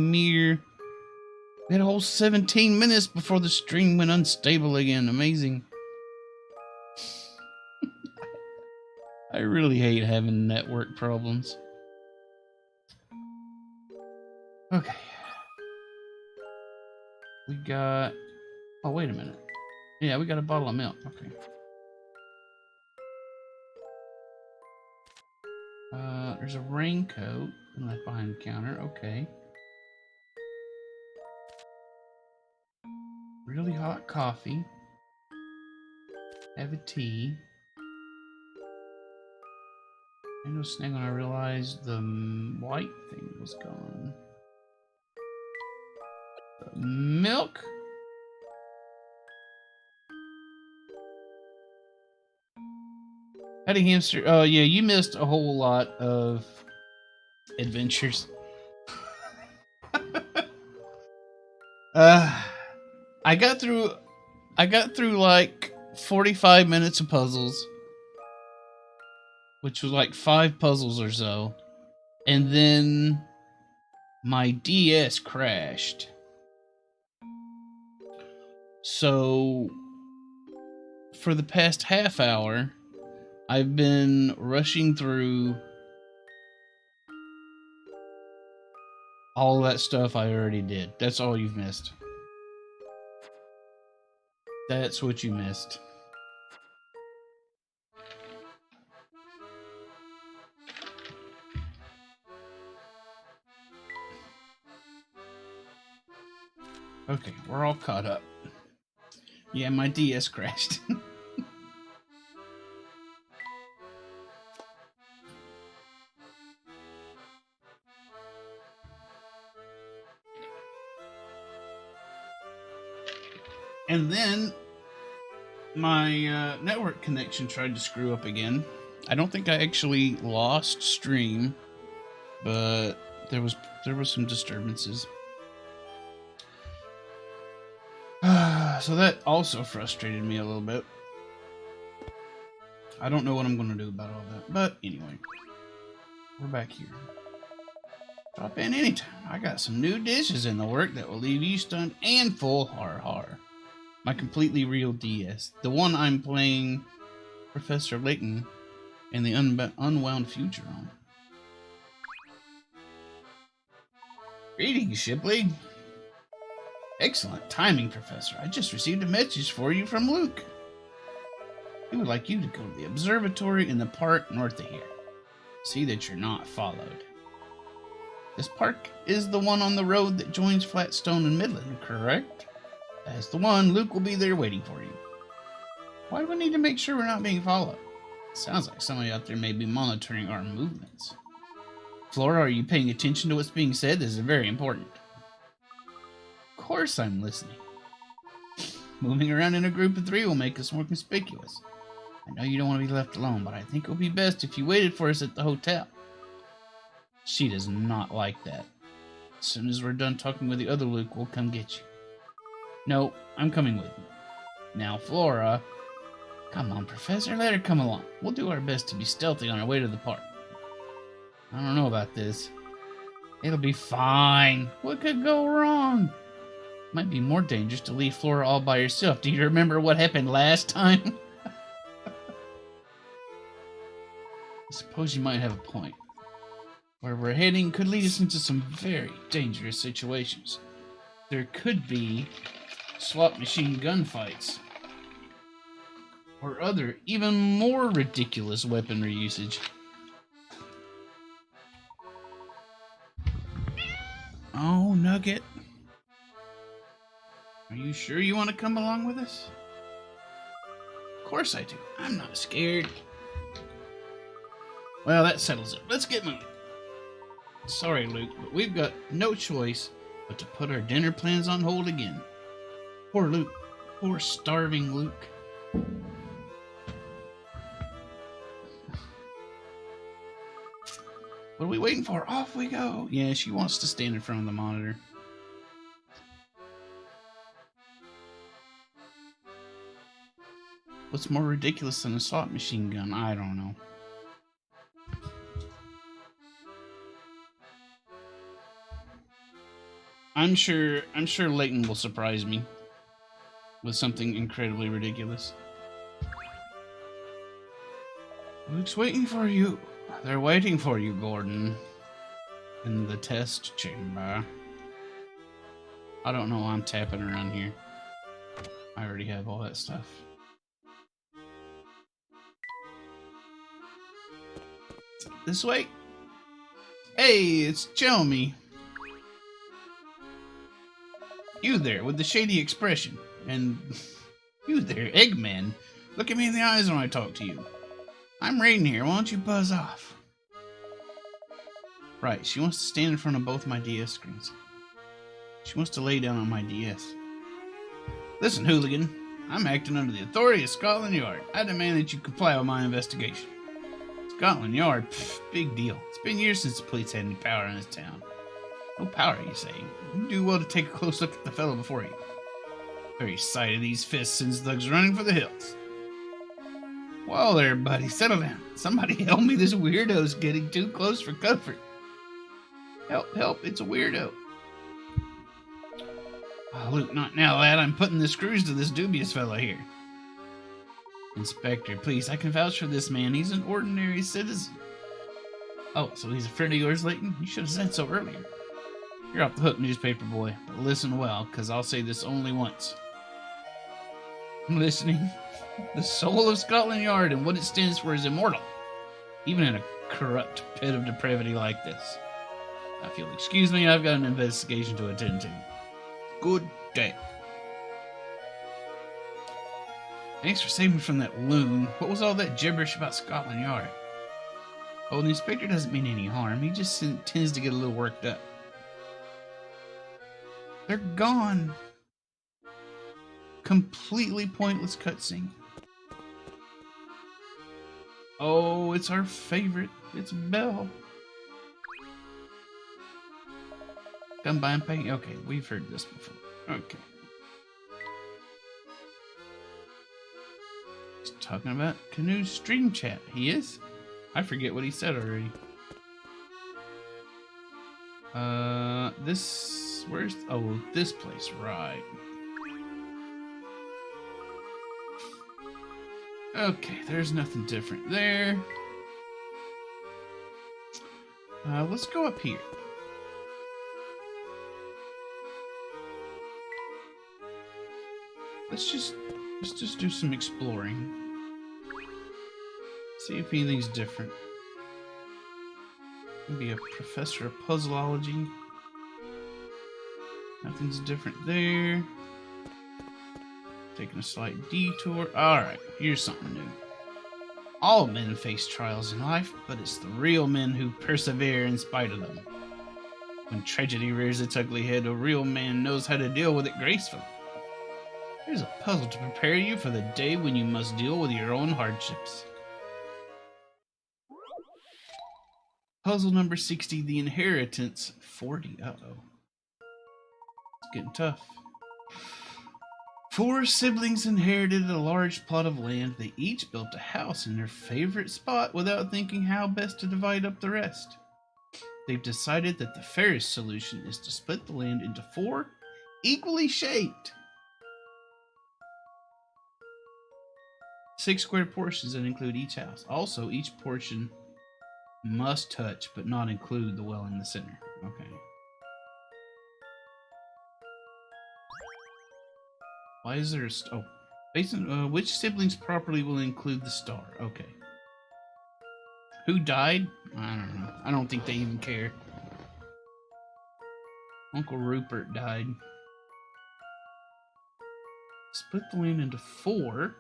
whole 17 minutes before the stream went unstable again. Amazing. I really hate having network problems. Okay. We got... Oh, wait a minute. Yeah, we got a bottle of milk. Okay. There's a raincoat left behind the counter. Okay. Really hot coffee. Have a tea. I was snack when I realized the white thing was gone. Milk? Howdy, hamster. Oh, yeah, you missed a whole lot of adventures. I got through like 45 minutes of puzzles, which was like 5 puzzles or so. And then my DS crashed. So for the past half hour, I've been rushing through all that stuff I already did. That's all you've missed. That's what you missed. Okay, we're all caught up. Yeah, my DS crashed. And then my network connection tried to screw up again. I don't think I actually lost stream, but there was some disturbances. So that also frustrated me a little bit. I don't know what I'm going to do about all that. But anyway, we're back here. Drop in anytime. I got some new dishes in the work that will leave you stunned and full. Har har. My completely real DS. The one I'm playing Professor Layton in the Unwound future on. Greetings, Shipley. Excellent timing, Professor. I just received a message for you from Luke. He would like you to go to the observatory in the park north of here. See that you're not followed. This park is the one on the road that joins Flatstone and Midland, correct? That's the one. Luke will be there waiting for you. Why do we need to make sure we're not being followed? Sounds like somebody out there may be monitoring our movements. Flora, are you paying attention to what's being said? This is very important. Of course I'm listening. Moving around in a group of 3 will make us more conspicuous. I know you don't want to be left alone, but I think it would be best if you waited for us at the hotel. She does not like that. As soon as we're done talking with the other Luke, we'll come get you. No, I'm coming with you. Now, Flora... Come on, Professor, let her come along. We'll do our best to be stealthy on our way to the park. I don't know about this. It'll be fine. What could go wrong? Might be more dangerous to leave Flora all by herself. Do you remember what happened last time? I suppose you might have a point. Where we're heading could lead us into some very dangerous situations. There could be slot machine gunfights. Or other, even more ridiculous weaponry usage. Oh, Nugget. Are you sure you want to come along with us? Of course I do. I'm not scared. Well, that settles it. Let's get moving. Sorry, Luke, but we've got no choice but to put our dinner plans on hold again. Poor Luke. Poor starving Luke. What are we waiting for? Off we go. Yeah, she wants to stand in front of the monitor. What's more ridiculous than a slot machine gun? I don't know. I'm sure Layton will surprise me with something incredibly ridiculous. Luke's waiting for you. They're waiting for you, Gordon. In the test chamber. I don't know why I'm tapping around here. I already have all that stuff. This way? Hey, it's Jelmy. You there, with the shady expression. And you there, Eggman. Look at me in the eyes when I talk to you. I'm Raiden here. Why don't you buzz off? Right, she wants to stand in front of both my DS screens. She wants to lay down on my DS. Listen, hooligan. I'm acting under the authority of Scotland Yard. I demand that you comply with my investigation. Scotland Yard? Pff, big deal. It's been years since the police had any power in this town. No power, you say? You do well to take a close look at the fellow before you. The very sight of these fists sends thugs running for the hills. Whoa there, buddy. Settle down. Somebody help me. This weirdo's getting too close for comfort. Help, help. It's a weirdo. Oh, Luke, not now, lad. I'm putting the screws to this dubious fellow here. Inspector, please. I can vouch for this man. He's an ordinary citizen. Oh, so he's a friend of yours, Layton? You should have said so earlier. You're off the hook, newspaper boy. But listen well, because I'll say this only once. I'm listening. The soul of Scotland Yard and what it stands for is immortal. Even in a corrupt pit of depravity like this. Now, if you'll excuse me, I've got an investigation to attend to. Good day. Thanks for saving me from that loon. What was all that gibberish about Scotland Yard? Oh, the inspector doesn't mean any harm. He just tends to get a little worked up. They're gone. Completely pointless cutscene. Oh, it's our favorite. It's Belle. Come by and pay. Okay, we've heard this before. Okay. He's talking about Canoe's stream chat. He is? I forget what he said already. Where's, oh, this place, right. Okay, there's nothing different there. Let's go up here. Let's just do some exploring. See if anything's different. Maybe a professor of puzzleology. Nothing's different there. Taking a slight detour. Alright, here's something new. All men face trials in life, but it's the real men who persevere in spite of them. When tragedy rears its ugly head, a real man knows how to deal with it gracefully. Here's a puzzle to prepare you for the day when you must deal with your own hardships. Puzzle number 60, the inheritance 40. Uh-oh. It's getting tough. 4 siblings inherited a large plot of land. They each built a house in their favorite spot without thinking how best to divide up the rest. They've decided that the fairest solution is to split the land into 4 equally shaped 6 square portions that include each house. Also, each portion must touch but not include the well in the center. Okay. Why is there a oh, based on which siblings properly will include the star? Okay. Who died? I don't know. I don't think they even care. Uncle Rupert died. Split the land into 4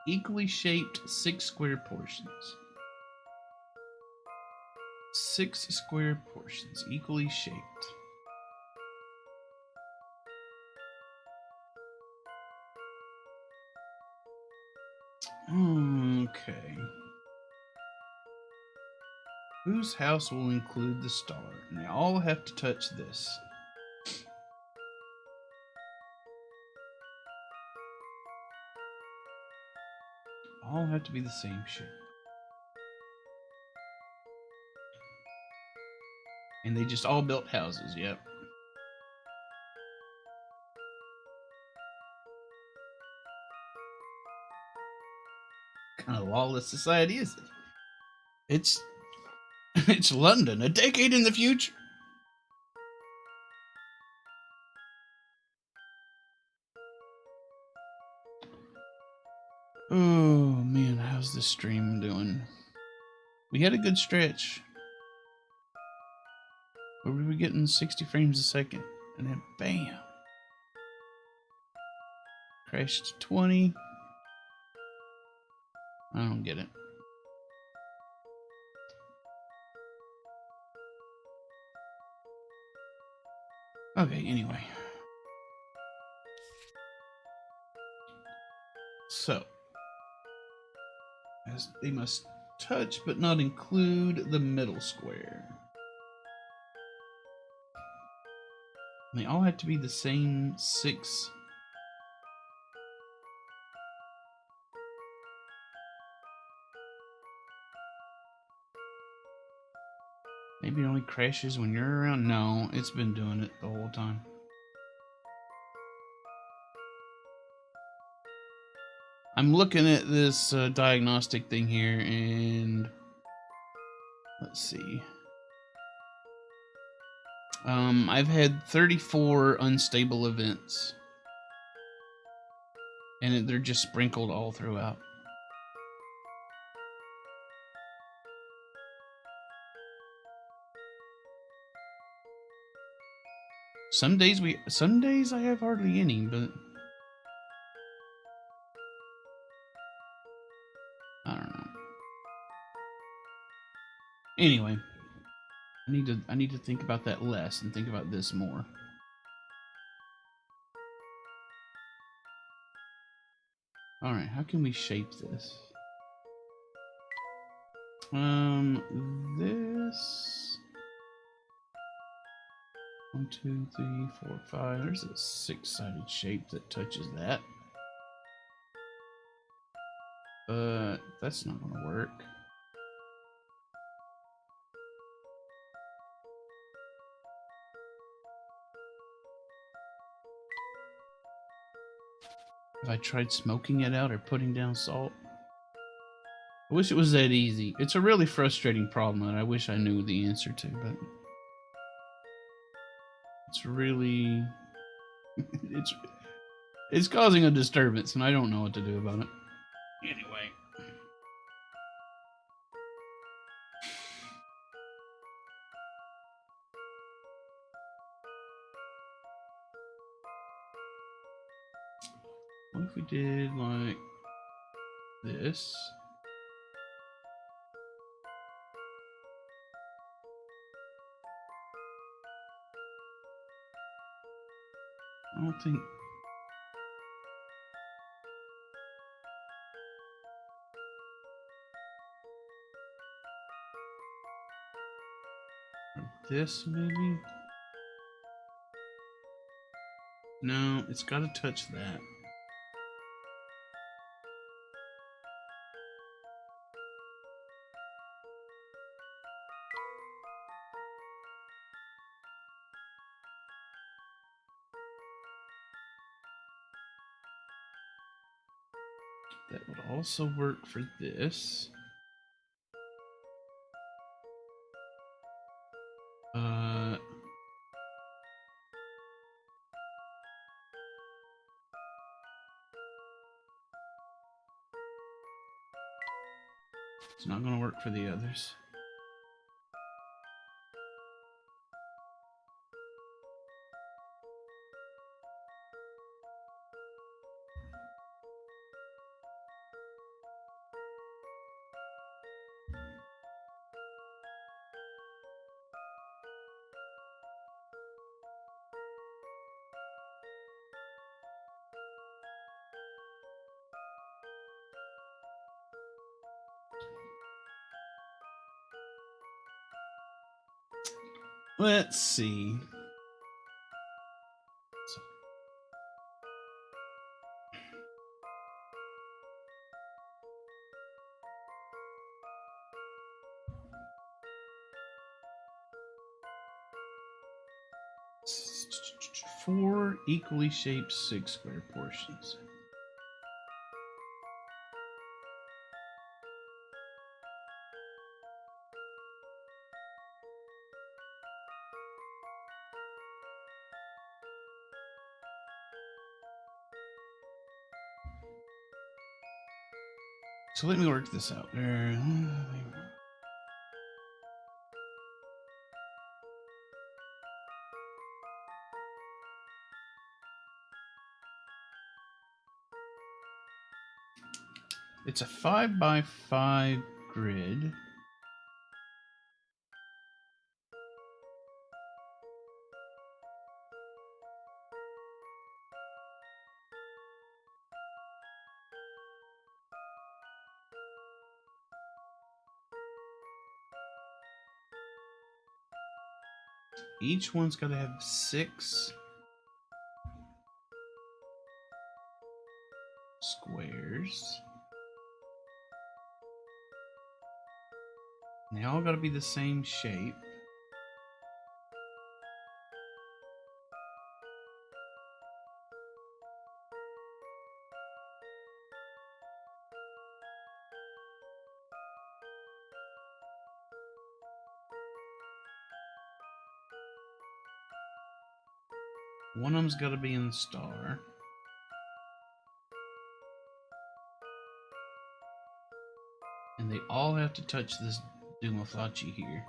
equally shaped 6 square portions. 6 square portions, equally shaped. Okay. Whose house will include the star? And they all have to touch this. All have to be the same shape. And they just all built houses, yep. What kind of lawless society is it? It's London, a decade in the future. Oh man, how's the stream doing? We had a good stretch. Where we were getting 60 frames a second, and then bam, crashed to 20. I don't get it. Okay, anyway. So, as they must touch but not include the middle square. And they all have to be the same 6. Maybe it only crashes when you're around. No, it's been doing it the whole time. I'm looking at this diagnostic thing here, and let's see. I've had 34 unstable events, and they're just sprinkled all throughout. Some days I have hardly any, but I don't know. Anyway, I need to think about that less and think about this more. All right, how can we shape this? This 1, 2, 3, 4, 5. There's a 6-sided shape that touches that. But that's not gonna work. Have I tried smoking it out or putting down salt? I wish it was that easy. It's a really frustrating problem that I wish I knew the answer to, but it's really it's causing a disturbance and I don't know what to do about it. Anyway. What if we did like this? I don't think this maybe? No, it's got to touch that. That would also work for this. It's not going to work for the others. Let's see. Four equally shaped 6 square portions. So let me work this out. It's a 5x5 grid. Each one's got to have 6 squares. And they all got to be the same shape. One of them's got to be in the star. And they all have to touch this Dumaflachi here.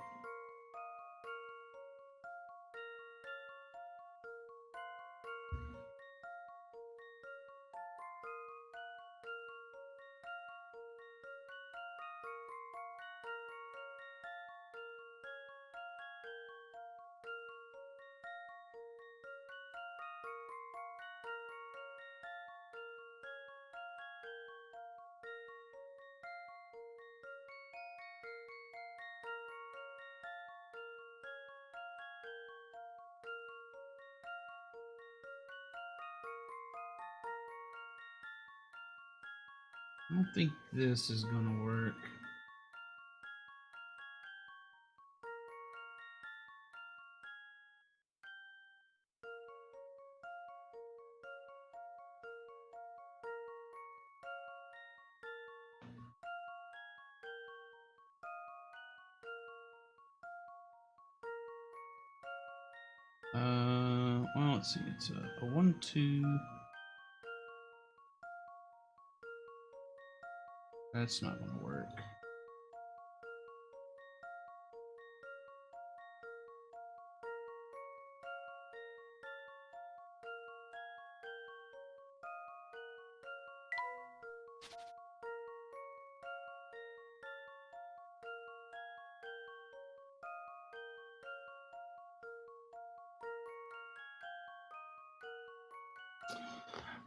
I don't think this is gonna work. Well, let's see. It's a 1, 2. That's not gonna work.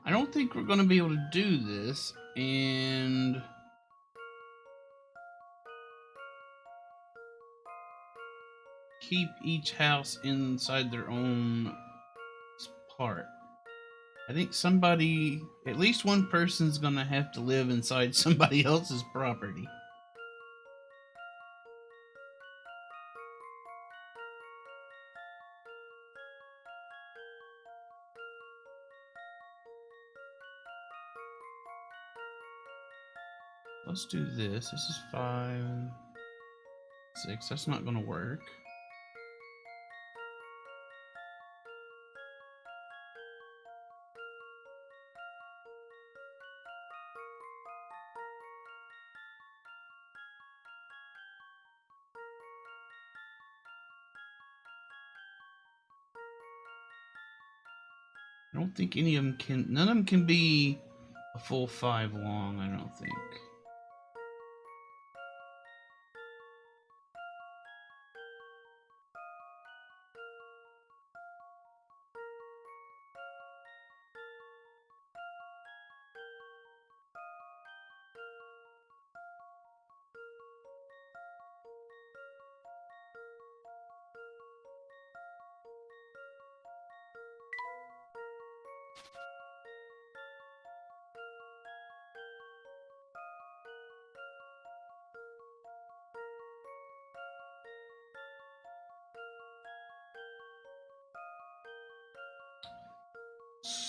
I don't think we're going to be able to do this, and keep each house inside their own part. I think somebody, at least one person's going to have to live inside somebody else's property. Let's do this. This is 5, 6. That's not going to work. I don't think any of them can, none of them can be a full 5 long, I don't think.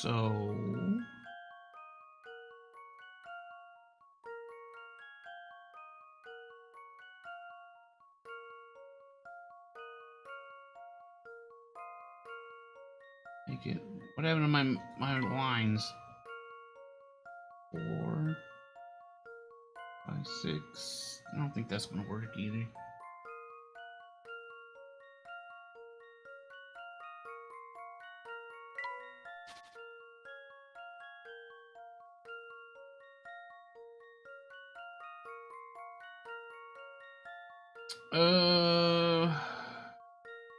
So make it. What happened to my lines? 4, 5, 6. I don't think that's gonna work either.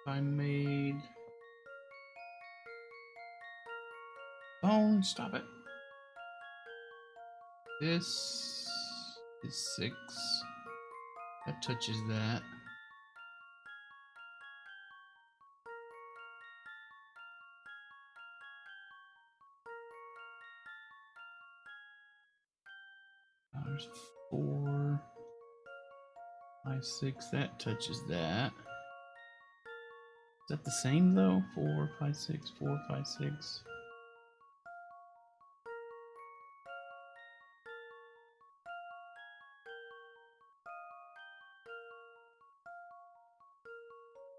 I made bone. Stop it. This is 6. That touches that. There's 4, 5, 6. That touches that. Is that the same though? 4, 5, 6, 4, 5, 6.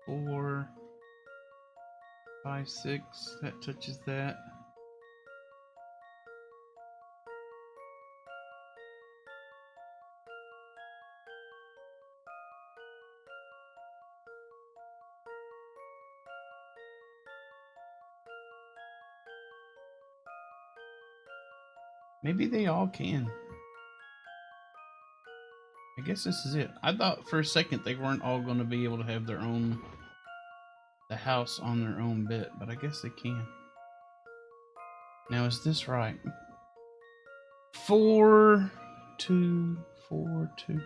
Four, 5, 6. That touches that. Maybe they all can. I guess this is it. I thought for a second they weren't all going to be able to have their own, the house on their own bit, but I guess they can. Now, is this right? 4, 2, 4, 2.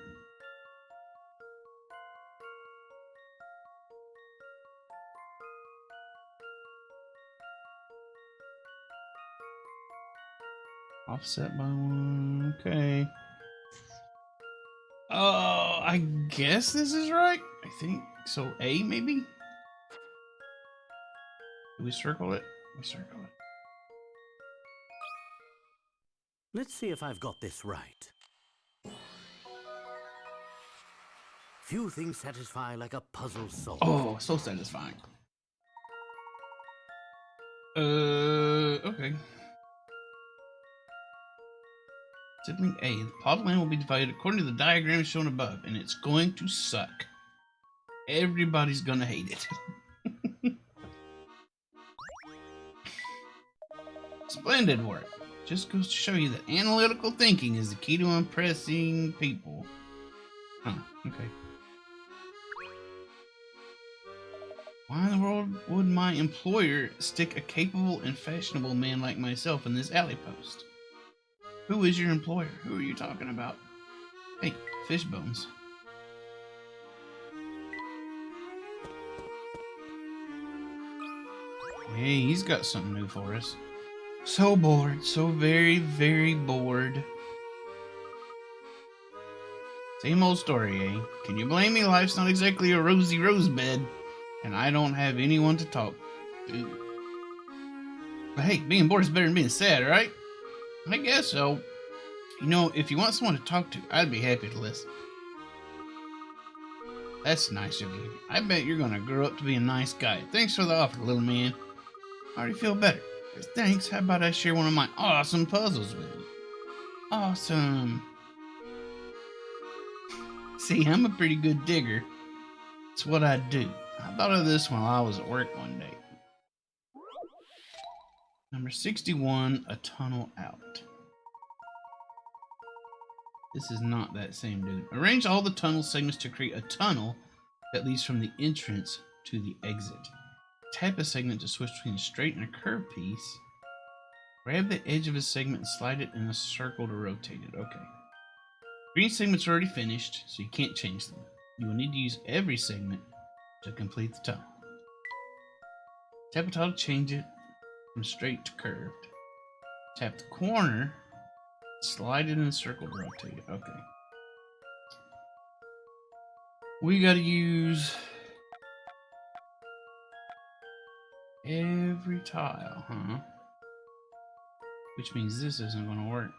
Offset by 1. Okay. Oh, I guess this is right. I think so. A maybe. Do we circle it? We circle it. Let's see if I've got this right. Few things satisfy like a puzzle solved. Oh, so satisfying. Okay. Sibling A. The plot of land will be divided according to the diagram shown above, and it's going to suck. Everybody's gonna hate it. Splendid work. Just goes to show you that analytical thinking is the key to impressing people. Huh, okay. Why in the world would my employer stick a capable and fashionable man like myself in this alley post? Who is your employer? Who are you talking about? Hey, fish bones. Hey, he's got something new for us. So bored, so very, very bored. Same old story, eh? Can you blame me? Life's not exactly a rosy rosebud, and I don't have anyone to talk to. But hey, being bored is better than being sad, right? I guess so. You know, if you want someone to talk to, I'd be happy to listen. That's nice of you. I bet you're gonna grow up to be a nice guy. Thanks for the offer, little man. I already feel better. As thanks, how about I share one of my awesome puzzles with you? Awesome. See, I'm a pretty good digger. It's what I do. I thought of this while I was at work one day. Number 61, a tunnel out. This is not that same dude. Arrange all the tunnel segments to create a tunnel that leads from the entrance to the exit. Tap a segment to switch between a straight and a curved piece. Grab the edge of a segment and slide it in a circle to rotate it. Okay. Green segment's already finished, so you can't change them. You will need to use every segment to complete the tunnel. Tap a tile to change it from straight to curved. Tap the corner, slide it in a circle to rotate it. Okay. We gotta use every tile, huh? which means this isn't going to work.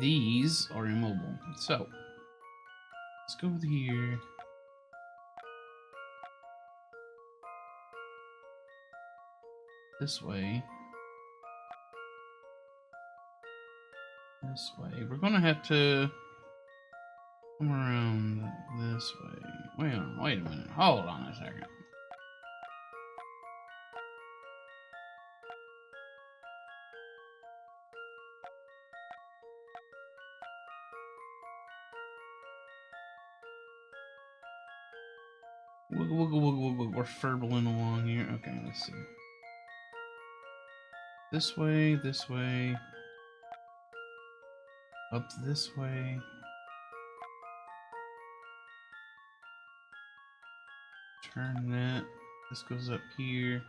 These are immobile. So, let's go with here. This way. This way. We're going to have to come around this way. Wait a minute. Hold on a second. We're furbling along here. Okay, let's see. This way, this way. Up this way. Turn that. This goes up here.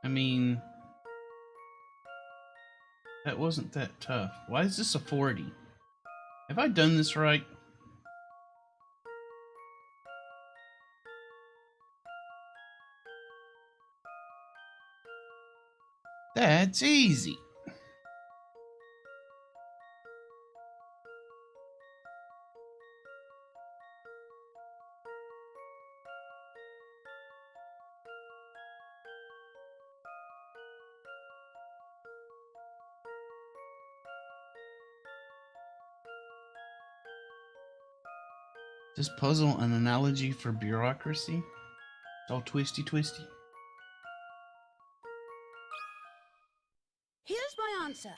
I mean, that wasn't that tough. Why is this a 40? Have I done this right? That's easy. This puzzle an analogy for bureaucracy? It's all twisty. Here's my answer.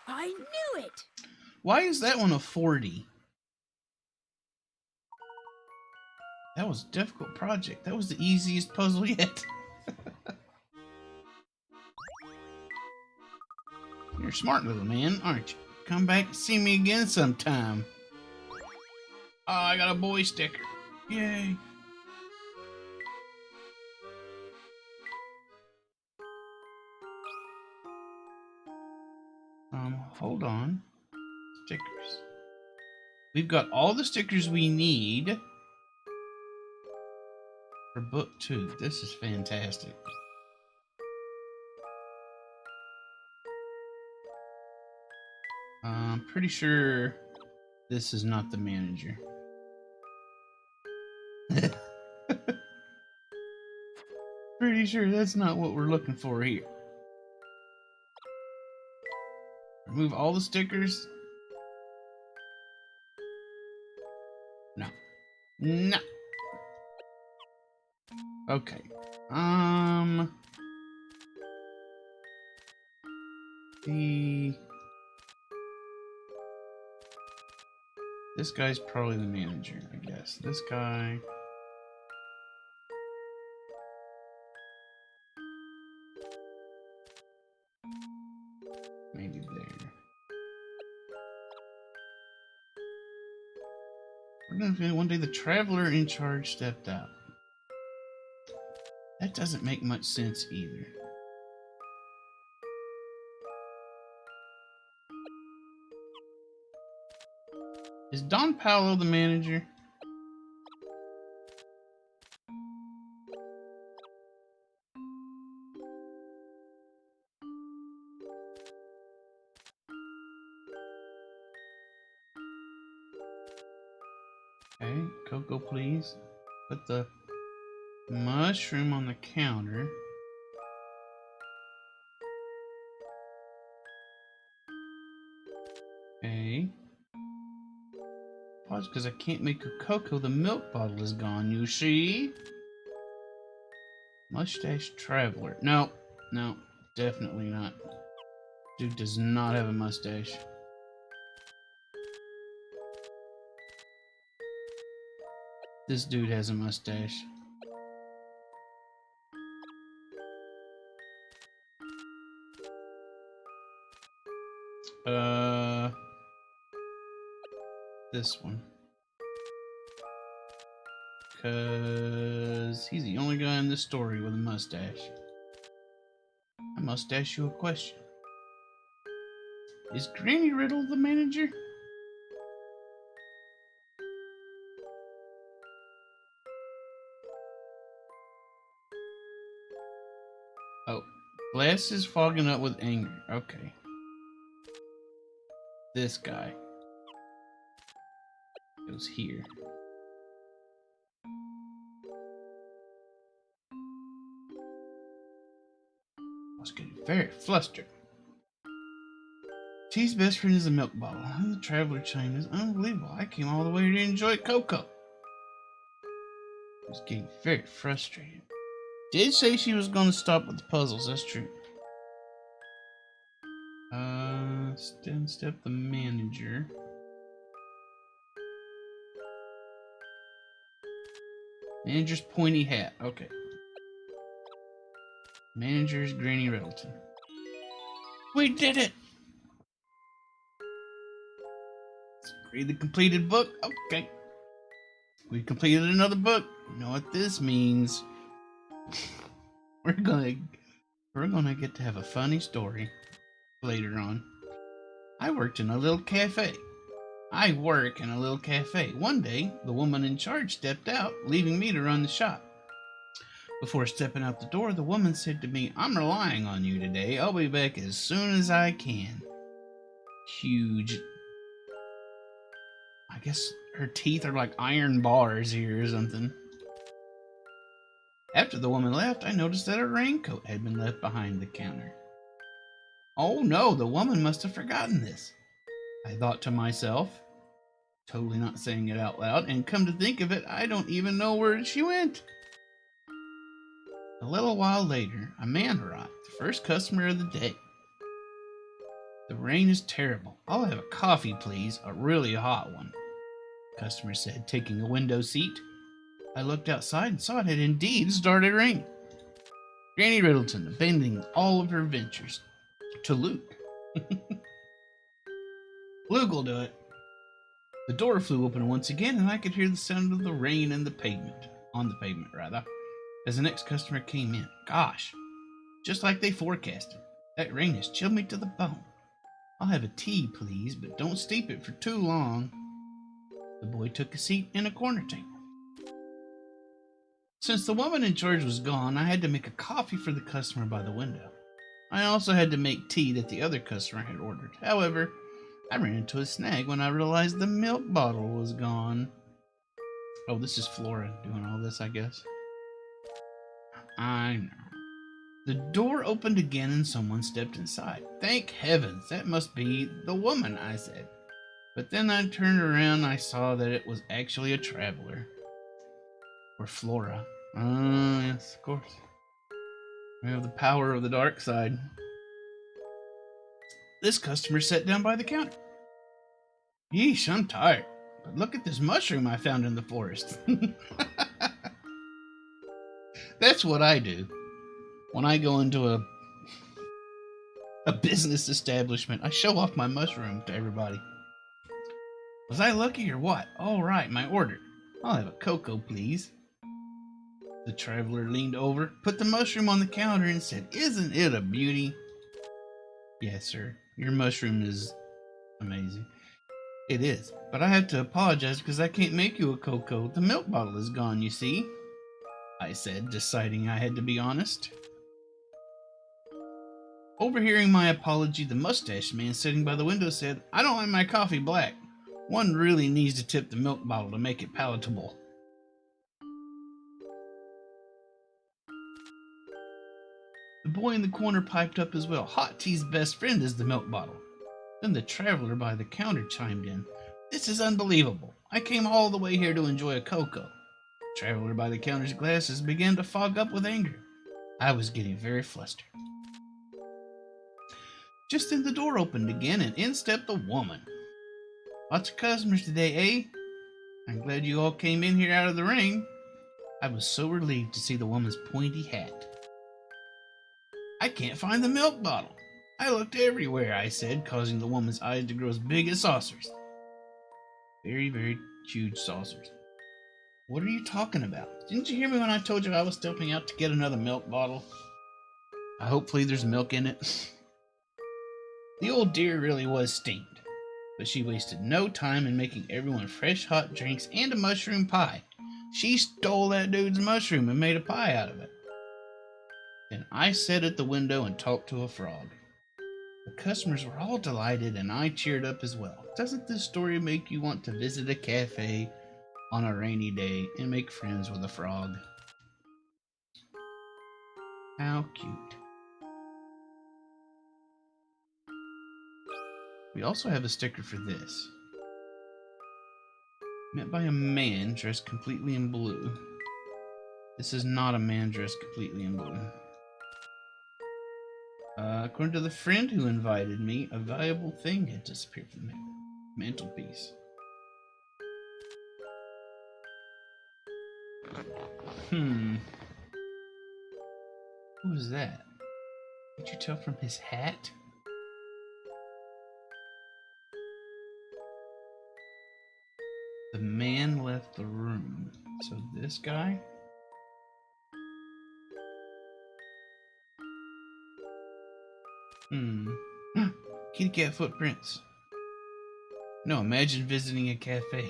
I knew it! Why is that one a 40? That was a difficult project. That was the easiest puzzle yet. You're a smart little man, aren't you? Come back and see me again sometime. Oh, I got a boy sticker. Yay. Hold on. Stickers. We've got all the stickers we need for book 2. This is fantastic. I'm pretty sure this is not the manager. Pretty sure that's not what we're looking for here. Remove all the stickers. No. No. Okay. This guy's probably the manager, I guess. This guy. Maybe there. We're gonna feel one day the traveler in charge stepped out. That doesn't make much sense either. Is Don Paolo the manager? Okay, Coco, please. Put the mushroom on the counter. Okay. Pause because I can't make a cocoa. The milk bottle is gone, you see? Mustache Traveler. No, definitely not. Dude does not have a mustache. This dude has a mustache. This one. Cause he's the only guy in this story with a mustache. I must ask you a question. Is Granny Riddle the manager? Oh, glass is fogging up with anger. Okay. This guy goes here. I was getting very flustered. T's best friend is a milk bottle. And the traveler chime is unbelievable. I came all the way here to enjoy cocoa. I was getting very frustrated. Did say she was going to stop with the puzzles. That's true. Step the manager. Manager's pointy hat. Okay. Manager's Granny Riddleton. We did it! Read the completed book. Okay. We completed another book. You know what this means? We're gonna get to have a funny story later on. I work in a little cafe. One day, the woman in charge stepped out, leaving me to run the shop. Before stepping out the door, the woman said to me, "I'm relying on you today. I'll be back as soon as I can." Huge. I guess her teeth are like iron bars here or something. After the woman left, I noticed that her raincoat had been left behind the counter. Oh no, the woman must have forgotten this, I thought to myself, totally not saying it out loud, and come to think of it, I don't even know where she went. A little while later, a man arrived, the first customer of the day. "The rain is terrible. I'll have a coffee, please, a really hot one," the customer said, taking a window seat. I looked outside and saw it had indeed started raining. Granny Riddleton abandoning all of her ventures to Luke. Luke will do it. The door flew open once again, and I could hear the sound of the rain on the pavement, as the next customer came in. Gosh, just like they forecasted. That rain has chilled me to the bone. I'll have a tea, please, but don't steep it for too long. The boy took a seat in a corner table. Since the woman in charge was gone, I had to make a coffee for the customer by the window. I also had to make tea that the other customer had ordered. However, I ran into a snag when I realized the milk bottle was gone. Oh, this is Flora doing all this, I guess. I know. The door opened again and someone stepped inside. Thank heavens, that must be the woman, I said. But then I turned around and I saw that it was actually a traveler. Or Flora. Yes, of course. We have the power of the dark side. This customer sat down by the counter. Yeesh, I'm tired. But look at this mushroom I found in the forest. That's what I do. When I go into a business establishment, I show off my mushroom to everybody. Was I lucky or what? All right, my order. I'll have a cocoa, please. The traveler leaned over, put the mushroom on the counter, and said, "Isn't it a beauty?" Yes, sir. Your mushroom is amazing. It is, but I have to apologize because I can't make you a cocoa. The milk bottle is gone, you see, I said, deciding I had to be honest. Overhearing my apology, the mustache man sitting by the window said, "I don't like my coffee black. One really needs to tip the milk bottle to make it palatable." The boy in the corner piped up as well. Hot tea's best friend is the milk bottle. Then the traveler by the counter chimed in. "This is unbelievable. I came all the way here to enjoy a cocoa." The traveler by the counter's glasses began to fog up with anger. I was getting very flustered. Just then the door opened again and in stepped the woman. "Lots of customers today, eh? I'm glad you all came in here out of the rain." I was so relieved to see the woman's pointy hat. "I can't find the milk bottle. I looked everywhere," I said, causing the woman's eyes to grow as big as saucers. Very, very huge saucers. "What are you talking about? Didn't you hear me when I told you I was stepping out to get another milk bottle? Hopefully there's milk in it." The old dear really was steamed, but she wasted no time in making everyone fresh hot drinks and a mushroom pie. She stole that dude's mushroom and made a pie out of it. Then I sat at the window and talked to a frog. The customers were all delighted and I cheered up as well. Doesn't this story make you want to visit a cafe on a rainy day and make friends with a frog? How cute. We also have a sticker for this. Met by a man dressed completely in blue. This is not a man dressed completely in blue. According to the friend who invited me, a valuable thing had disappeared from the mantelpiece. Who was that? Could you tell from his hat? The man left the room. So this guy? Kitty cat footprints. No, imagine visiting a cafe.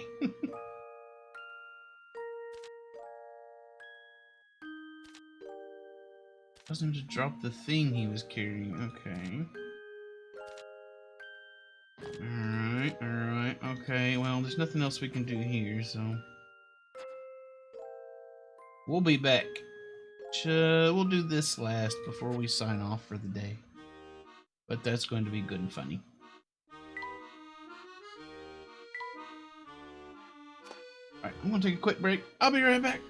Wasn't to drop the thing he was carrying. Okay. Alright. Okay, well, there's nothing else we can do here, so. We'll be back. We'll do this last before we sign off for the day. But that's going to be good and funny. Alright, I'm going to take a quick break. I'll be right back.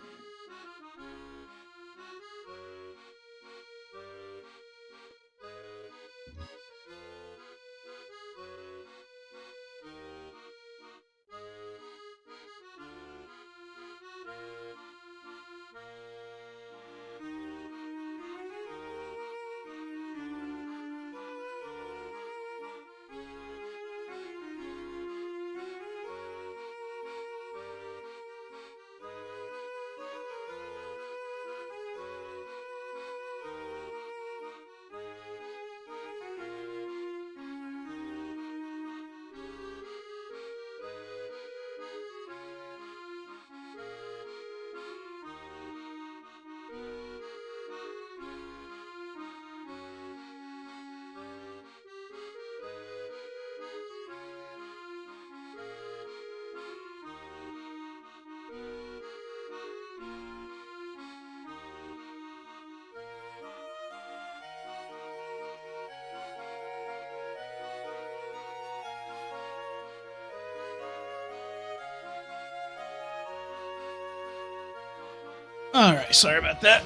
Alright, sorry about that.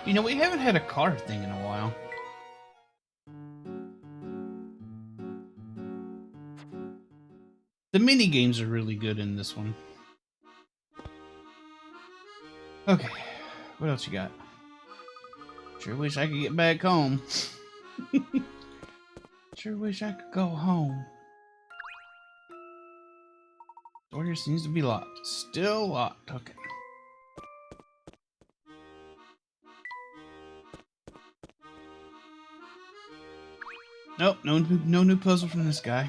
You know, we haven't had a car thing in a while. The mini games are really good in this one. Okay, what else you got? Sure wish I could get back home. Sure wish I could go home. Door seems to be locked. Still locked. Okay. Nope, no new puzzle from this guy.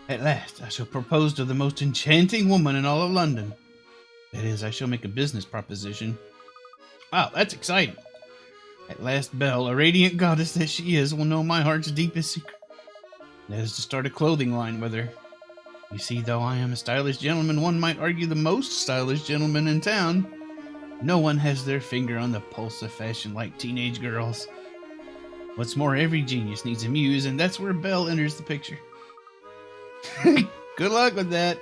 At last, I shall propose to the most enchanting woman in all of London. That is, I shall make a business proposition. Wow, that's exciting. At last, Belle, a radiant goddess that she is, will know my heart's deepest secret. That is to start a clothing line with her. You see, though I am a stylish gentleman, one might argue the most stylish gentleman in town, no one has their finger on the pulse of fashion like teenage girls. What's more, every genius needs a muse, and that's where Belle enters the picture. Good luck with that.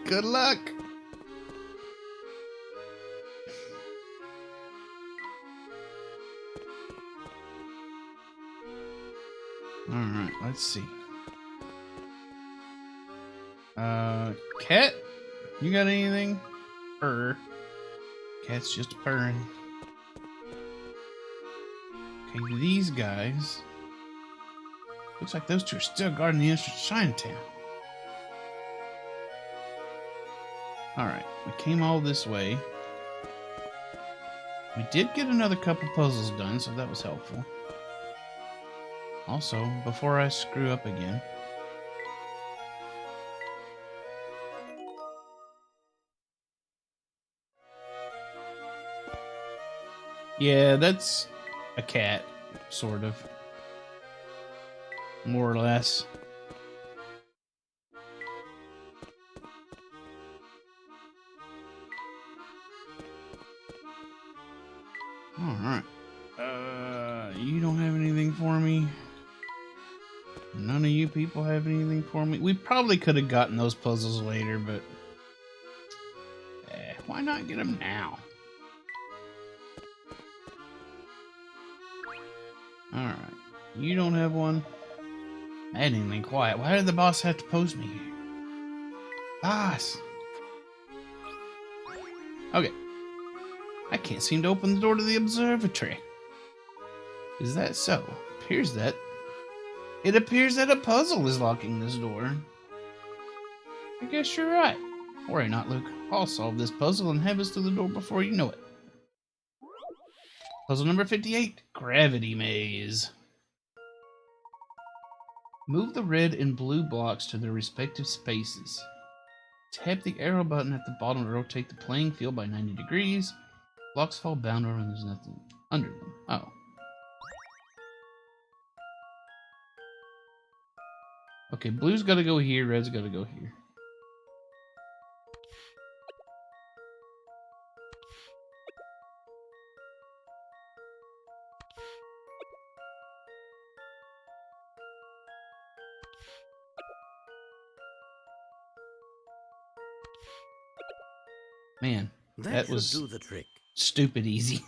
Good luck. Alright, let's see. Cat? You got anything? Purr. Cat's just purring. Okay, these guys. Looks like those two are still guarding the entrance to Chinatown. Alright, we came all this way. We did get another couple puzzles done, so that was helpful. Also, before I screw up again, yeah, that's a cat, sort of. More or less. Alright. You don't have anything for me? None of you people have anything for me? We probably could have gotten those puzzles later, but... why not get them now? Alright. You don't have one? I had anything quiet. Why did the boss have to post me here? Boss! Okay. I can't seem to open the door to the observatory. Is that so? It appears that a puzzle is locking this door. I guess you're right. Worry not, Luke. I'll solve this puzzle and have us through the door before you know it. Puzzle number 58, Gravity Maze. Move the red and blue blocks to their respective spaces. Tap the arrow button at the bottom to rotate the playing field by 90 degrees. Blocks fall bound over and there's nothing under them. Oh. Okay, blue's gotta go here, red's gotta go here. Man, that was do the trick. stupid easy.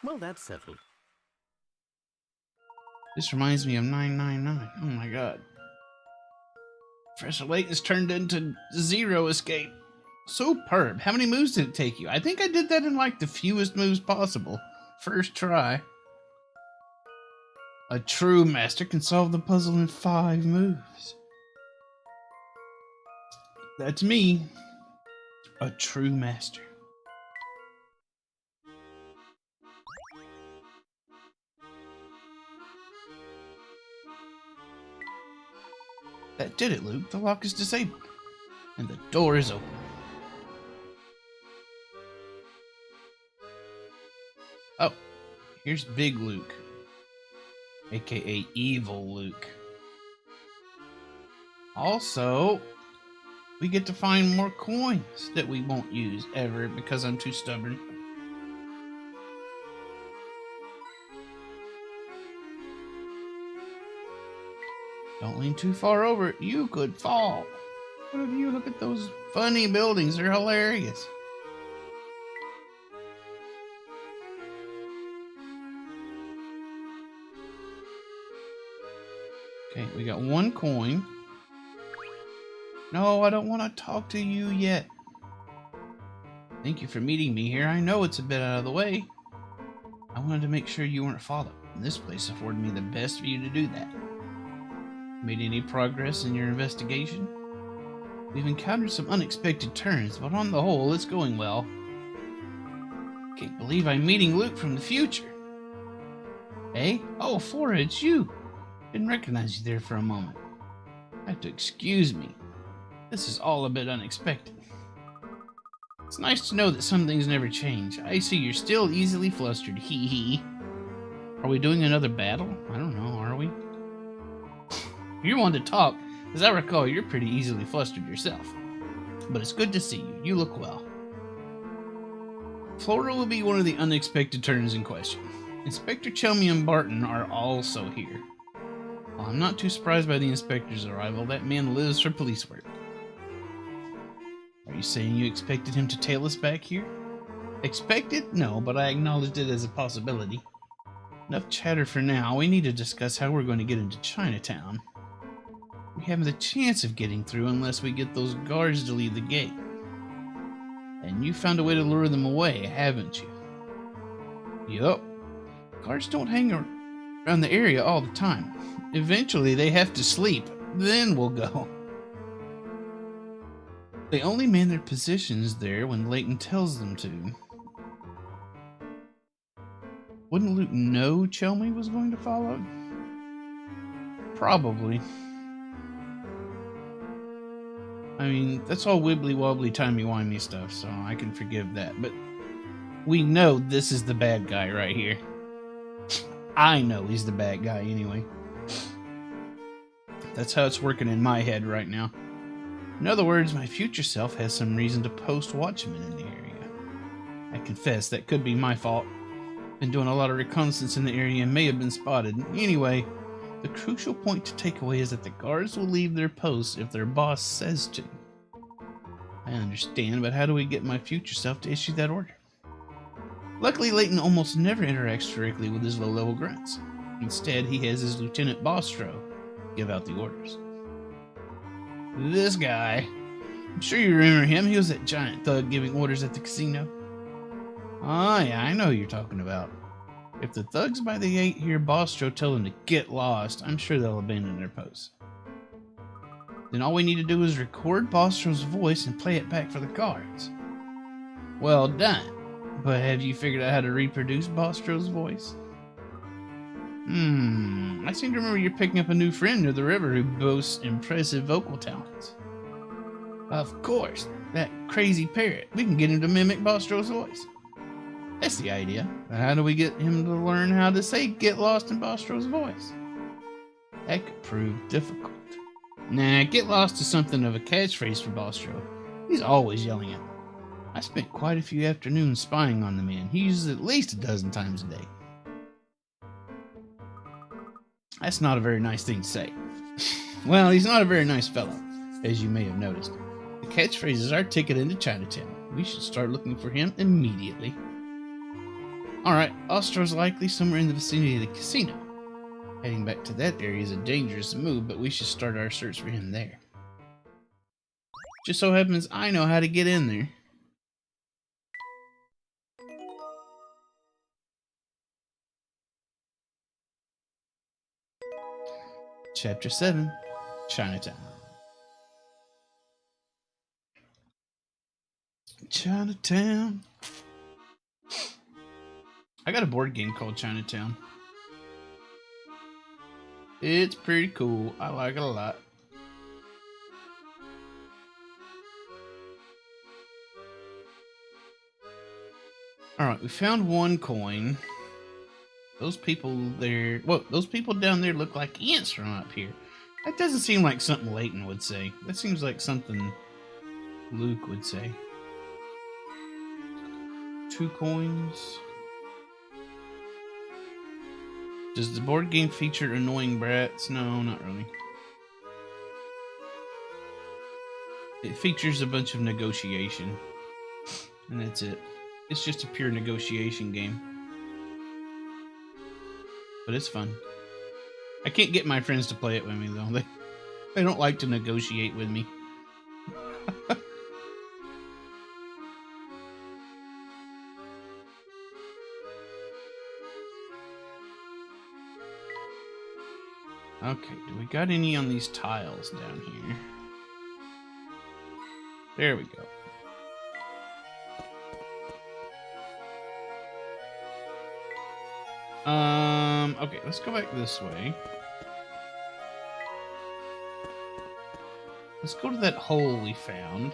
Well, that's settled. This reminds me of 999. Oh my god. Professor Layton's turned into Zero Escape. Superb. How many moves did it take you? I think I did that in like the fewest moves possible. First try. A true master can solve the puzzle in 5 moves. That's me. A true master. That did it, Luke. The lock is disabled. And the door is open. Oh, here's Big Luke. AKA Evil Luke. Also, we get to find more coins that we won't use ever because I'm too stubborn. Don't lean too far over it. You could fall. Look at you. Look at those funny buildings. They're hilarious. Okay, we got 1 coin. No, I don't want to talk to you yet. Thank you for meeting me here. I know it's a bit out of the way. I wanted to make sure you weren't followed, and this place afforded me the best for you to do that. Made any progress in your investigation? We've encountered some unexpected turns, but on the whole, it's going well. Can't believe I'm meeting Luke from the future. Eh? Oh, Flora, it's you. Didn't recognize you there for a moment. I have to excuse me. This is all a bit unexpected. It's nice to know that some things never change. I see you're still easily flustered. Hee hee. Are we doing another battle? I don't know, are we? You're one to talk. As I recall, you're pretty easily flustered yourself. But it's good to see you. You look well. Flora will be one of the unexpected turns in question. Inspector Chelmy and Barton are also here. While I'm not too surprised by the inspector's arrival, that man lives for police work. Are you saying you expected him to tail us back here? Expected? No, but I acknowledged it as a possibility. Enough chatter for now. We need to discuss how we're going to get into Chinatown. We haven't the chance of getting through unless we get those guards to leave the gate. And you found a way to lure them away, haven't you? Yup. Guards don't hang around the area all the time. Eventually they have to sleep. Then we'll go. They only man their positions there when Layton tells them to. Wouldn't Luke know Chelmy was going to follow? Probably. I mean, that's all wibbly-wobbly, timey-wimey stuff, so I can forgive that. But we know this is the bad guy right here. I know he's the bad guy anyway. That's how it's working in my head right now. In other words, my future self has some reason to post watchmen in the area. I confess that could be my fault. Been doing a lot of reconnaissance in the area and may have been spotted. Anyway, the crucial point to take away is that the guards will leave their posts if their boss says to. I understand, but how do we get my future self to issue that order? Luckily, Layton almost never interacts directly with his low-level grunts. Instead, he has his Lieutenant Bostro give out the orders. This guy, I'm sure you remember him. He was that giant thug giving orders at the casino. Oh yeah, I know who you're talking about. If the thugs by the gate hear Bostro tell them to get lost, I'm sure they'll abandon their posts. Then all we need to do is record Bostro's voice and play it back for the guards. Well done. But have you figured out how to reproduce Bostro's voice? I seem to remember you're picking up a new friend near the river who boasts impressive vocal talents. Of course, that crazy parrot. We can get him to mimic Bostro's voice. That's the idea. But how do we get him to learn how to say "get lost" in Bostro's voice? That could prove difficult. Nah, "get lost" is something of a catchphrase for Bostro. He's always yelling it. I spent quite a few afternoons spying on the man. He uses it at least a dozen times a day. That's not a very nice thing to say. Well, he's not a very nice fellow, as you may have noticed. The catchphrase is our ticket into Chinatown. We should start looking for him immediately. Alright, Ostro's likely somewhere in the vicinity of the casino. Heading back to that area is a dangerous move, but we should start our search for him there. Just so happens I know how to get in there. Chapter 7, Chinatown. Chinatown. I got a board game called Chinatown. It's pretty cool. I like it a lot. Alright, we found one coin. Those people there... Well, those people down there look like ants from up here. That doesn't seem like something Layton would say. That seems like something Luke would say. 2 coins. Does the board game feature annoying brats? No, not really. It features a bunch of negotiation. And that's it. It's just a pure negotiation game. But it's fun. I can't get my friends to play it with me, though. They don't like to negotiate with me. Okay, do we got any on these tiles down here? There we go. Okay, let's go back this way. Let's go to that hole we found.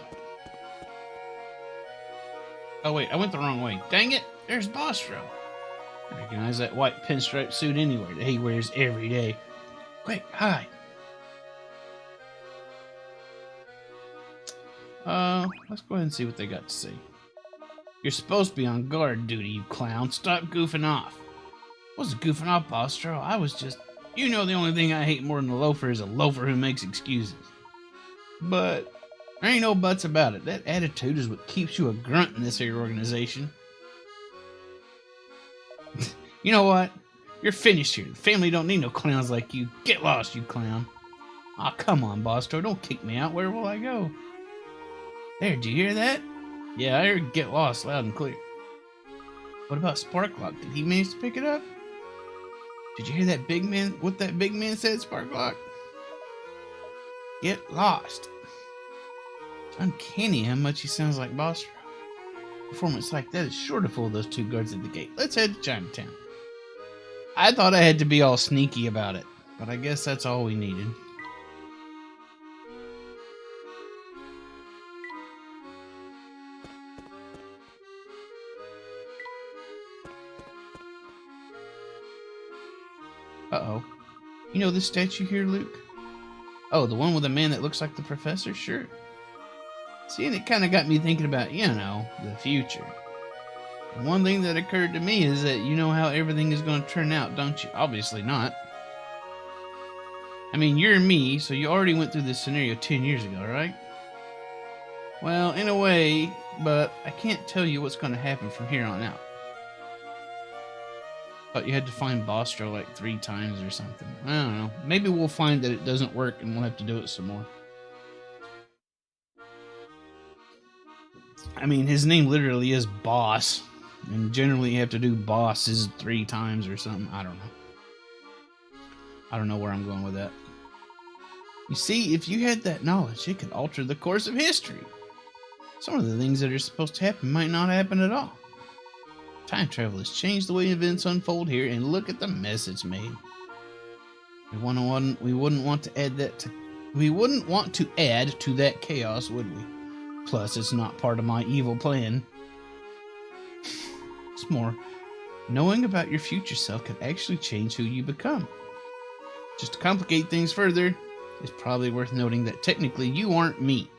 Oh wait, I went the wrong way. Dang it, there's Bostro. I recognize that white pinstripe suit anywhere that he wears every day. Quick, hide. Let's go ahead and see what they got to say. You're supposed to be on guard duty, you clown. Stop goofing off. Wasn't goofing off, Bostro. I was just... You know the only thing I hate more than a loafer is a loafer who makes excuses. But there ain't no buts about it. That attitude is what keeps you a grunt in this here organization. You know what? You're finished here. The family don't need no clowns like you. Get lost, you clown. Aw, come on, Bostro. Don't kick me out. Where will I go? There, did you hear that? Yeah, I heard get lost loud and clear. What about Sparklock? Did he manage to pick it up? Did you hear that big man? What that big man said, Sparklock? Get lost. It's uncanny how much he sounds like Bostro. Performance like that is sure to fool those two guards at the gate. Let's head to Chinatown. I thought I had to be all sneaky about it, but I guess that's all we needed. Uh-oh. You know this statue here, Luke? Oh, the one with the man that looks like the professor? Sure. See, and it kind of got me thinking about, you know, the future. And one thing that occurred to me is that you know how everything is going to turn out, don't you? Obviously not. I mean, you're me, so you already went through this scenario 10 years ago, right? Well, in a way, but I can't tell you what's going to happen from here on out. Thought you had to find Bostro like 3 times or something. I don't know. Maybe we'll find that it doesn't work and we'll have to do it some more. I mean, his name literally is Boss. And generally you have to do bosses 3 times or something. I don't know. I don't know where I'm going with that. You see, if you had that knowledge, it could alter the course of history. Some of the things that are supposed to happen might not happen at all. Time travel has changed the way events unfold here, and look at the mess it's made. We wouldn't want to add to that chaos, would we? Plus, it's not part of my evil plan. It's more, knowing about your future self could actually change who you become. Just to complicate things further, it's probably worth noting that technically you aren't me.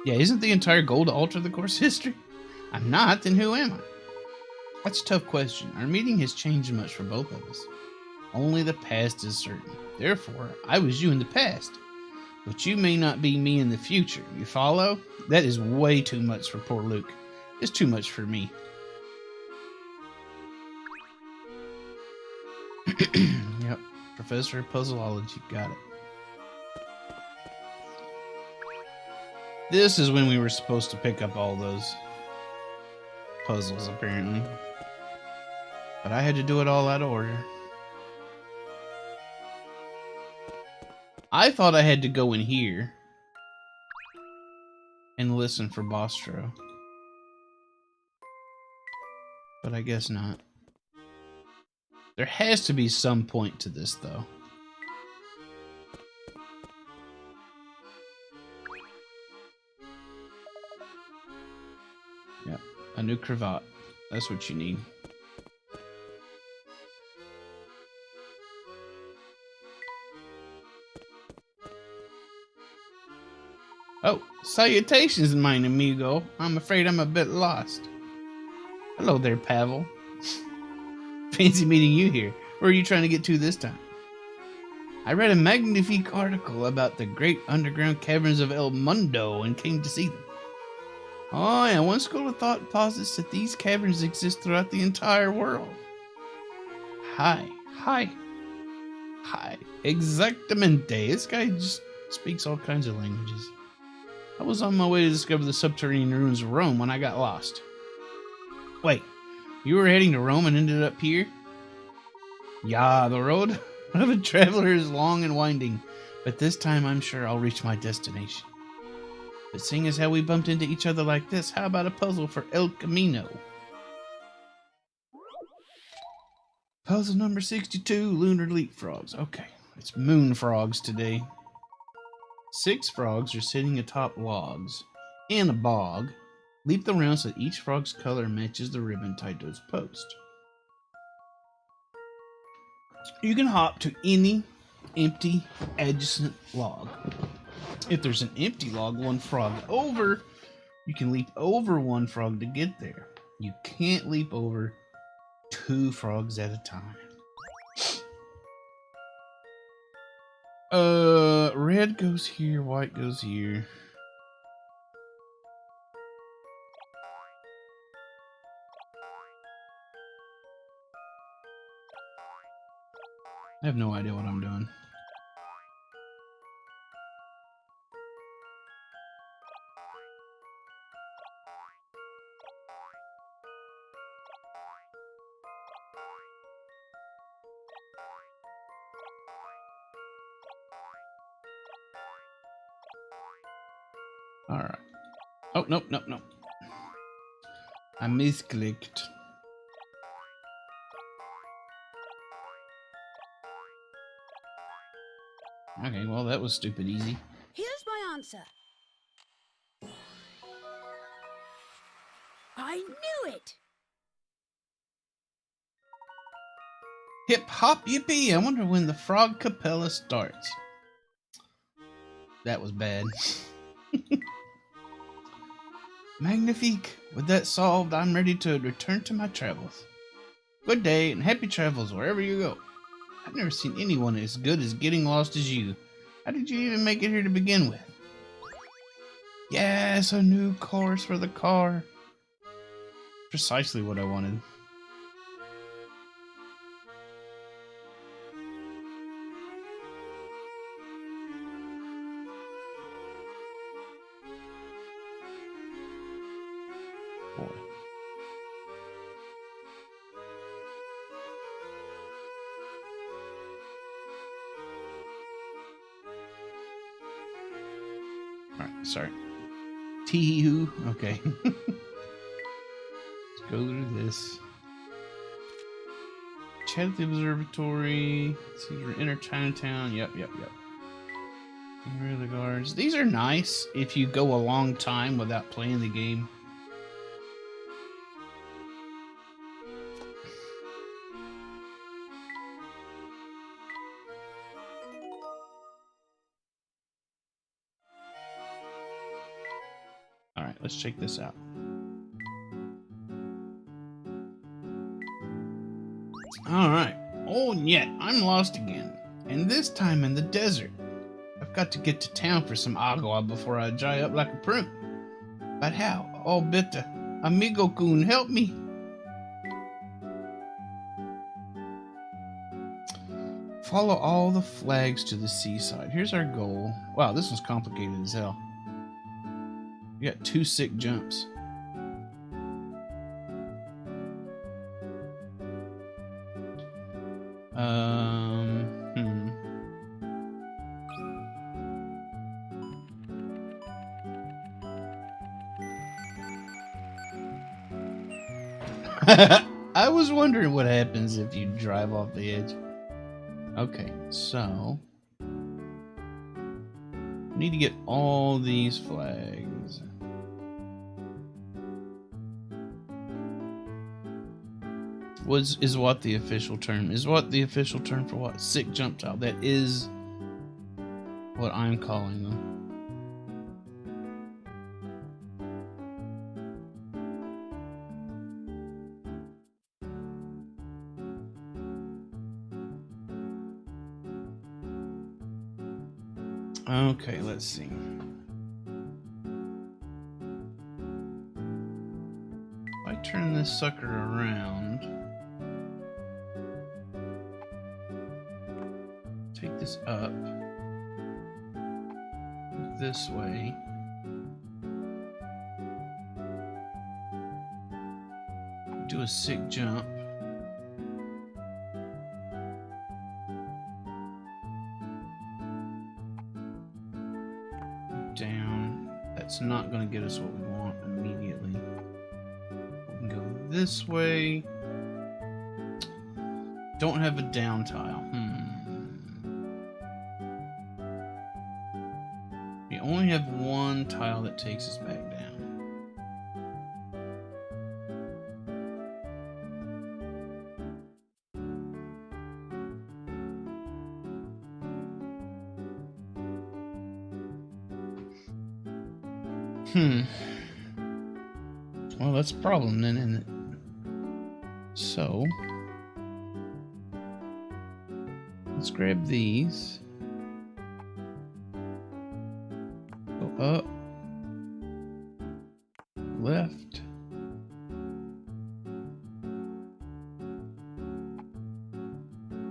Yeah, isn't the entire goal to alter the course of history? I'm not, then who am I? That's a tough question. Our meeting has changed much for both of us. Only the past is certain. Therefore, I was you in the past. But you may not be me in the future. You follow? That is way too much for poor Luke. It's too much for me. Yep. Professor of Puzzleology. Got it. This is when we were supposed to pick up all those puzzles, apparently. But I had to do it all out of order. I thought I had to go in here and listen for Bostro. But I guess not. There has to be some point to this, though. Yep, a new cravat. That's what you need. Oh, salutations, mine amigo. I'm afraid I'm a bit lost. Hello there, Pavel. Fancy meeting you here. Where are you trying to get to this time? I read a magnifique article about the great underground caverns of El Mundo and came to see them. Oh, yeah, one school of thought posits that these caverns exist throughout the entire world. Hi. Exactamente. This guy just speaks all kinds of languages. I was on my way to discover the subterranean ruins of Rome when I got lost. Wait, you were heading to Rome and ended up here? Yeah, the road of a traveler is long and winding, but this time I'm sure I'll reach my destination. But seeing as how we bumped into each other like this, how about a puzzle for El Camino? Puzzle number 62, Lunar Leapfrogs. Okay, it's moon frogs today. 6 frogs are sitting atop logs in a bog. Leap them around so that each frog's color matches the ribbon tied to its post. You can hop to any empty adjacent log. If there's an empty log 1 frog over, you can leap over 1 frog to get there. You can't leap over 2 frogs at a time. Red goes here, white goes here. I have no idea what I'm doing. Alright. Oh, nope, nope, nope. I misclicked. Okay, well, that was stupid easy. Here's my answer. I knew it! Hip hop yippee! I wonder when the frog capella starts. That was bad. Magnifique! With that solved, I'm ready to return to my travels. Good day and happy travels wherever you go. I've never seen anyone as good as getting lost as you. How did you even make it here to begin with? Yes, a new course for the car. Precisely what I wanted. Boy. Alright, sorry. Tee-hoo. Okay. Let's go through this. Chat at the observatory. Let's see, we're in Chinatown. Yep. Here are the guards. These are nice if you go a long time without playing the game. Alright, let's check this out. Alright. Oh, and yet, I'm lost again. And this time in the desert. I've got to get to town for some agua before I dry up like a prune. But how? Oh, bitte. Amigo-kun, help me. Follow all the flags to the seaside. Here's our goal. Wow, this one's complicated as hell. We got 2 sick jumps. I was wondering what happens if you drive off the edge. Okay, so need to get all these flags. Is what the official term is? What the official term for what? Sick jump tile. That is what I'm calling them. Okay, let's see. If I turn this sucker around, take this up this way. Do a sick jump. Down. That's not going to get us what we want immediately. We can go this way. Don't have a down tile. We only have one tile that takes us back down. Well, that's a problem then, isn't it? So, let's grab these. Go up. Left.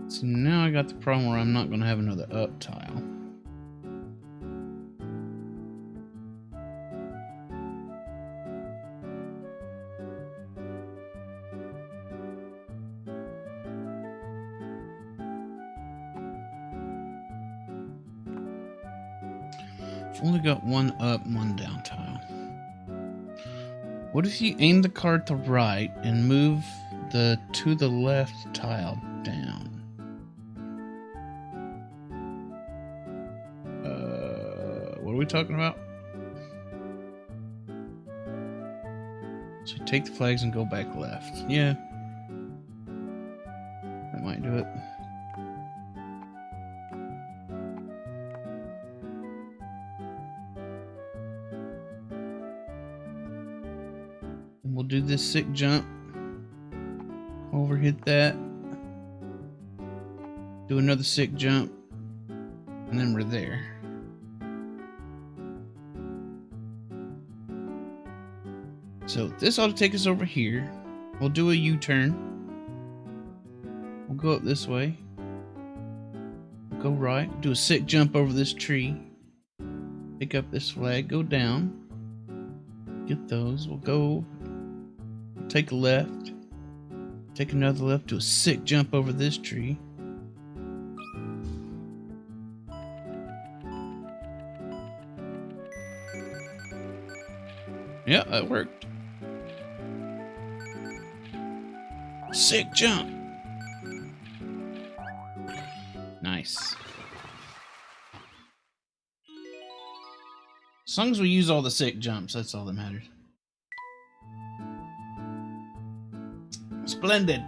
So now I got the problem where I'm not going to have another up tile. I've only got one up and one down tile. What if you aim the card to right and move the to the left tile down? What are we talking about? So take the flags and go back left. Yeah. That might do it. And we'll do this sick jump. Overhit that. Do another sick jump. And then we're there. So this ought to take us over here. We'll do a U-turn. We'll go up this way. Go right. Do a sick jump over this tree. Pick up this flag. Go down. Get those. We'll go. Take a left. Take another left. Do a sick jump over this tree. Yeah, that worked. Sick jump. Nice. As long as we use all the sick jumps, that's all that matters. Splendid.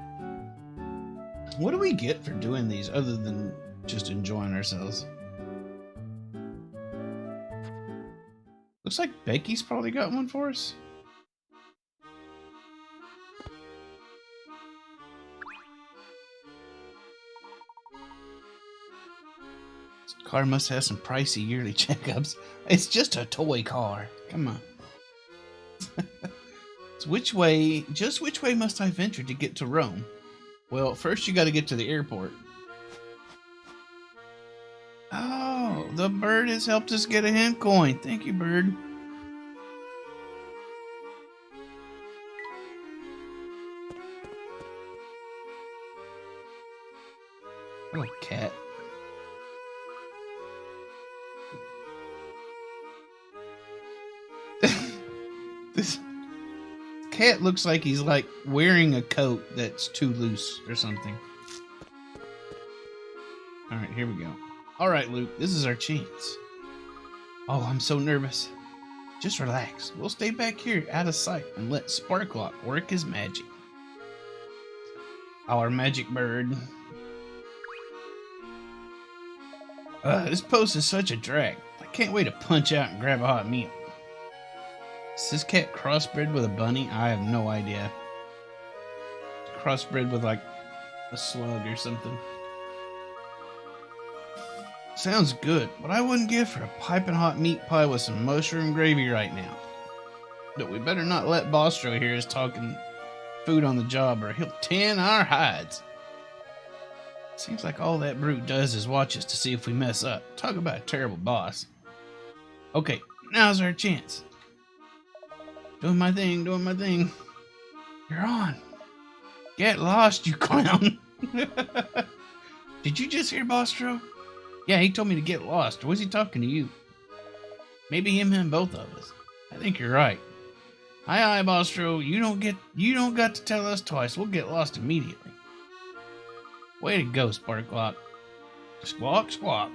What do we get for doing these other than just enjoying ourselves? Looks like Becky's probably got one for us. This car must have some pricey yearly checkups. It's just a toy car. Come on. So which way must I venture to get to Rome? Well, first you got to get to the airport. Oh, the bird has helped us get a hen coin. Thank you, bird. Hello, cat. This cat looks like he's like wearing a coat that's too loose or something. All right, here we go. All right, Luke, this is our chance. Oh, I'm so nervous. Just relax. We'll stay back here out of sight and let Sparklock work his magic. Our magic bird. This post is such a drag. I can't wait to punch out and grab a hot meal. Is this cat crossbred with a bunny? I have no idea. Crossbred with like a slug or something. Sounds good, but I wouldn't give for a piping hot meat pie with some mushroom gravy right now. But we better not let Bostro hear us talking food on the job or he'll tan our hides. Seems like all that brute does is watch us to see if we mess up. Talk about a terrible boss. Okay, now's our chance. Doing my thing, doing my thing. You're on. Get lost, you clown. Did you just hear Bostro? Yeah, he told me to get lost. Or was he talking to you? Maybe him, both of us. I think you're right. Aye, Bostro. You don't got to tell us twice. We'll get lost immediately. Way to go, Sparklock. Squawk, squawk.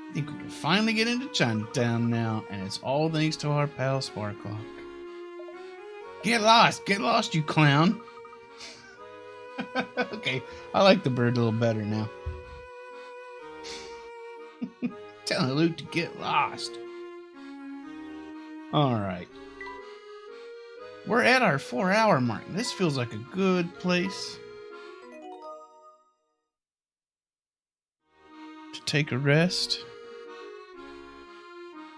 I think we can finally get into Chinatown now, and it's all thanks to our pal Sparklock. Get lost, you clown. Okay, I like the bird a little better now. Telling Luke to get lost. Alright. We're at our 4-hour mark. This feels like a good place to take a rest.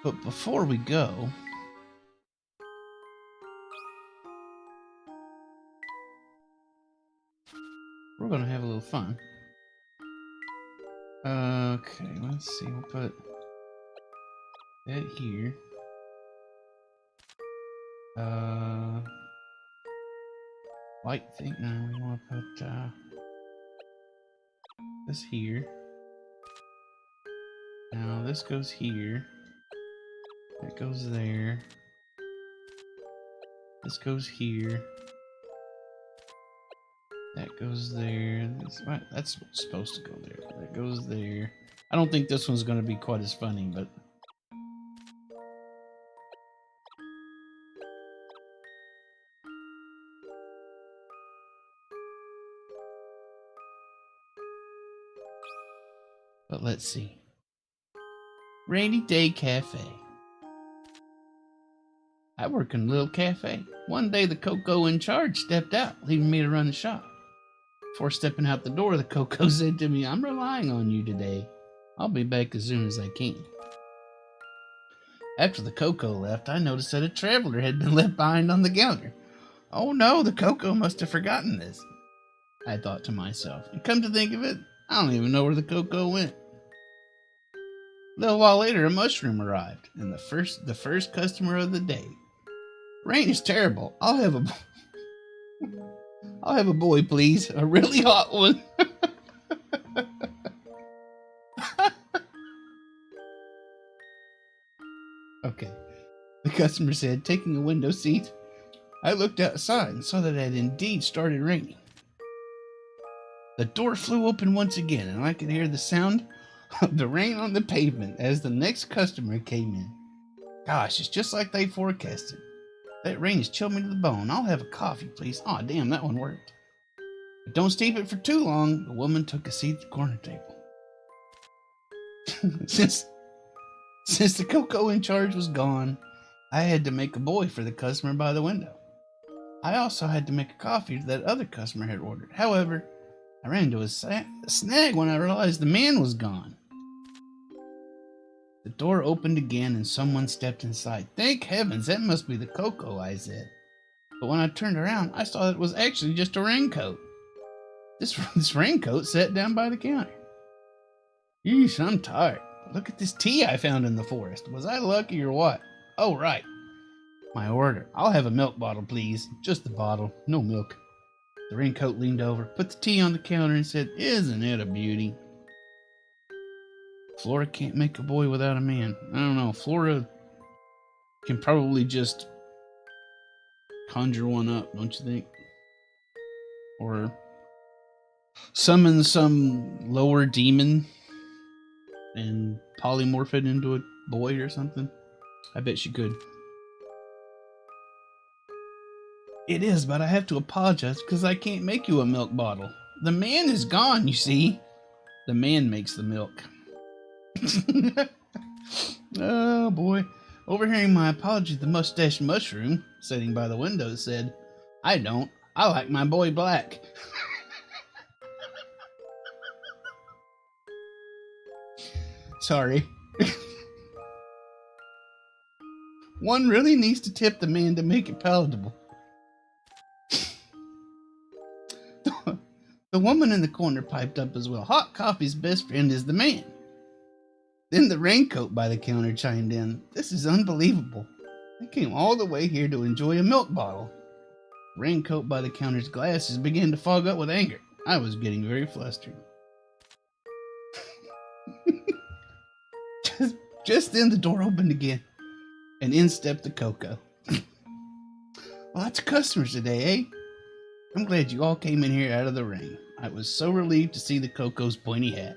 But before we go, we're going to have a little fun. Okay, let's see. We'll put that here. White thing. No, we want to put this here. Now this goes here. That goes there. This goes here. That goes there. That's supposed to go there. That goes there. I don't think this one's going to be quite as funny, but... But let's see. Rainy Day Cafe. I work in a little cafe. One day the Coco in charge stepped out, leaving me to run the shop. Before stepping out the door, the Coco said to me, "I'm relying on you today. I'll be back as soon as I can." After the Coco left, I noticed that a traveler had been left behind on the counter. Oh no, the Coco must have forgotten this, I thought to myself. And come to think of it, I don't even know where the Coco went. A little while later, a mushroom arrived, and the first customer of the day. Rain is terrible. I'll have a boy, please. A really hot one. Okay. The customer said, taking a window seat. I looked outside and saw that it had indeed started raining. The door flew open once again, and I could hear the sound of the rain on the pavement as the next customer came in. Gosh, it's just like they forecasted. That rain has chilled me to the bone. I'll have a coffee, please. Aw, damn, that one worked. But don't steep it for too long. The woman took a seat at the corner table. Since the Coco in charge was gone, I had to make a boy for the customer by the window. I also had to make a coffee that other customer had ordered. However, I ran into a snag when I realized the man was gone. The door opened again and someone stepped inside. Thank heavens, that must be the Coco, I said. But when I turned around, I saw that it was actually just a raincoat. This raincoat sat down by the counter. Yeesh, I'm tired. Look at this tea I found in the forest. Was I lucky or what? Oh, right. My order. I'll have a milk bottle, please. Just the bottle, no milk. The raincoat leaned over, put the tea on the counter, and said, "Isn't it a beauty?" Flora can't make a boy without a man. I don't know. Flora can probably just conjure one up, don't you think? Or summon some lower demon and polymorph it into a boy or something. I bet she could. It is, but I have to apologize because I can't make you a milk bottle. The man is gone, you see. The man makes the milk. Oh boy. Overhearing my apology, the mustached mushroom, sitting by the window, said, "I don't. I like my boy black." Sorry. One really needs to tip the man to make it palatable. The woman in the corner piped up as well. Hot coffee's best friend is the man. Then the raincoat by the counter chimed in. This is unbelievable. I came all the way here to enjoy a milk bottle. Raincoat by the counter's glasses began to fog up with anger. I was getting very flustered. Just then the door opened again, and in stepped the Coco. Lots of customers today, eh? I'm glad you all came in here out of the rain. I was so relieved to see the Coco's pointy hat.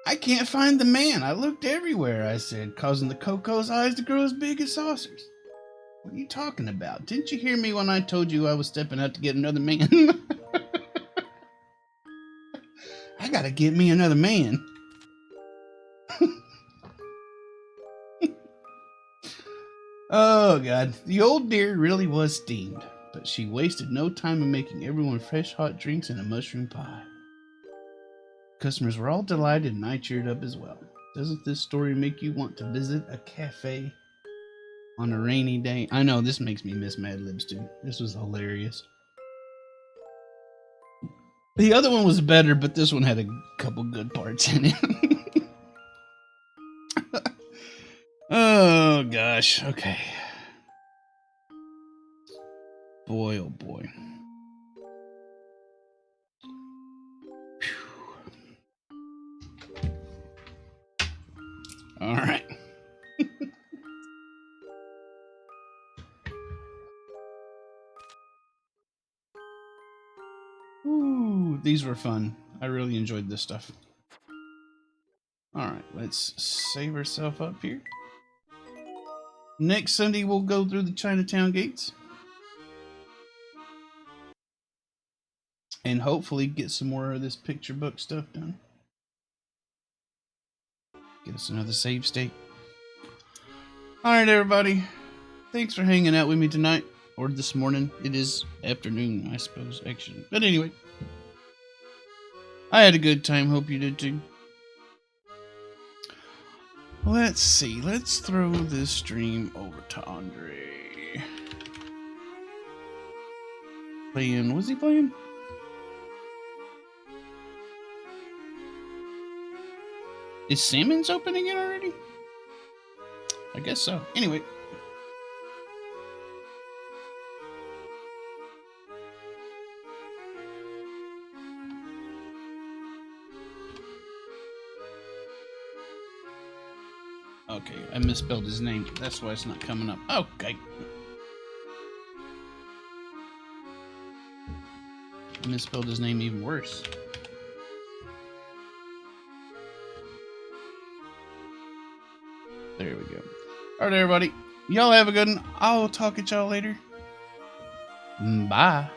I can't find the man. I looked everywhere, I said, causing the Coco's eyes to grow as big as saucers. What are you talking about? Didn't you hear me when I told you I was stepping out to get another man? I gotta get me another man. Oh, God. The old dear really was steamed, but she wasted no time in making everyone fresh hot drinks and a mushroom pie. Customers were all delighted, and I cheered up as well. Doesn't this story make you want to visit a cafe on a rainy day? I know, this makes me miss Mad Libs too. This was hilarious. The other one was better, but this one had a couple good parts in it. Oh, gosh. Okay. Boy, oh boy. Ooh, these were fun. I really enjoyed this stuff. Alright, let's save ourselves up here. Next Sunday, we'll go through the Chinatown gates. And hopefully get some more of this picture book stuff done. Get us another save state. Alright, everybody. Thanks for hanging out with me tonight. Or this morning. It is afternoon, I suppose, actually. But anyway. I had a good time. Hope you did too. Let's see. Let's throw this stream over to Andre. Playing. Was he playing? Is Salmon's opening it already? I guess so. Anyway. Okay, I misspelled his name. That's why it's not coming up. Okay. I misspelled his name even worse. There we go. Alright, everybody. Y'all have a good one. I'll talk at y'all later. Bye.